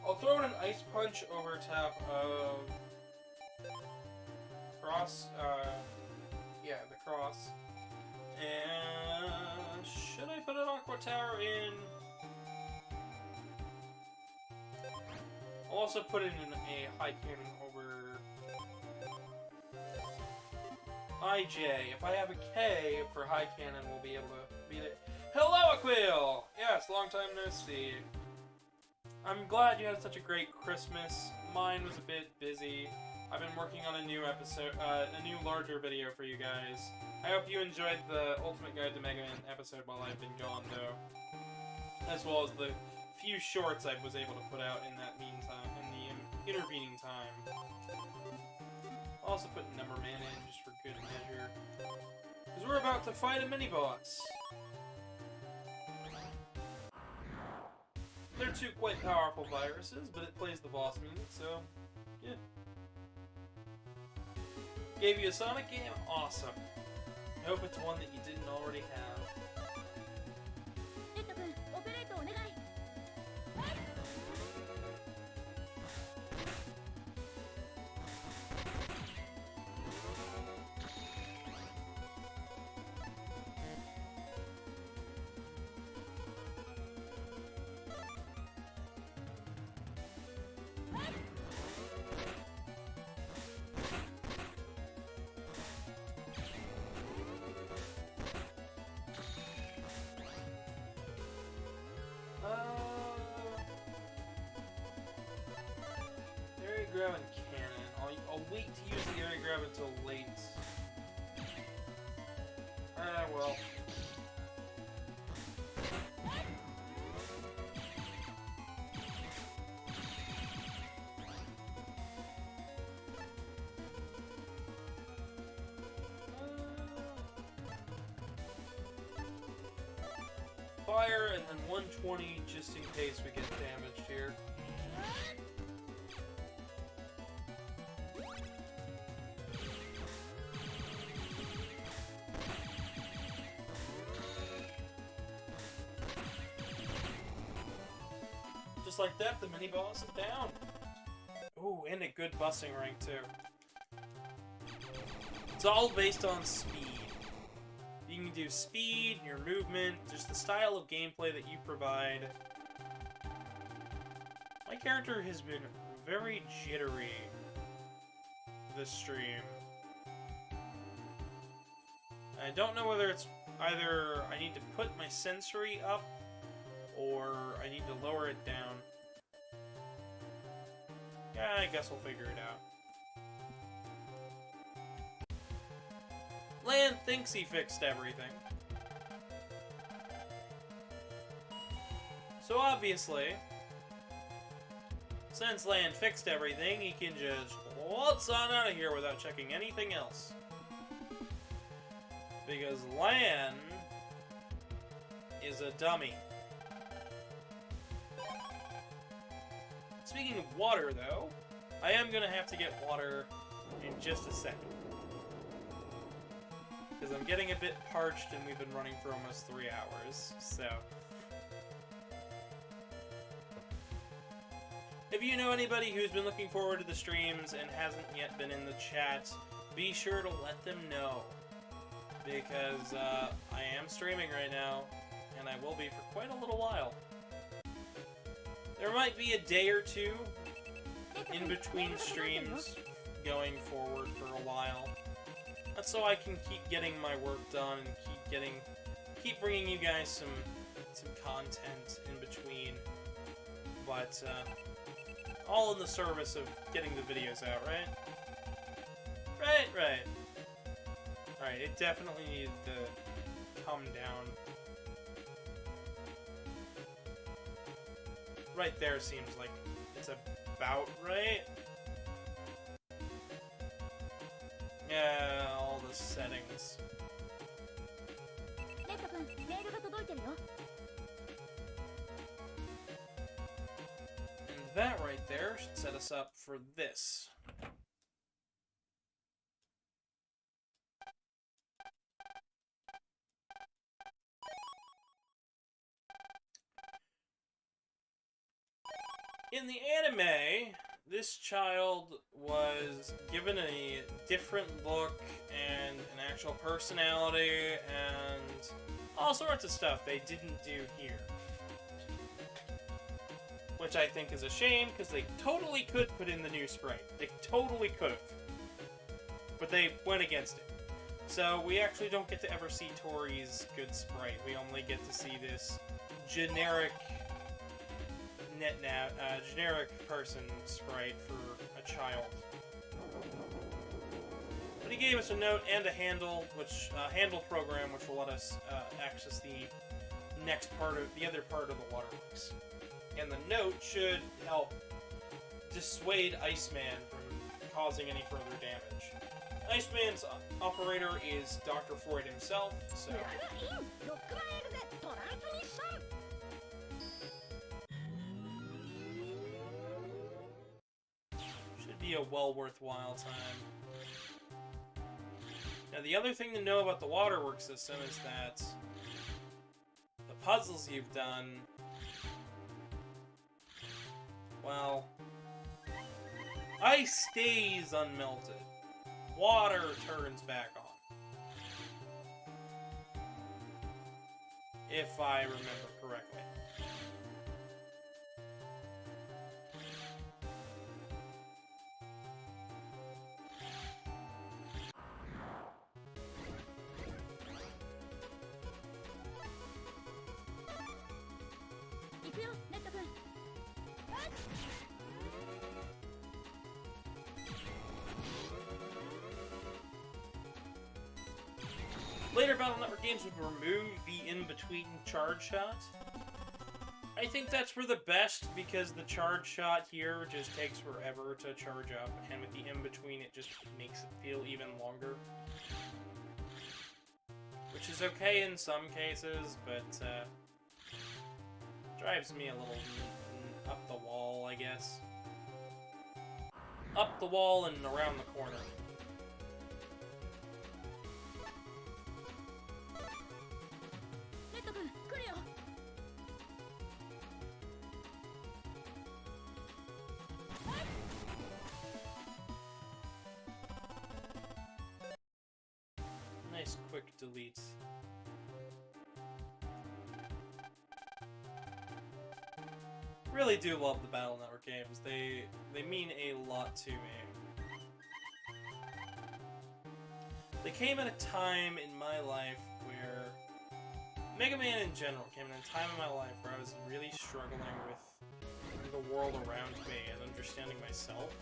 S1: I'll throw in an ice punch over top of cross. Yeah, the cross. And should I put an aqua tower in? I'll also put in a high cannon over IJ. If I have a K for high cannon, we'll be able to beat it. Hello, Aquil! Yes, long time no see. I'm glad you had such a great Christmas. Mine was a bit busy. I've been working on a new episode, a new larger video for you guys. I hope you enjoyed the Ultimate Guide to MegaMan episode while I've been gone, though. As well as the few shorts I was able to put out in that meantime, in the intervening time. I'll also put Number Man in just for good measure. Because we're about to fight a mini-boss. They're two quite powerful viruses, but it plays the boss music, so yeah. Gave you a Sonic game? Awesome. I hope it's one that you didn't already have. Gavin cannon. I'll wait to use the area grab until late. Ah, well. Fire and then 120 just in case we get damaged here. Just like that, the mini-boss is down. Ooh, and a good busing rank, too. It's all based on speed. You can do speed, your movement, just the style of gameplay that you provide. My character has been very jittery this stream. I don't know whether it's either I need to put my sensory up or I need to lower it down. Yeah, I guess we'll figure it out. Lan thinks he fixed everything. So obviously, since Lan fixed everything, he can just waltz on out of here without checking anything else. Because Lan is a dummy. Speaking of water, though, I am gonna have to get water in just a second. Because I'm getting a bit parched and we've been running for almost 3 hours, so... If you know anybody who's been looking forward to the streams and hasn't yet been in the chat, be sure to let them know. Because I am streaming right now, and I will be for quite a little while. There might be a day or two in between streams going forward for a while. That's so I can keep getting my work done and keep bringing you guys some content in between. But all in the service of getting the videos out, right? Right. Alright, it definitely needed to come down. Right there seems like it's about right. Yeah, all the settings. And that right there should set us up for this. In the anime, this child was given a different look and an actual personality and all sorts of stuff they didn't do here. Which I think is a shame, because they totally could put in the new sprite. They totally could have. But they went against it. So we actually don't get to ever see Tori's good sprite. We only get to see this generic generic person sprite for a child. But he gave us a note and a handle, handle program, which will let us access the other part of the waterworks. And the note should help dissuade Iceman from causing any further damage. Iceman's operator is Dr. Freud himself, so... should be a well worthwhile time. Now, the other thing to know about the waterworks system is that the puzzles you've done, well, ice stays unmelted. Water turns back on. If I remember correctly. Later Battle Network games would remove the in-between charge shot. I think that's for the best, because the charge shot here just takes forever to charge up, and with the in-between it just makes it feel even longer. Which is okay in some cases, but drives me a little up the wall, I guess. Up the wall and around the corner. Nice quick delete. Really do love the Battle Network games. They mean a lot to me. They came at a time in my life where MegaMan in general came at a time in my life where I was really struggling with the world around me and understanding myself.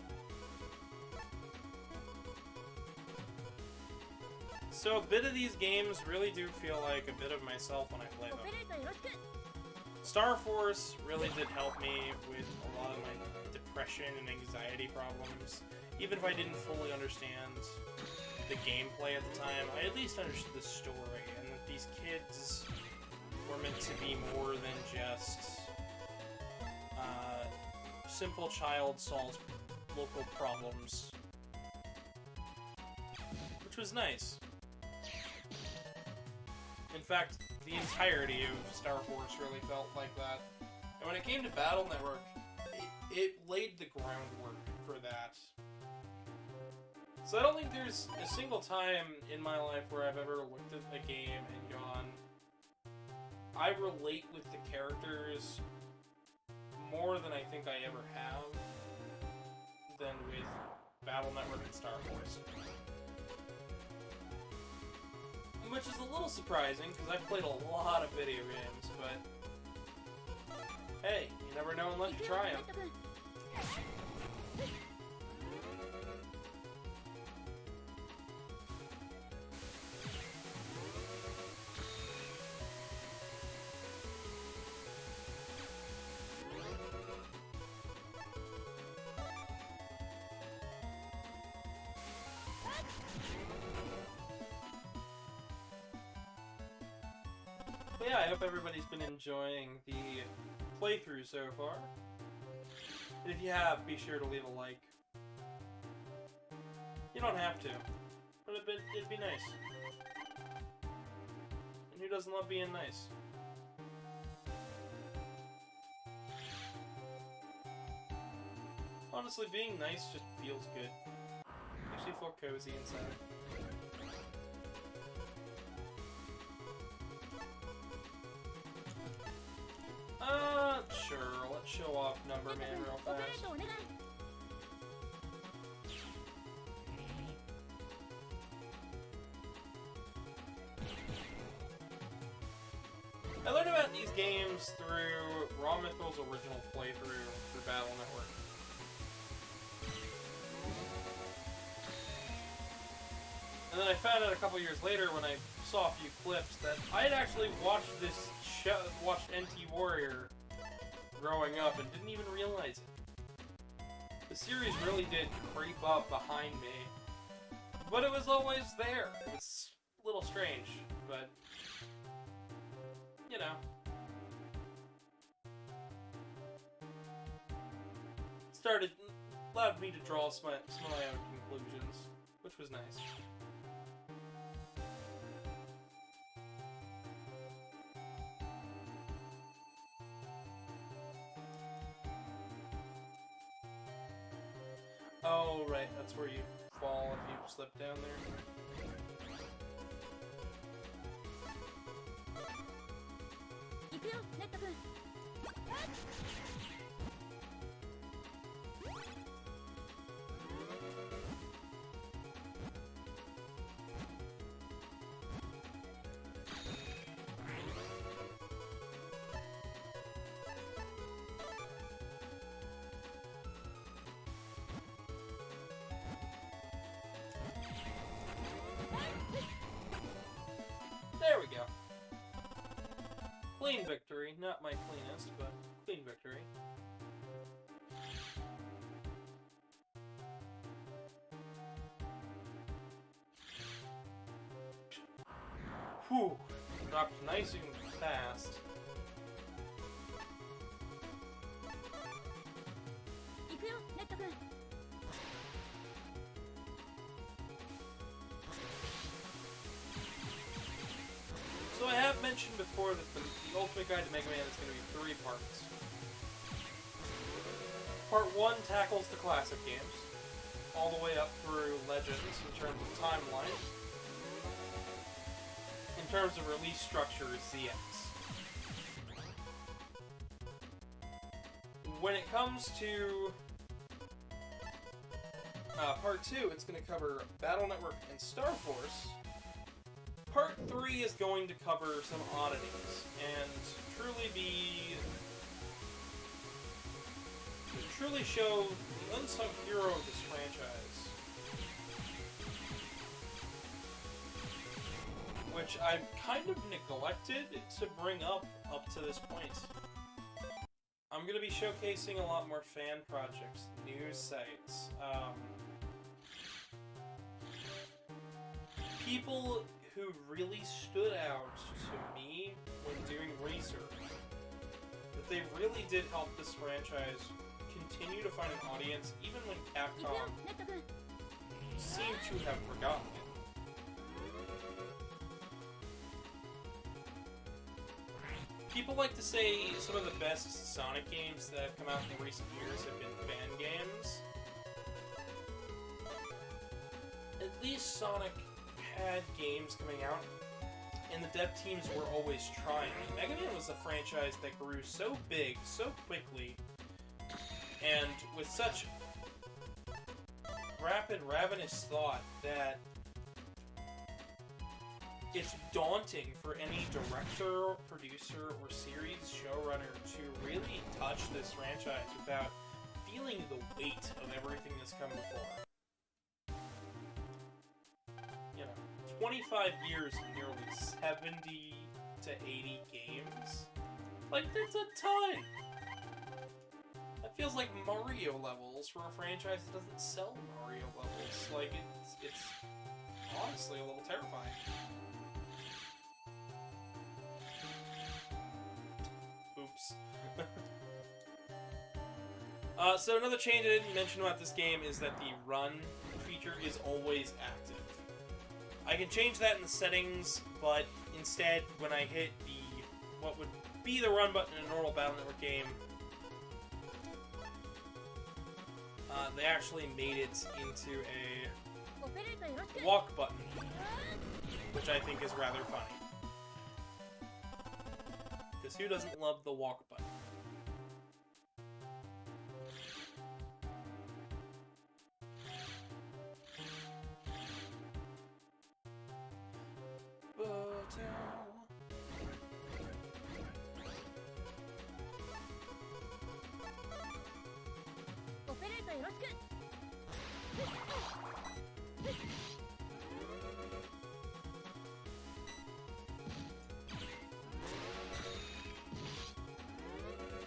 S1: So a bit of these games really do feel like a bit of myself when I play
S4: オペ
S1: them.
S4: レーターよろしく
S1: Star Force really did help me with a lot of my depression and anxiety problems. Even if I didn't fully understand the gameplay at the time, I at least understood the story, and that these kids were meant to be more than just simple child solves local problems. Which was nice. In fact, the entirety of Star Force really felt like that. And when it came to Battle Network, it laid the groundwork for that. So I don't think there's a single time in my life where I've ever looked at a game and gone, I relate with the characters more than I think I ever have than with Battle Network and Star Force. Which is a little surprising, because I've played a lot of video games, but hey, you never know unless
S4: 行
S1: you
S4: くよ
S1: try
S4: レ
S1: them.
S4: ッド君
S1: But yeah, I hope everybody's been enjoying the playthrough so far. And if you have, be sure to leave a like. You don't have to, but it'd be nice. And who doesn't love being nice? Honestly, being nice just feels good. Makes you feel cozy inside. Sure, let's show off
S4: レッ
S1: Number
S4: ド
S1: Man
S4: 君
S1: real
S4: オペレー
S1: fast.
S4: トお願い
S1: I learned about these games through Raw Mythos' original playthrough through Battle Network. And then I found out a couple years later when I saw a few clips that I had actually watched this show, watched NT Warrior growing up and didn't even realize it. The series really did creep up behind me, but it was always there. It was a little strange, but you know. Allowed me to draw some of my own conclusions, which was nice. Oh, right, that's where you fall if you slip down there.
S4: 行くよレッド君
S1: There we go. Clean victory. Not my cleanest, but clean victory. Whew. Dropped nice and fast.
S4: 行くよレッド君
S1: So I have mentioned before that the Ultimate Guide to MegaMan is going to be 3 parts. Part 1 tackles the classic games, all the way up through Legends in terms of timeline. In terms of release structure, ZX. When it comes to Part 2, it's going to cover Battle Network and Star Force. Part 3 is going to cover some oddities, and truly be to truly show the unsung hero of this franchise. Which I've kind of neglected to bring up to this point. I'm going to be showcasing a lot more fan projects, news sites, people who really stood out to me when doing research. That they really did help this franchise continue to find an audience even when Capcom seemed to have forgotten it. People like to say some of the best Sonic games that have come out in recent years have been fan games. At least Sonic had games coming out, and the dev teams were always trying. MegaMan was a franchise that grew so big, so quickly, and with such rapid, ravenous thought that it's daunting for any director, producer, or series showrunner to really touch this franchise without feeling the weight of everything that's come before. You know, 25 years and nearly 70 to 80 games? Like, that's a ton! That feels like Mario levels for a franchise that doesn't sell Mario levels. Like, it's honestly a little terrifying. Oops. So another change I didn't mention about this game is that the run feature is always active. I can change that in the settings, but instead, when I hit what would be the run button in a normal Battle Network game, they actually made it into a walk button, which I think is rather funny. Because who doesn't love the walk button?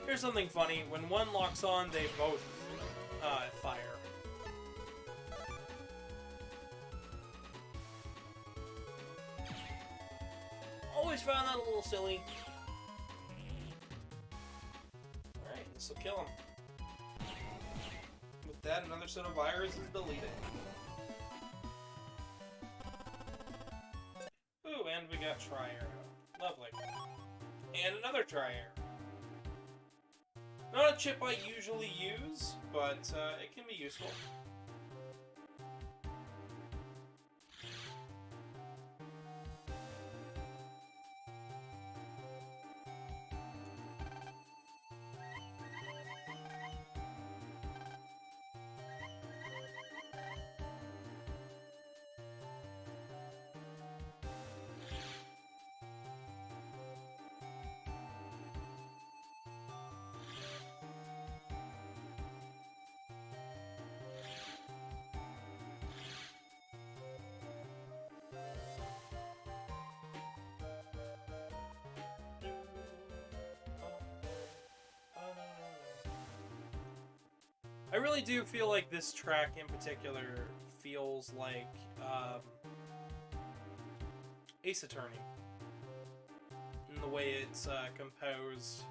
S1: Here's something funny. When one locks on, they both fire. Always found that a little silly. Alright, this will kill him. With that, another set of viruses deleted. Ooh, and we got Tri-Arrow. Lovely. And another Tri-Arrow. Not a chip I usually use, but it can be useful. I really do feel like this track in particular feels like Ace Attorney in the way it's composed.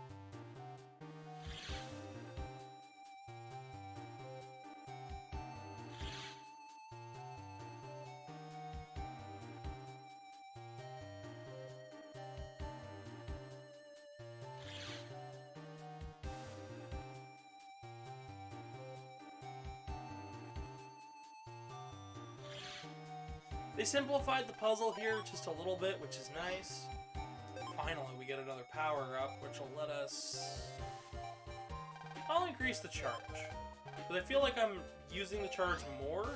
S1: They simplified the puzzle here just a little bit, which is nice. Finally, we get another power-up, which will let us... I'll increase the charge. Because I feel like I'm using the charge more,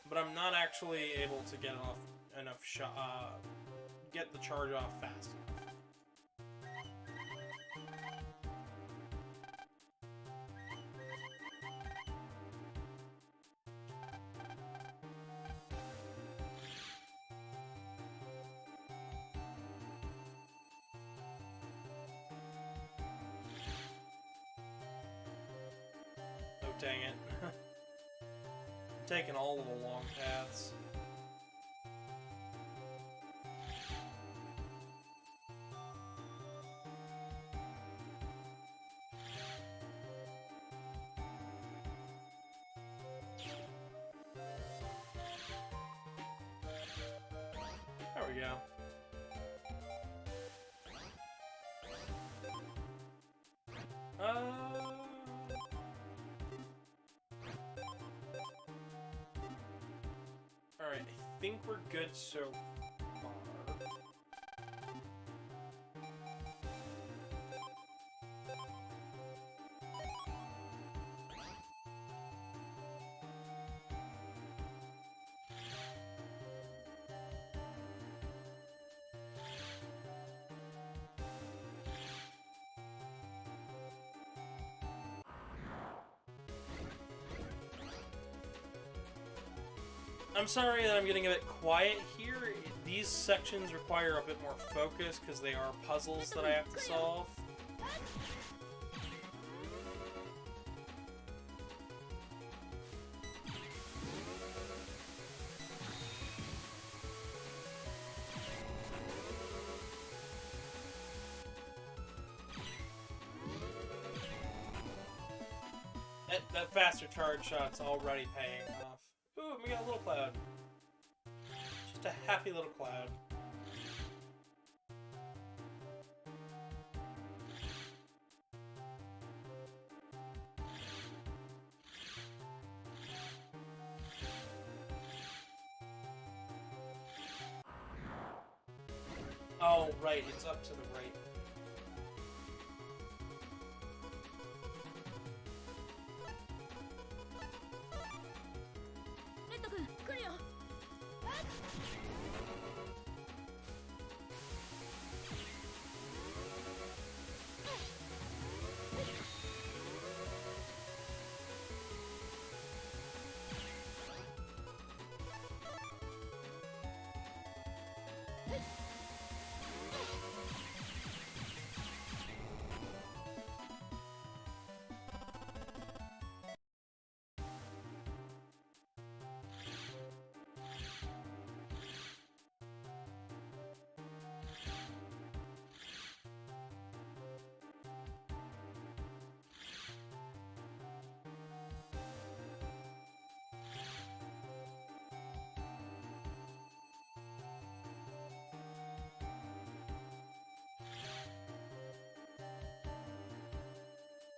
S1: but I'm not actually able to get get the charge off fast enough. dang it. Taking all of the long paths. There we go. Alright, I think we're good so far. I'm sorry that I'm getting a bit quiet here. These sections require a bit more focus because they are puzzles that I have to solve. That faster charge shot's already paying off. Ooh, we got a little cloud. Just a happy little cloud. Oh, right, it's up to the right.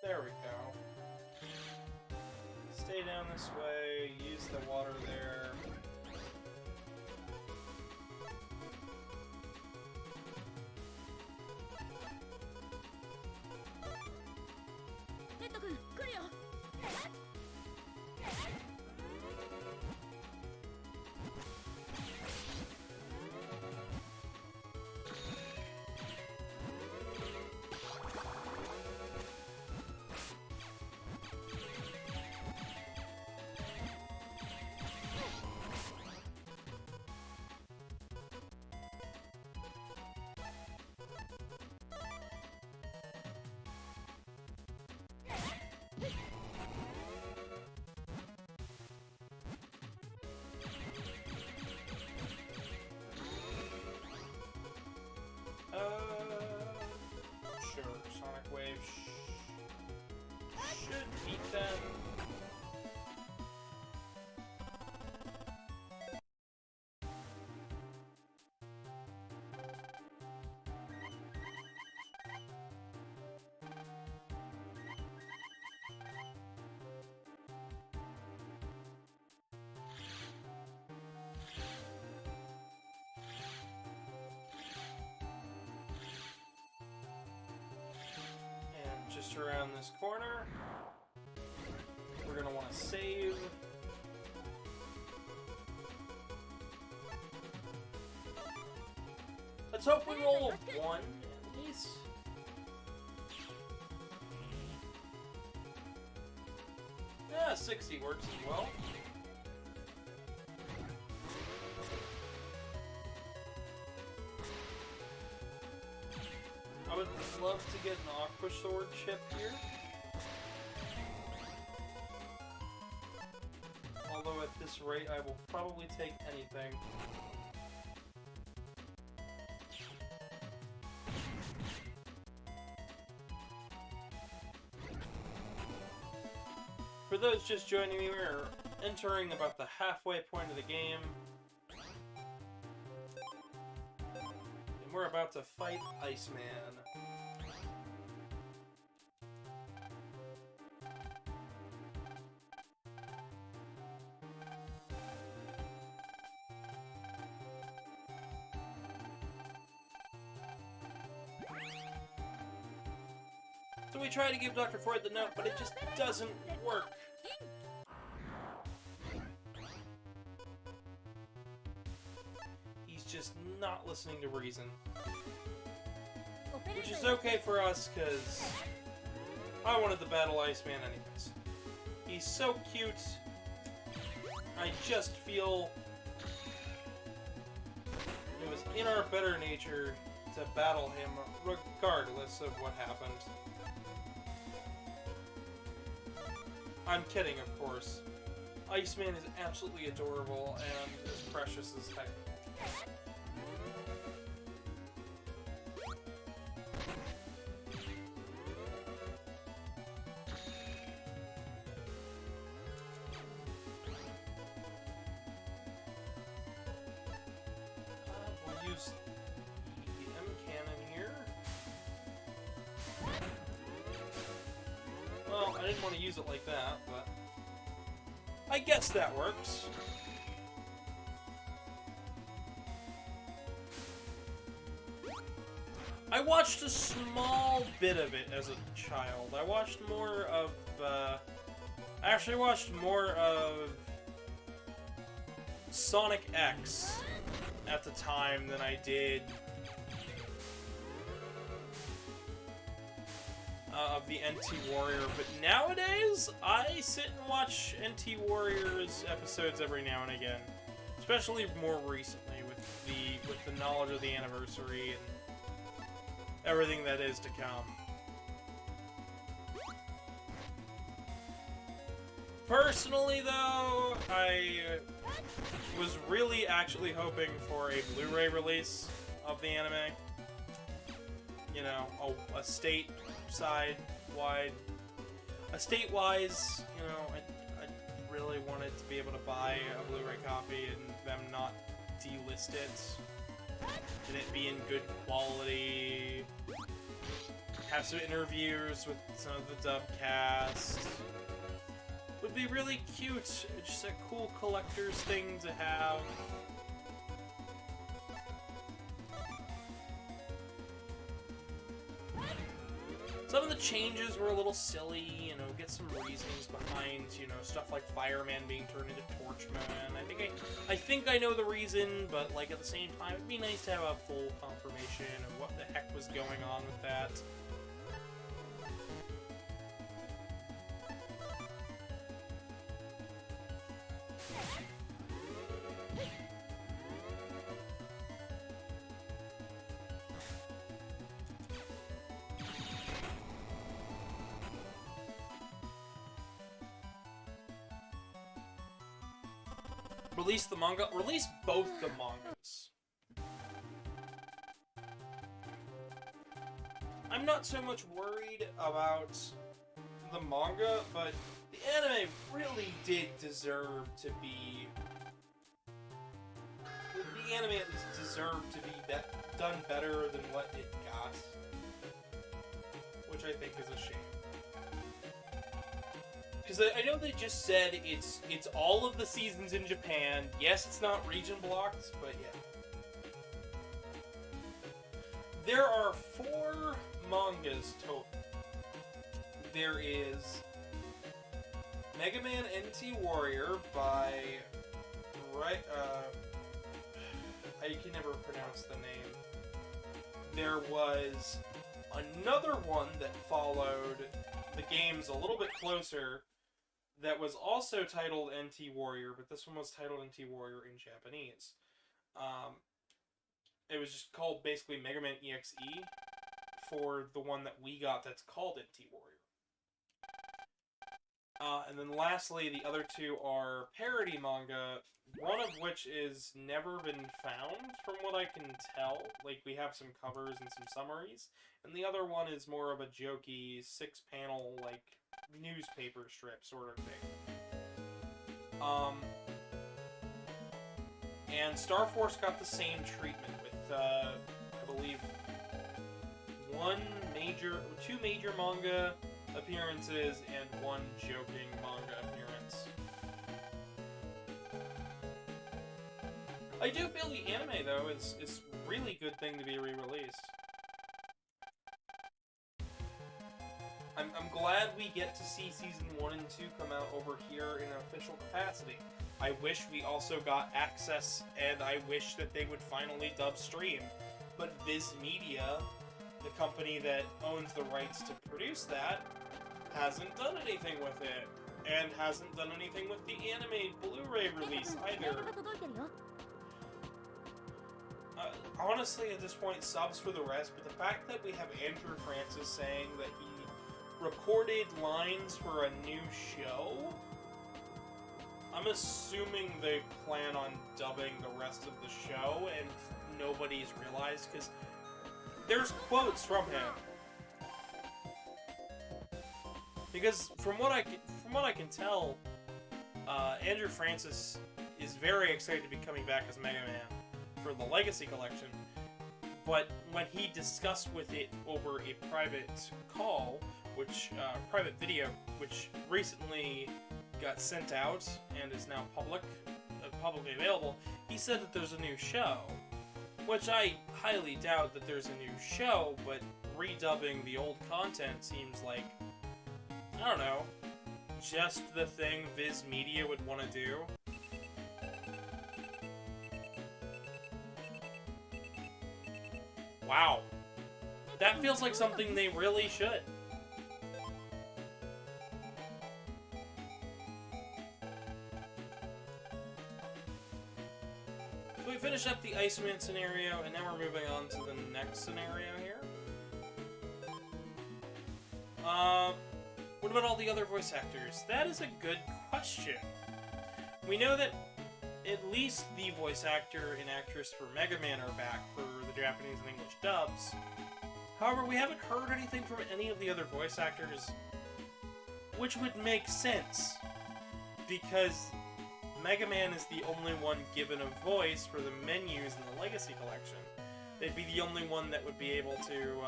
S1: There we go. Stay down this way, use the water there. Sure, Sonic Wave should beat them. Just around this corner, we're going to want to save. Let's hope we roll a 1 at least. Yeah, 60 works as well. I would love to get an Aqua Sword chip here. this rate, I will probably take anything. For those just joining me, we're entering about the halfway point of the game. And we're about to fight Iceman. So we try to give Dr. Freud the note, but it just doesn't work. He's just not listening to reason. Which is okay for us, because I wanted to battle Iceman anyways. He's so cute. I just feel it was in our better nature to battle him regardless of what happened. I'm kidding, of course. Iceman is absolutely adorable and as precious as heck. We'll use the M cannon here. Well, I didn't want to use it like that, but I guess that works. I watched a small bit of it as a child. I watched more of, I actually watched more of Sonic.EXE at the time than I did of the NT Warrior, but nowadays I sit and watch NT Warrior's episodes every now and again, especially more recently with the knowledge of the anniversary and everything that is to come. Personally, though, I was really actually hoping for a Blu-ray release of the anime. You know, a statewise, you know, I really wanted to be able to buy a Blu-ray copy and them not delist it. And it be in good quality. Have some interviews with some of the dub cast. Would be really cute. Just a cool collector's thing to have. Some of the changes were a little silly, you know, get some reasons behind, you know, stuff like Fireman being turned into Torchman. I think I know the reason, but, like, at the same time, it'd be nice to have a full confirmation of what the heck was going on with that. Release the manga. Release both the mangas. I'm not so much worried about the manga, but the anime really did deserve to be... The anime at least deserved to be done better than what it got. Which I think is a shame. Because I know they just said it's all of the seasons in Japan. Yes, it's not region blocked, but yeah. There are 4 mangas total. There is MegaMan NT Warrior by... I can never pronounce the name. There was another one that followed the games a little bit closer that was also titled NT Warrior, but this one was titled NT Warrior in Japanese. It was just called basically MegaMan.EXE for the one that we got that's called NT Warrior. And then lastly, the other two are parody manga, one of which is never been found, from what I can tell. Like, we have some covers and some summaries. And the other one is more of a jokey, 6-panel, like, newspaper strip sort of thing. And Star Force got the same treatment with, I believe, two major manga appearances and one joking manga appearance. I do feel the anime, though, is a really good thing to be re-released. I'm glad we get to see Season 1 and 2 come out over here in an official capacity. I wish we also got access, and I wish that they would finally dub stream. But Viz Media, the company that owns the rights to produce that, hasn't done anything with it. And hasn't done anything with the anime Blu-ray release either. Honestly, at this point, subs for the rest, but the fact that we have Andrew Francis saying that he recorded lines for a new show, I'm assuming they plan on dubbing the rest of the show, and nobody's realized, because there's quotes from him. Because from what I can tell, Andrew Francis is very excited to be coming back as MegaMan for the Legacy Collection, but when he discussed with it over a private call, private video, which recently got sent out and is now publicly available, he said that there's a new show, which I highly doubt that there's a new show, but redubbing the old content seems like, I don't know, just the thing Viz Media would want to do. Wow. That feels like something they really should. So we finished up the Iceman scenario, and now we're moving on to the next scenario here. What about all the other voice actors? That is a good question. We know that at least the voice actor and actress for MegaMan are back for the Japanese and English dubs. However, we haven't heard anything from any of the other voice actors, which would make sense, because MegaMan is the only one given a voice for the menus in the Legacy Collection. They'd be the only one that would be able to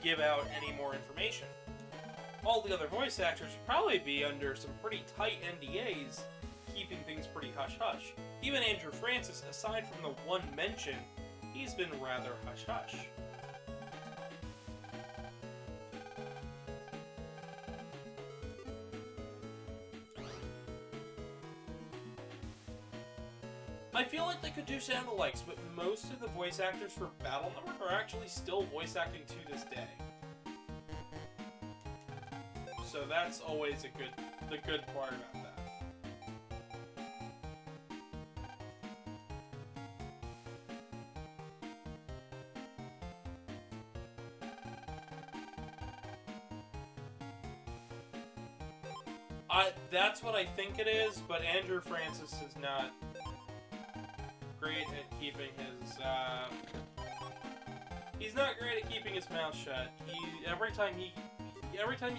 S1: give out any more information. All the other voice actors would probably be under some pretty tight NDAs, keeping things pretty hush-hush. Even Andrew Francis, aside from the one mention, he's been rather hush-hush. I feel like they could do sound-alikes, but most of the voice actors for Battle Network are actually still voice acting to this day. So that's always the good part about that. That's what I think it is, but Andrew Francis is not great at keeping his, he's not great at keeping his mouth shut. Every time you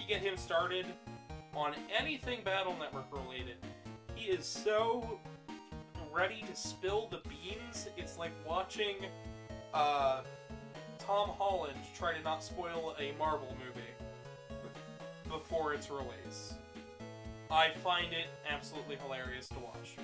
S1: get him started on anything Battle Network related, he is so ready to spill the beans. It's like watching Tom Holland try to not spoil a Marvel movie before its release. I find it absolutely hilarious to watch.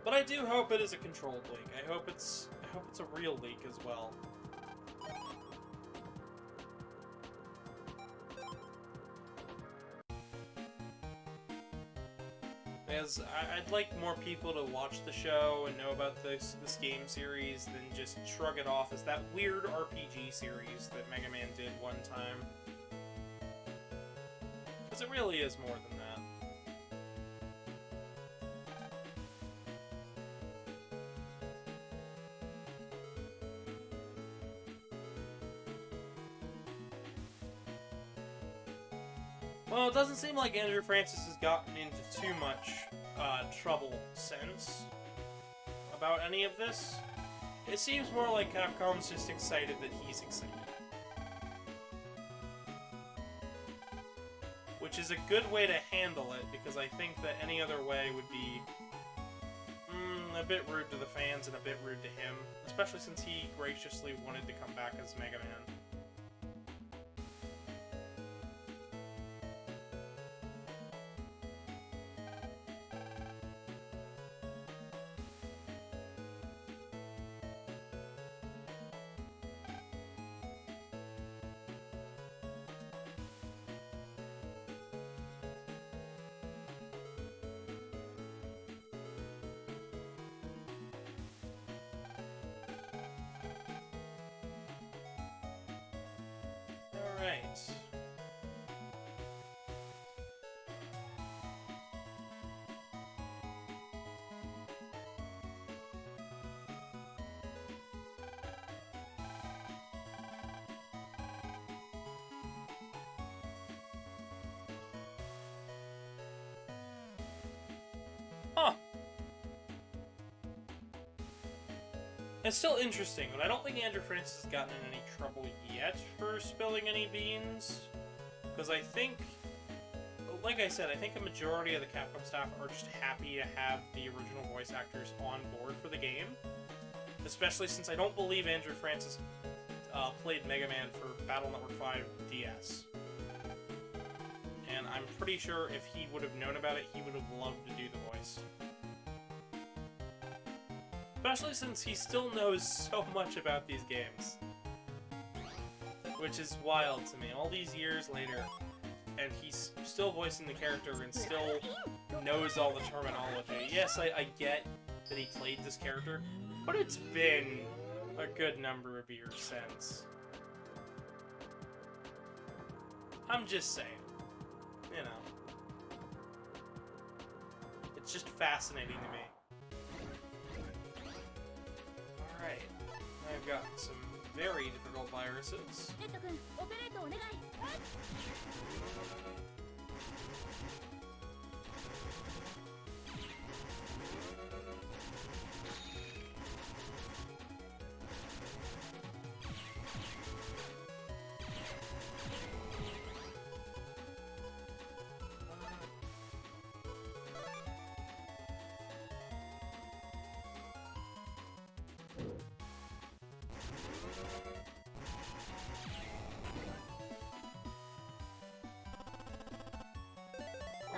S1: But I do hope it is a controlled leak. I hope it's a real leak as well. As I'd like more people to watch the show and know about this game series than just shrug it off as that weird RPG series that Mega Man did one time. Because it really is more than that. Well, it doesn't seem like Andrew Francis has gotten into too much trouble since about any of this. It seems more like Capcom's just excited that he's excited. Which is a good way to handle it, because I think that any other way would be a bit rude to the fans and a bit rude to him, especially since he graciously wanted to come back as Mega Man. Alright. Huh. It's still interesting, but I don't think Andrew Francis has gotten in any trouble yet for spilling any beans. Because I think, like I said, I think a majority of the Capcom staff are just happy to have the original voice actors on board for the game. Especially since I don't believe Andrew Francis played Mega Man for Battle Network 5 DS. And I'm pretty sure if he would have known about it, he would have loved to do the voice. Especially since he still knows so much about these games. Which is wild to me, all these years later. And he's still voicing the character and still knows all the terminology. Yes, I get that he played this character, but it's been a good number of years since. I'm just saying. You know. It's just fascinating to me. Alright. I've got some very difficult viruses.
S4: レッド君オペレートお願い。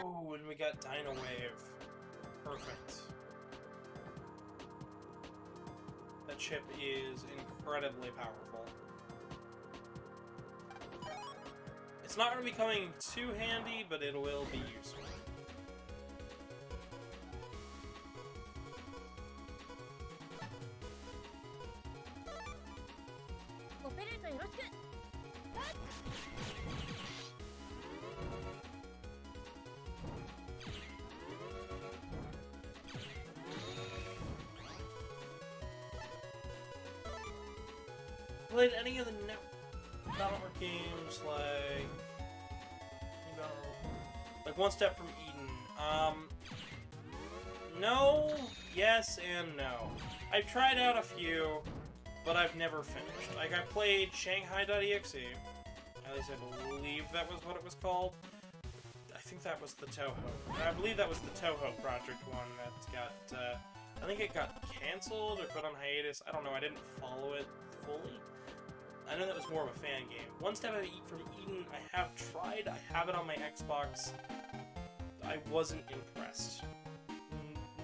S1: Oh, and we got Dino Wave. Perfect. That chip is incredibly powerful. It's not going to be coming too handy, but it will be useful. Played any of the Network games like One Step from Eden. No, yes, and no. I've tried out a few, but I've never finished. Like, I played Shanghai.exe. At least I believe that was what it was called. I think that was the Toho. I believe that was the Toho Project one that got, I think it got cancelled or put on hiatus. I don't know, I didn't follow it fully. I know that was more of a fan game. One Step from Eden, I have tried. I have it on my Xbox. I wasn't impressed.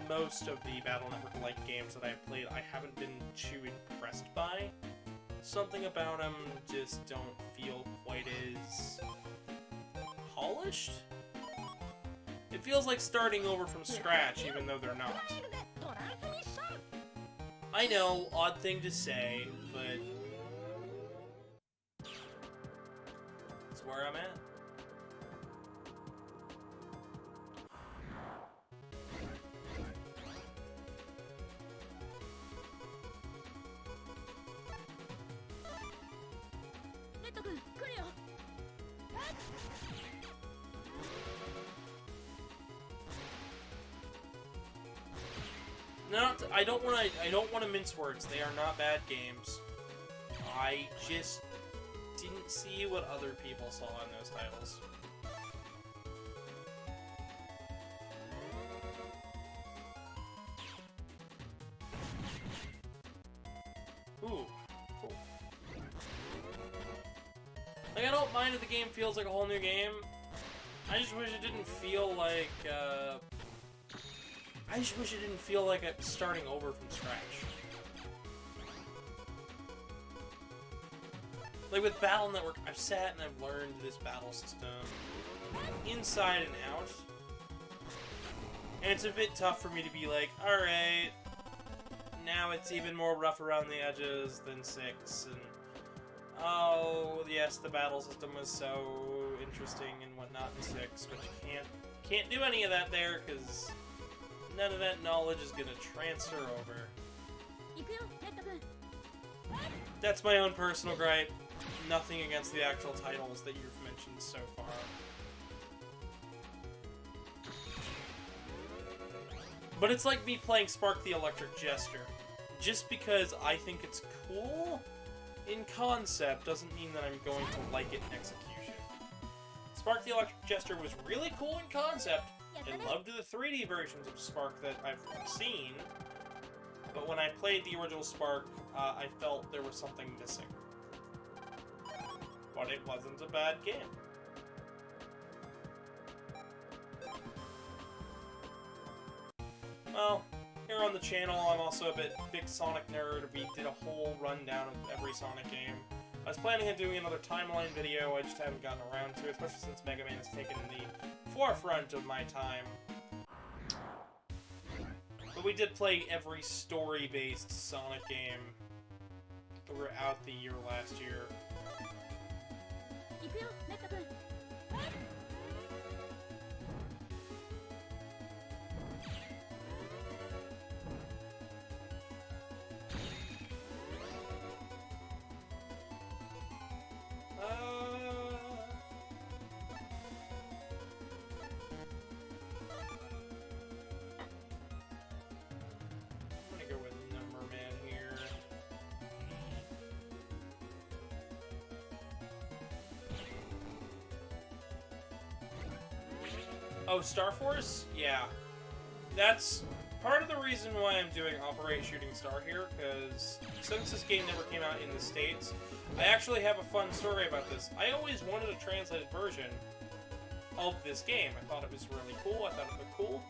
S1: Most of the Battle Network-like games that I've played, I haven't been too impressed by. Something about them just don't feel quite as polished. It feels like starting over from scratch, even though they're not. I know, odd thing to say, but it's where I'm at. I don't want to mince words. They are not bad games. I just didn't see what other people saw in those titles. Ooh, cool. Like, I don't mind if the game feels like a whole new game. I just wish it didn't feel like, I just wish it didn't feel like I'm starting over from scratch. Like with Battle Network, I've sat and I've learned this battle system inside and out. And it's a bit tough for me to be like, alright, now it's even more rough around the edges than 6, and oh, yes, the battle system was so interesting and whatnot in 6, but you can't do any of that there, because none of that knowledge is going to transfer over. That's my own personal gripe. Nothing against the actual titles that you've mentioned so far. But it's like me playing Spark the Electric Jester. Just because I think it's cool in concept doesn't mean that I'm going to like it in execution. Spark the Electric Jester was really cool in concept, and loved the 3D versions of Spark that I've seen, but when I played the original Spark, I felt there was something missing. But it wasn't a bad game. Well, here on the channel, I'm also a big Sonic nerd. We did a whole rundown of every Sonic game. I was planning on doing another timeline video, I just haven't gotten around to it, especially since MegaMan has taken the forefront of my time. But we did play every story-based Sonic game throughout the year last year. Oh, Star Force? Yeah. That's part of the reason why I'm doing Operate Shooting Star here, because since this game never came out in the States, I actually have a fun story about this. I always wanted a translated version of this game. I thought it was really cool. I thought it looked cool.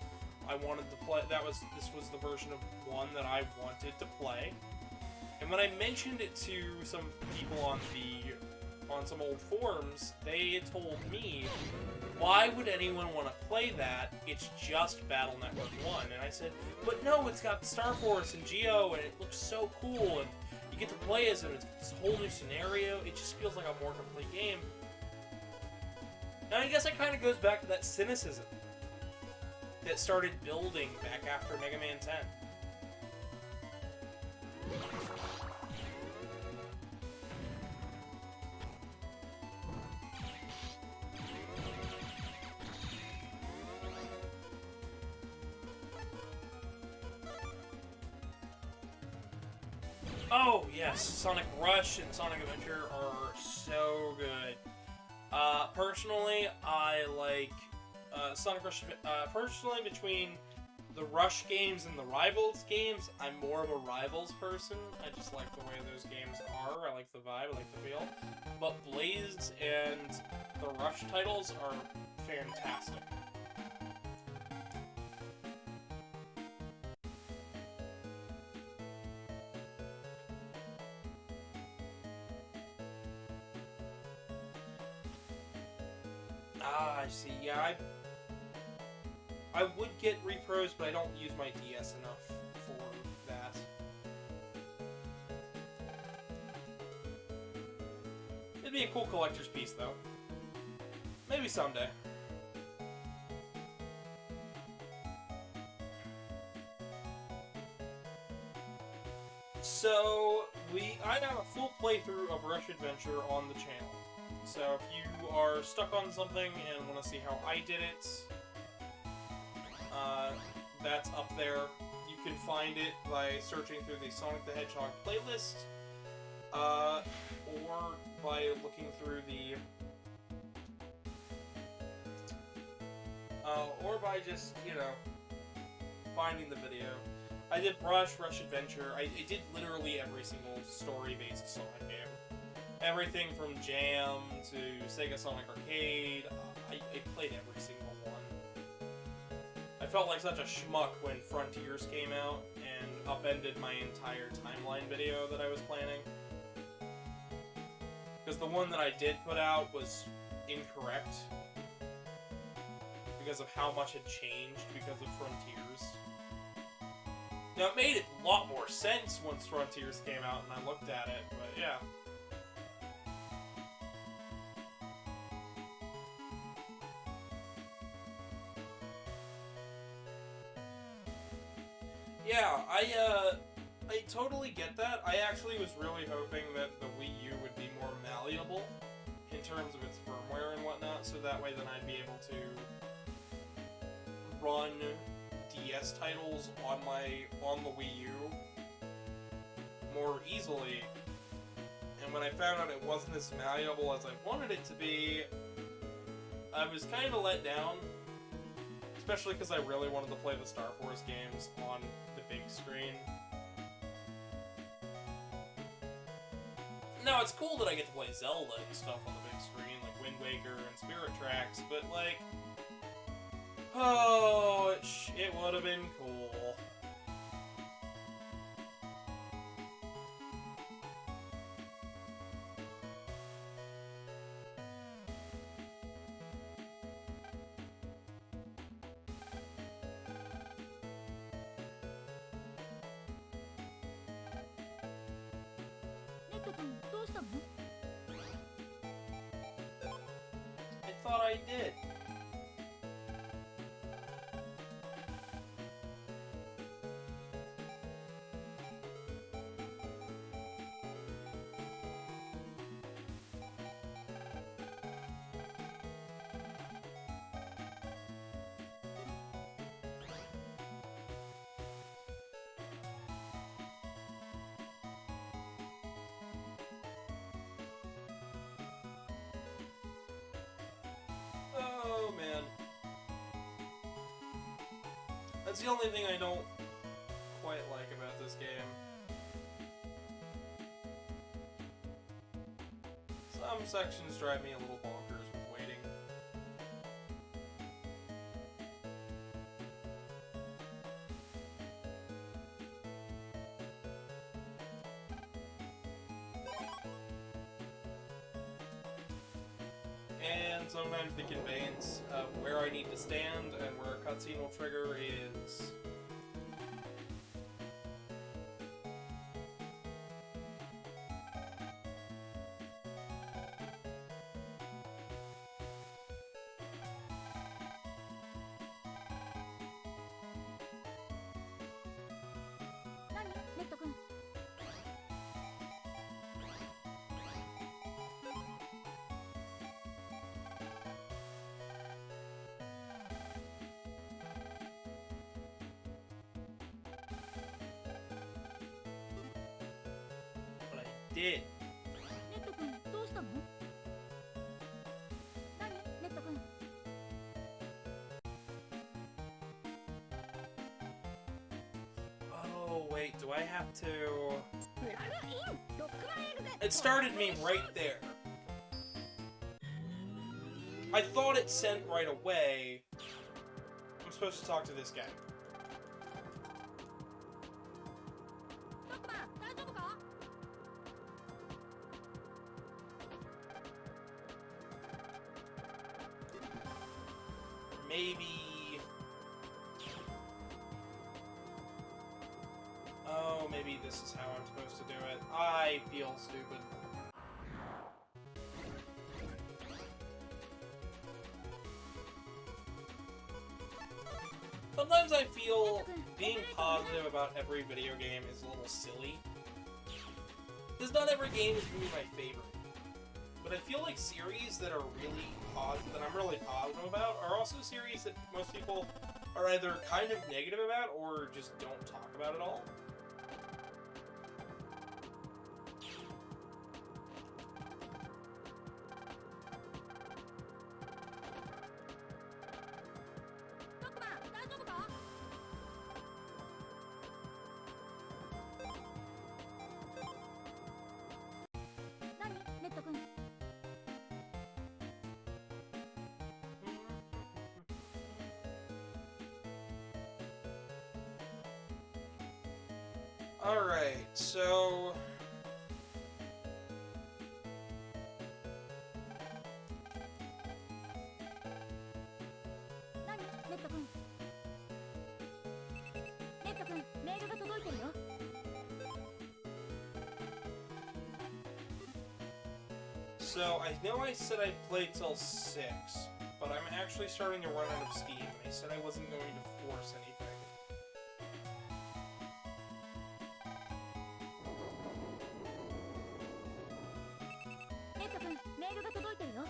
S1: I wanted to play. This was the version of one that I wanted to play. And when I mentioned it to some people on some old forums, they told me, why would anyone want to play that? It's just Battle Network 1. And I said, but no, it's got Star Force and Geo, and it looks so cool, and you get to play as it. It's this whole new scenario. It just feels like a more complete game. And I guess it kind of goes back to that cynicism that started building back after Mega Man 10. Oh, yes, Sonic Rush and Sonic Adventure are so good. Personally, I like Sonic Rush. Personally, between the Rush games and the Rivals games, I'm more of a Rivals person. I just like the way those games are. I like the vibe, I like the feel. But Blaze and the Rush titles are fantastic. Ah, I see. Yeah, I would get repros, but I don't use my DS enough for that. It'd be a cool collector's piece, though. Maybe someday. So, I have a full playthrough of Rush Adventure on the channel. So if you are stuck on something and want to see how I did it, that's up there. You can find it by searching through the Sonic the Hedgehog playlist, or by looking through the... or by just, you know, finding the video. I did Rush Adventure. I did literally every single story-based Sonic game. Everything from Jam to Sega Sonic Arcade. I played every single one. I felt like such a schmuck when Frontiers came out and upended my entire timeline video that I was planning. Because the one that I did put out was incorrect. Because of how much had changed because of Frontiers. Now, it made a lot more sense once Frontiers came out and I looked at it, but yeah. Yeah, I totally get that. I actually was really hoping that the Wii U would be more malleable in terms of its firmware and whatnot, so that way then I'd be able to run DS titles on the Wii U more easily. And when I found out it wasn't as malleable as I wanted it to be, I was kind of let down. Especially because I really wanted to play the Star Force games on the big screen. Now, it's cool that I get to play Zelda and stuff on the big screen, like Wind Waker and Spirit Tracks, but like... oh, it would have been cool. I thought I did. Oh, man. That's the only thing I don't quite like about this game. Some sections drive me a little bonkers with waiting. And sometimes the conveyance of where I need to stand and where a cutscene will trigger is... but I did.
S4: ネット君どうしたの？何？ネット君。
S1: Oh, wait, do I have to...
S4: ラグインロックマンエグゼ
S1: It started me right there. I thought it sent right away. I'm supposed to talk to this guy.
S4: ロックマン大丈夫か？
S1: Maybe... maybe this is how I'm supposed to do it. I feel stupid. Sometimes I feel being positive about every video game is a little silly. Because not every game is really my favorite. But I feel like series that are really that I'm really positive about are also series that most people are either kind of negative about or just don't talk about at all.
S4: Rockman, 大丈夫か？ 何？ネット君。
S1: Alright, so...
S4: 何？ネット君。ネット君、メールが届いてるよ。
S1: So, I know I said I'd play till 6, but I'm actually starting to run out of steam. I said I wasn't going to force anything.
S4: ネット君、メールが届いてるよ。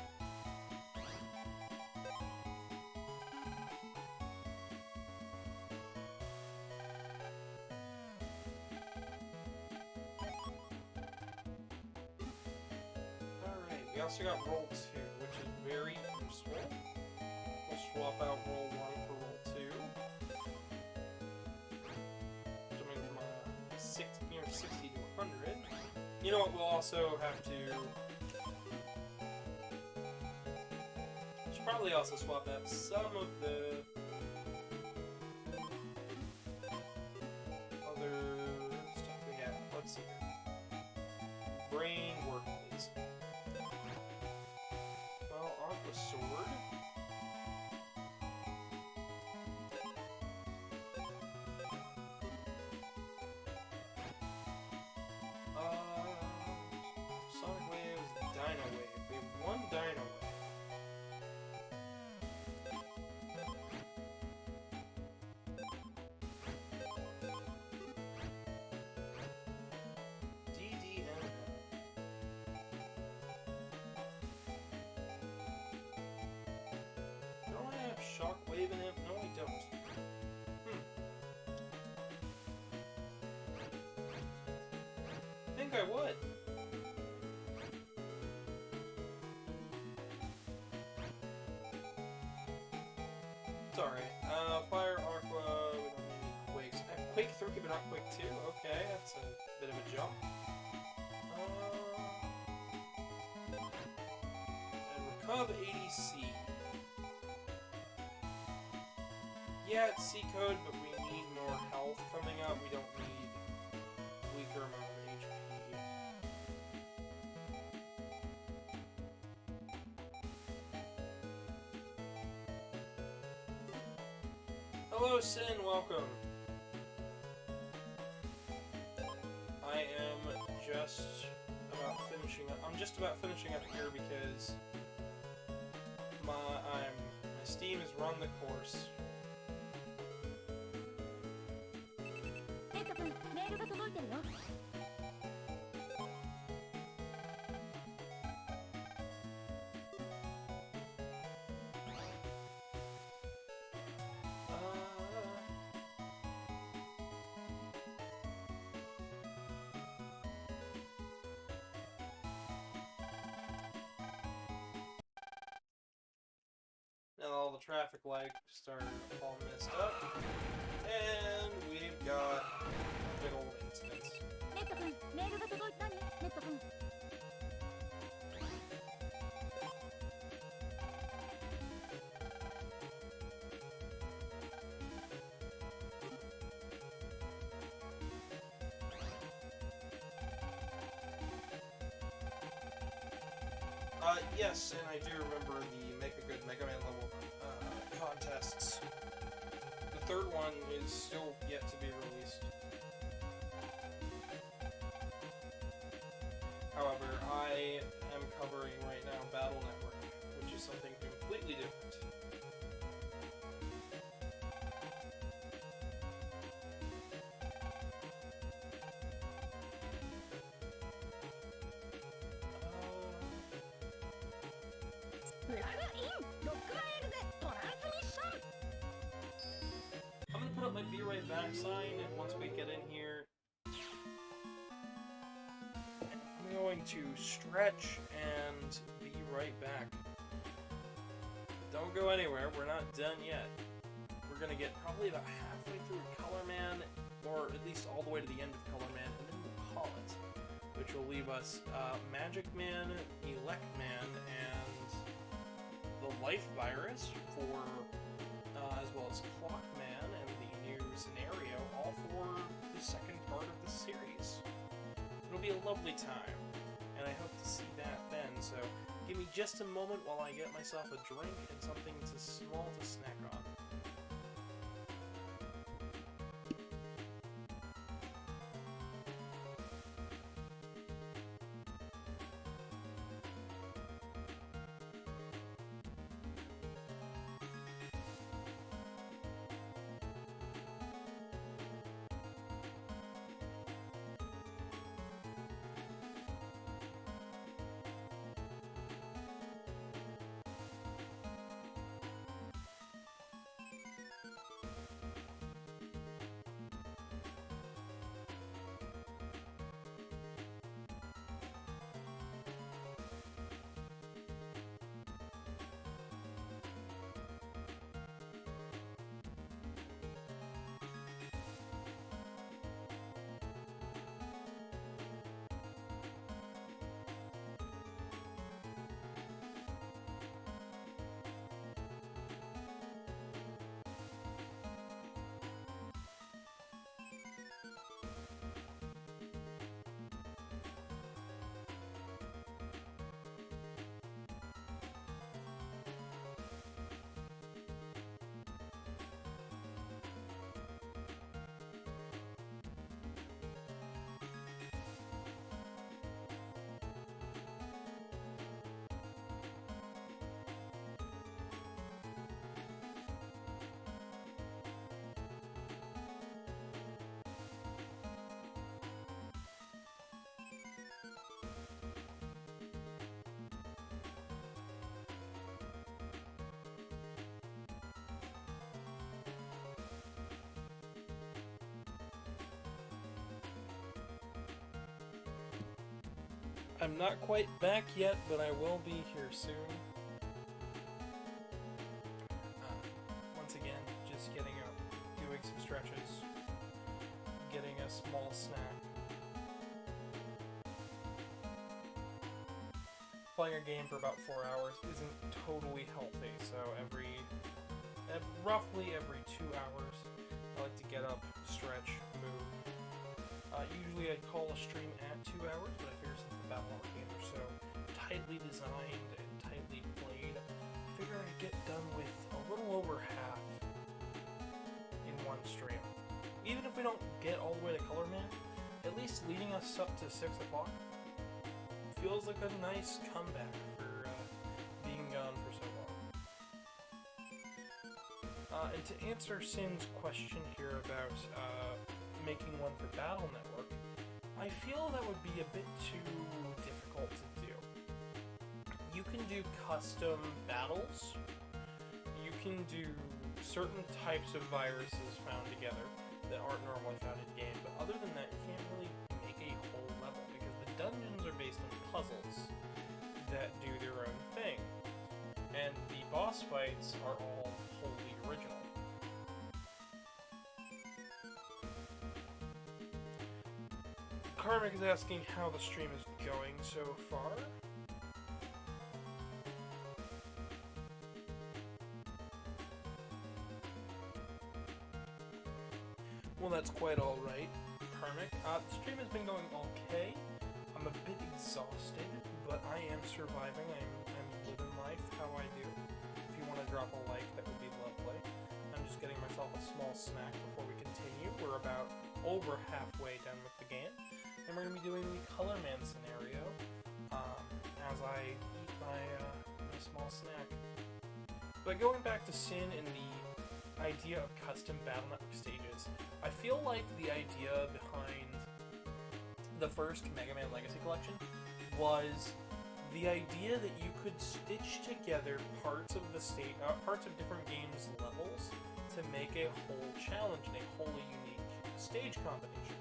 S1: Alright, we also got roll 2, which is very useful. We'll swap out roll 1 for roll 2. Jumping from 60 to 100. You know what, we'll also have to... Should probably also swap out some of the... other stuff we have. Let's see here. Brain work, please. Well, Aqua Sword. Sonic Waves, Dino Wave. We have one Dino Wave. DDM. Don't I have Shockwave in it? No, I don't. I think I would. Sorry. Fire, Aqua, we don't need any Quakes. I have Quake 3, but not Quake 2. Okay, that's a bit of a jump. And Recov 80C. Yeah, it's C code, but we need more health coming up. We don't need weaker amount of HP. Hello, Sin, welcome. I am just about finishing up. I'm just about finishing up here because my Steam has run the course.
S4: ネット君、メールが届いてるよ。
S1: Now all the traffic lights started all messed up, and we've got big old incidents.
S4: ネット君、メールが届いたね。ネット君。
S1: Yes, and I do remember the Make a Good MegaMan level contests. The third one is still yet to be released. However, I am covering right now Battle Network, which is something completely different. I'm gonna put up my "Be Right Back" sign, and once we get in here, I'm going to stretch and be right back. Don't go anywhere, we're not done yet. We're gonna get probably about halfway through Color Man, or at least all the way to the end of Color Man, and then we'll call it. Which will leave us Magic Man, Elect Man, and the Life Virus for, as well as Clock Man and the new scenario, all for the second part of the series. It'll be a lovely time, and I hope to see that then, so give me just a moment while I get myself a drink and something small to snack on. I'm not quite back yet, but I will be here soon. Once again, just getting up, doing some stretches, getting a small snack. Playing a game for about 4 hours isn't totally healthy, so roughly every 2 hours, I like to get up, stretch, move. Usually I'd call a stream at 2 hours, but I figure since the Battle Network games are so tightly designed and tightly played, I figure I'd get done with a little over half in one stream. Even if we don't get all the way to Color Man, at least leading us up to 6 o'clock feels like a nice comeback for being gone for so long. And to answer Sin's question here about making one for Battle Network, I feel that would be a bit too difficult to do. You can do custom battles, you can do certain types of viruses found together that aren't normally found in game, but other than that, you can't really make a whole level, because the dungeons are based on puzzles that do their own thing, and the boss fights are all wholly original. Karmic is asking how the stream is going so far. Well, that's quite alright, Karmic. The stream has been going okay. I'm a bit exhausted, but I am surviving. I'm living life how I do. If you want to drop a like, that would be lovely. I'm just getting myself a small snack before we continue. We're about over halfway done with the game. and we're going to be doing the Color Man scenario as I eat my small snack. But going back to Sin and the idea of custom Battle Network stages, I feel like the idea behind the first Mega Man Legacy Collection was the idea that you could stitch together parts of different games' levels to make a whole challenge and a wholly unique stage combination.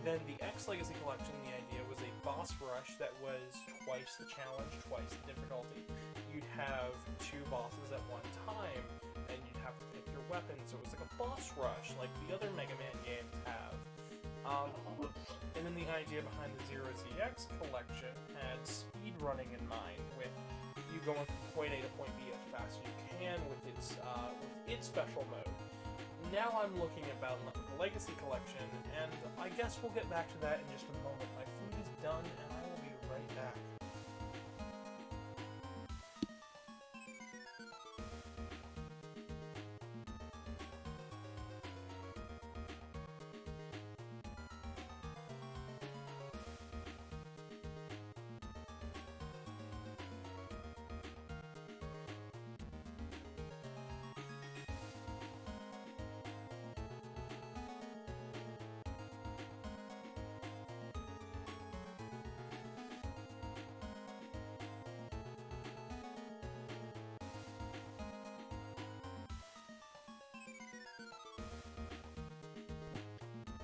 S1: Then the X Legacy Collection, the idea was a boss rush that was twice the challenge, twice the difficulty. You'd have 2 bosses at one time, and you'd have to pick your weapons, so it was like a boss rush, like the other Mega Man games have. And then the idea behind the Zero ZX collection had speed running in mind, with you going from point A to point B as fast as you can with its special mode. Now I'm looking at Battle Network Legacy Collection, and I guess we'll get back to that in just a moment. My food is done, and I will be right back.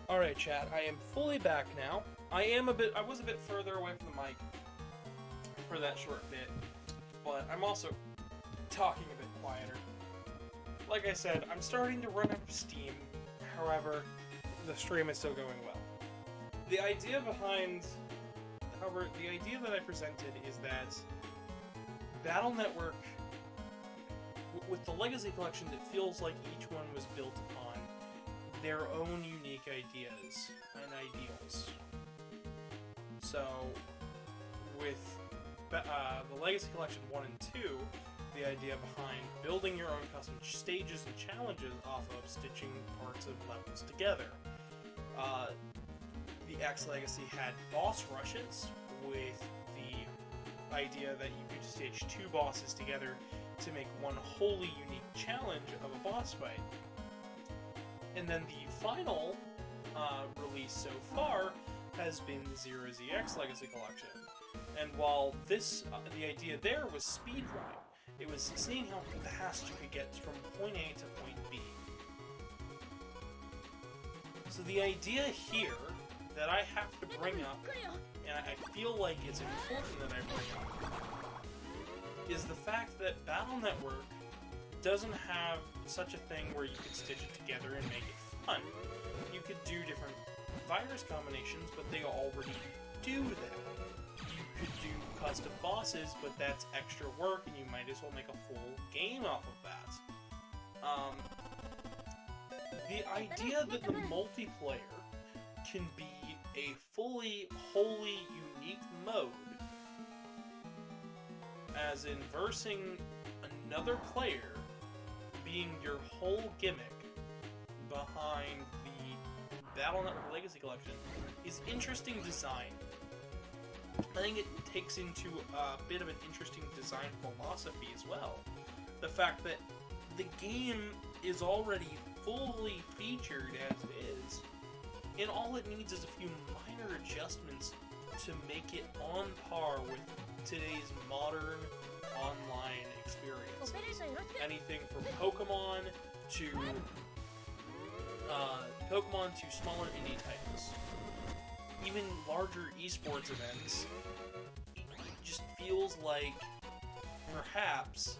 S1: Alright, chat, I am fully back now. I was a bit further away from the mic for that short bit, but I'm also talking a bit quieter. Like I said, I'm starting to run out of steam, however, the stream is still going well. The idea that I presented is that Battle Network, with the Legacy Collection, it feels like each one was built upon their own unique ideas and ideals. So, with the Legacy Collection 1 and 2, the idea behind building your own custom stages and challenges off of stitching parts of levels together. The X Legacy had boss rushes, with the idea that you could stitch 2 bosses together to make one wholly unique challenge of a boss fight. And then the final release so far has been the Zero ZX Legacy Collection. And while the idea there was speedrun, it was seeing how fast you could get from point A to point B. So the idea here that I have to bring up, and I feel like it's important that I bring up, is the fact that Battle Network doesn't have such a thing where you could stitch it together and make it fun. You could do different virus combinations, but they already do that. You could do custom bosses, but that's extra work, and you might as well make a full game off of that. The idea that the multiplayer can be a fully, wholly unique mode, as in versing another player being your whole gimmick behind the Battle Network Legacy Collection, is interesting design. I think it takes into a bit of an interesting design philosophy as well. The fact that the game is already fully featured as is, and all it needs is a few minor adjustments to make it on par with today's modern online experience. Anything from Pokemon to smaller indie titles, even larger esports events. It just feels like perhaps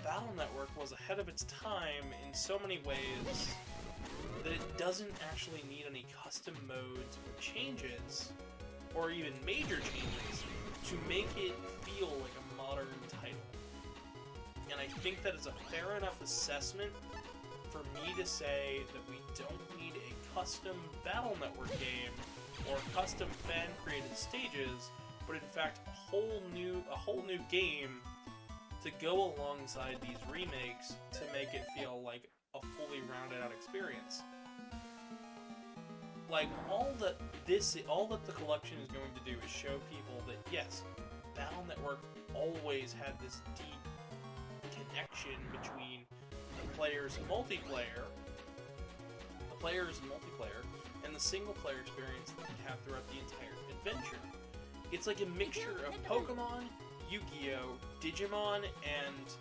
S1: Battle Network was ahead of its time in so many ways that it doesn't actually need any custom modes or changes, or even major changes, to make it feel like a modern title. And I think that is a fair enough assessment for me to say that we don't need a custom Battle Network game or custom fan-created stages, but in fact a whole new game to go alongside these remakes to make it feel like a fully rounded out experience. Like, all that the collection is going to do is show people that, yes, Battle Network always had this deep connection between the player's multiplayer, and the single-player experience that you have throughout the entire adventure. It's like a mixture of Pokemon, Yu-Gi-Oh!, Digimon, and...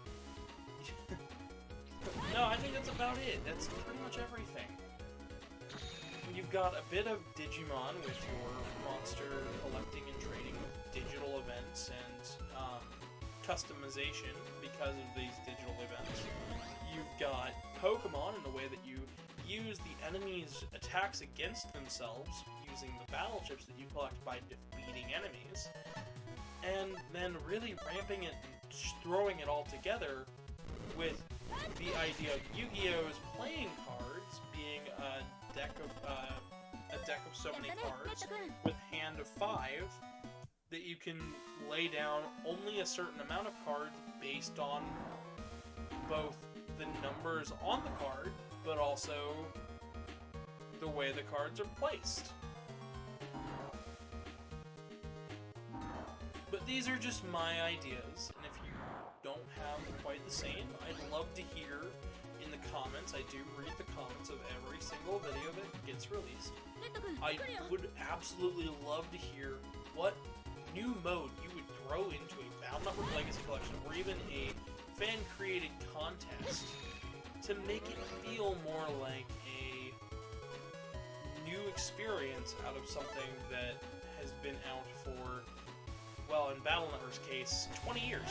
S1: No, I think that's about it. That's pretty much everything. You've got a bit of Digimon with your monster collecting and trading with digital events and customization because of these digital events. You've got Pokemon in the way that you use the enemies' attacks against themselves using the battle chips that you collect by defeating enemies. And then really ramping it and throwing it all together with the idea of Yu-Gi-Oh's playing cards being a deck of so many cards with hand of 5 that you can lay down only a certain amount of cards based on both the numbers on the card, but also the way the cards are placed. But these are just my ideas, and if you don't have quite the same, I'd love to hear in the comments. I do read the comments of every single video that gets released. I would absolutely love to hear what new mode you would throw into a Battle Network Legacy Collection, or even a fan-created contest, to make it feel more like a new experience out of something that has been out for, well, in Battle Network's case, 20 years.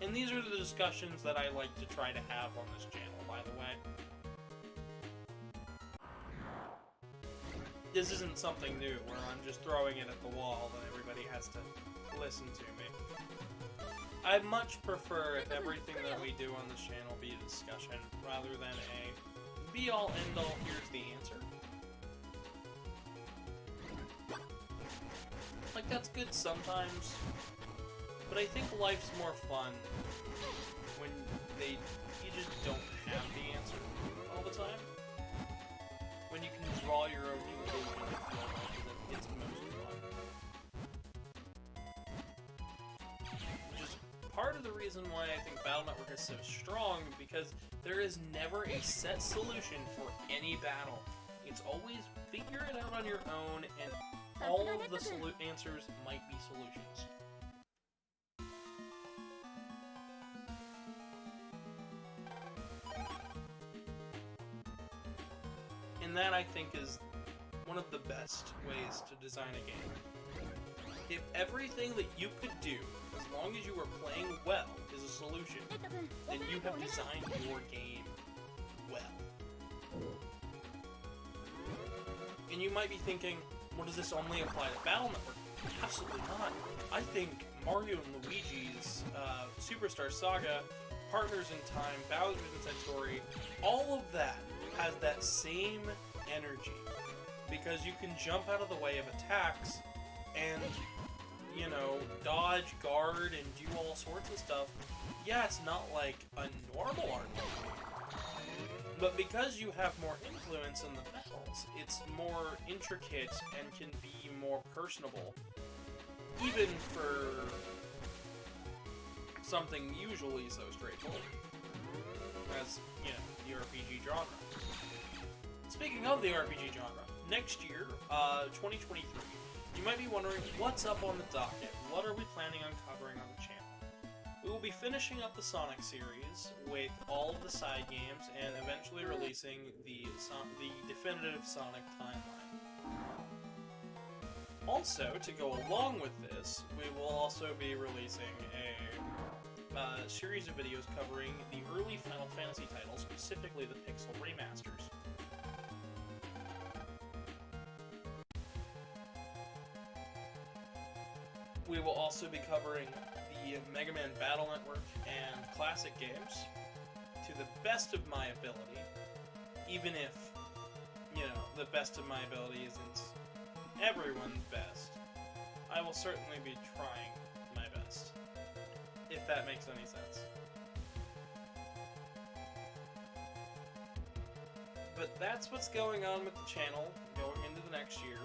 S1: And these are the discussions that I like to try to have on this channel, by the way. This isn't something new, where I'm just throwing it at the wall and everybody has to listen to me. I much prefer if everything that we do on this channel be a discussion, rather than a be-all, end-all, here's the answer. Like, that's good sometimes, but I think life's more fun when you just don't have the answer all the time. When you can draw your own conclusion and feel like it's most fun. Which is part of the reason why I think Battle Network is so strong, because there is never a set solution for any battle. It's always figure it out on your own, and all of the answers might be solutions. And that, I think, is one of the best ways to design a game. If everything that you could do, as long as you are playing well, is a solution, then you have designed your game well. And you might be thinking, well, does this only apply to Battle Network? Absolutely not. I think Mario and Luigi's Superstar Saga, Partners in Time, Bowser's and Centauri, all of that has that same energy, because you can jump out of the way of attacks and, you know, dodge, guard, and do all sorts of stuff. Yeah, it's not like a normal RPG, but because you have more influence in the battles, it's more intricate and can be more personable, even for something usually so straightforward as, you know, the RPG genre. Speaking of the RPG genre, next year, 2023, you might be wondering what's up on the docket. What are we planning on covering on the channel? We will be finishing up the Sonic series with all of the side games and eventually releasing the definitive Sonic timeline. Also, to go along with this, we will also be releasing a series of videos covering the early Final Fantasy titles, specifically the Pixel remasters. We will also be covering the MegaMan Battle Network and classic games to the best of my ability, even if you know, the best of my ability isn't everyone's best, I will certainly be trying my best, if that makes any sense. But that's what's going on with the channel going into the next year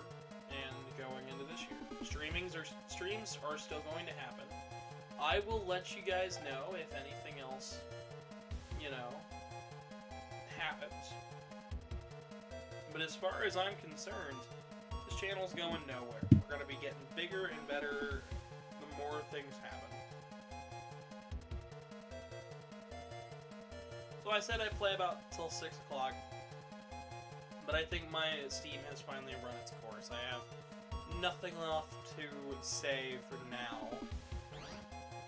S1: and going into this year. Streams are still going to happen. I will let you guys know if anything else, you know, happens. But as far as I'm concerned, this channel's going nowhere. We're going to be getting bigger and better the more things happen. So I said I'd play about till 6 o'clock. But I think my Steam has finally run its course. I have nothing left to say for now.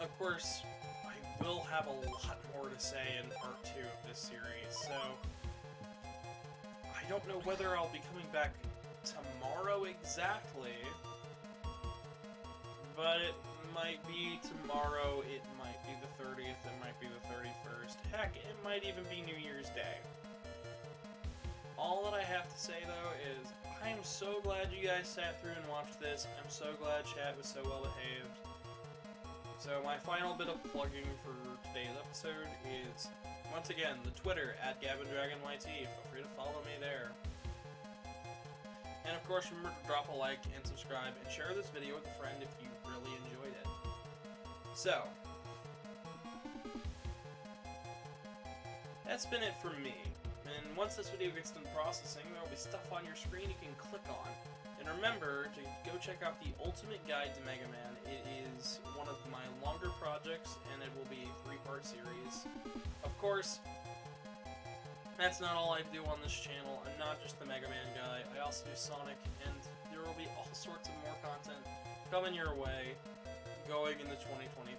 S1: Of course, I will have a lot more to say in part 2 of this series, so I don't know whether I'll be coming back tomorrow exactly, but it might be tomorrow, it might be the 30th, it might be the 31st, heck, it might even be New Year's Day. All that I have to say, though, is I am so glad you guys sat through and watched this. I'm so glad chat was so well behaved. So my final bit of plugging for today's episode is, once again, the Twitter, @GavinDragonYT. Feel free to follow me there. And of course, remember to drop a like and subscribe and share this video with a friend if you really enjoyed it. So, that's been it for me. And once this video gets done processing, there will be stuff on your screen you can click on. And remember to go check out the Ultimate Guide to MegaMan. It is one of my longer projects, and it will be a 3-part series. Of course, that's not all I do on this channel. I'm not just the MegaMan guy. I also do Sonic, and there will be all sorts of more content coming your way going into 2023.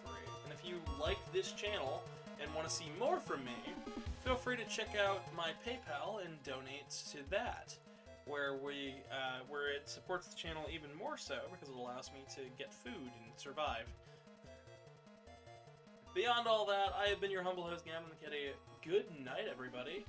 S1: And if you like this channel and want to see more from me, feel free to check out my PayPal and donate to that, where it supports the channel even more so because it allows me to get food and survive. Beyond all that, I have been your humble host, Gavin the Kitty. Good night, everybody.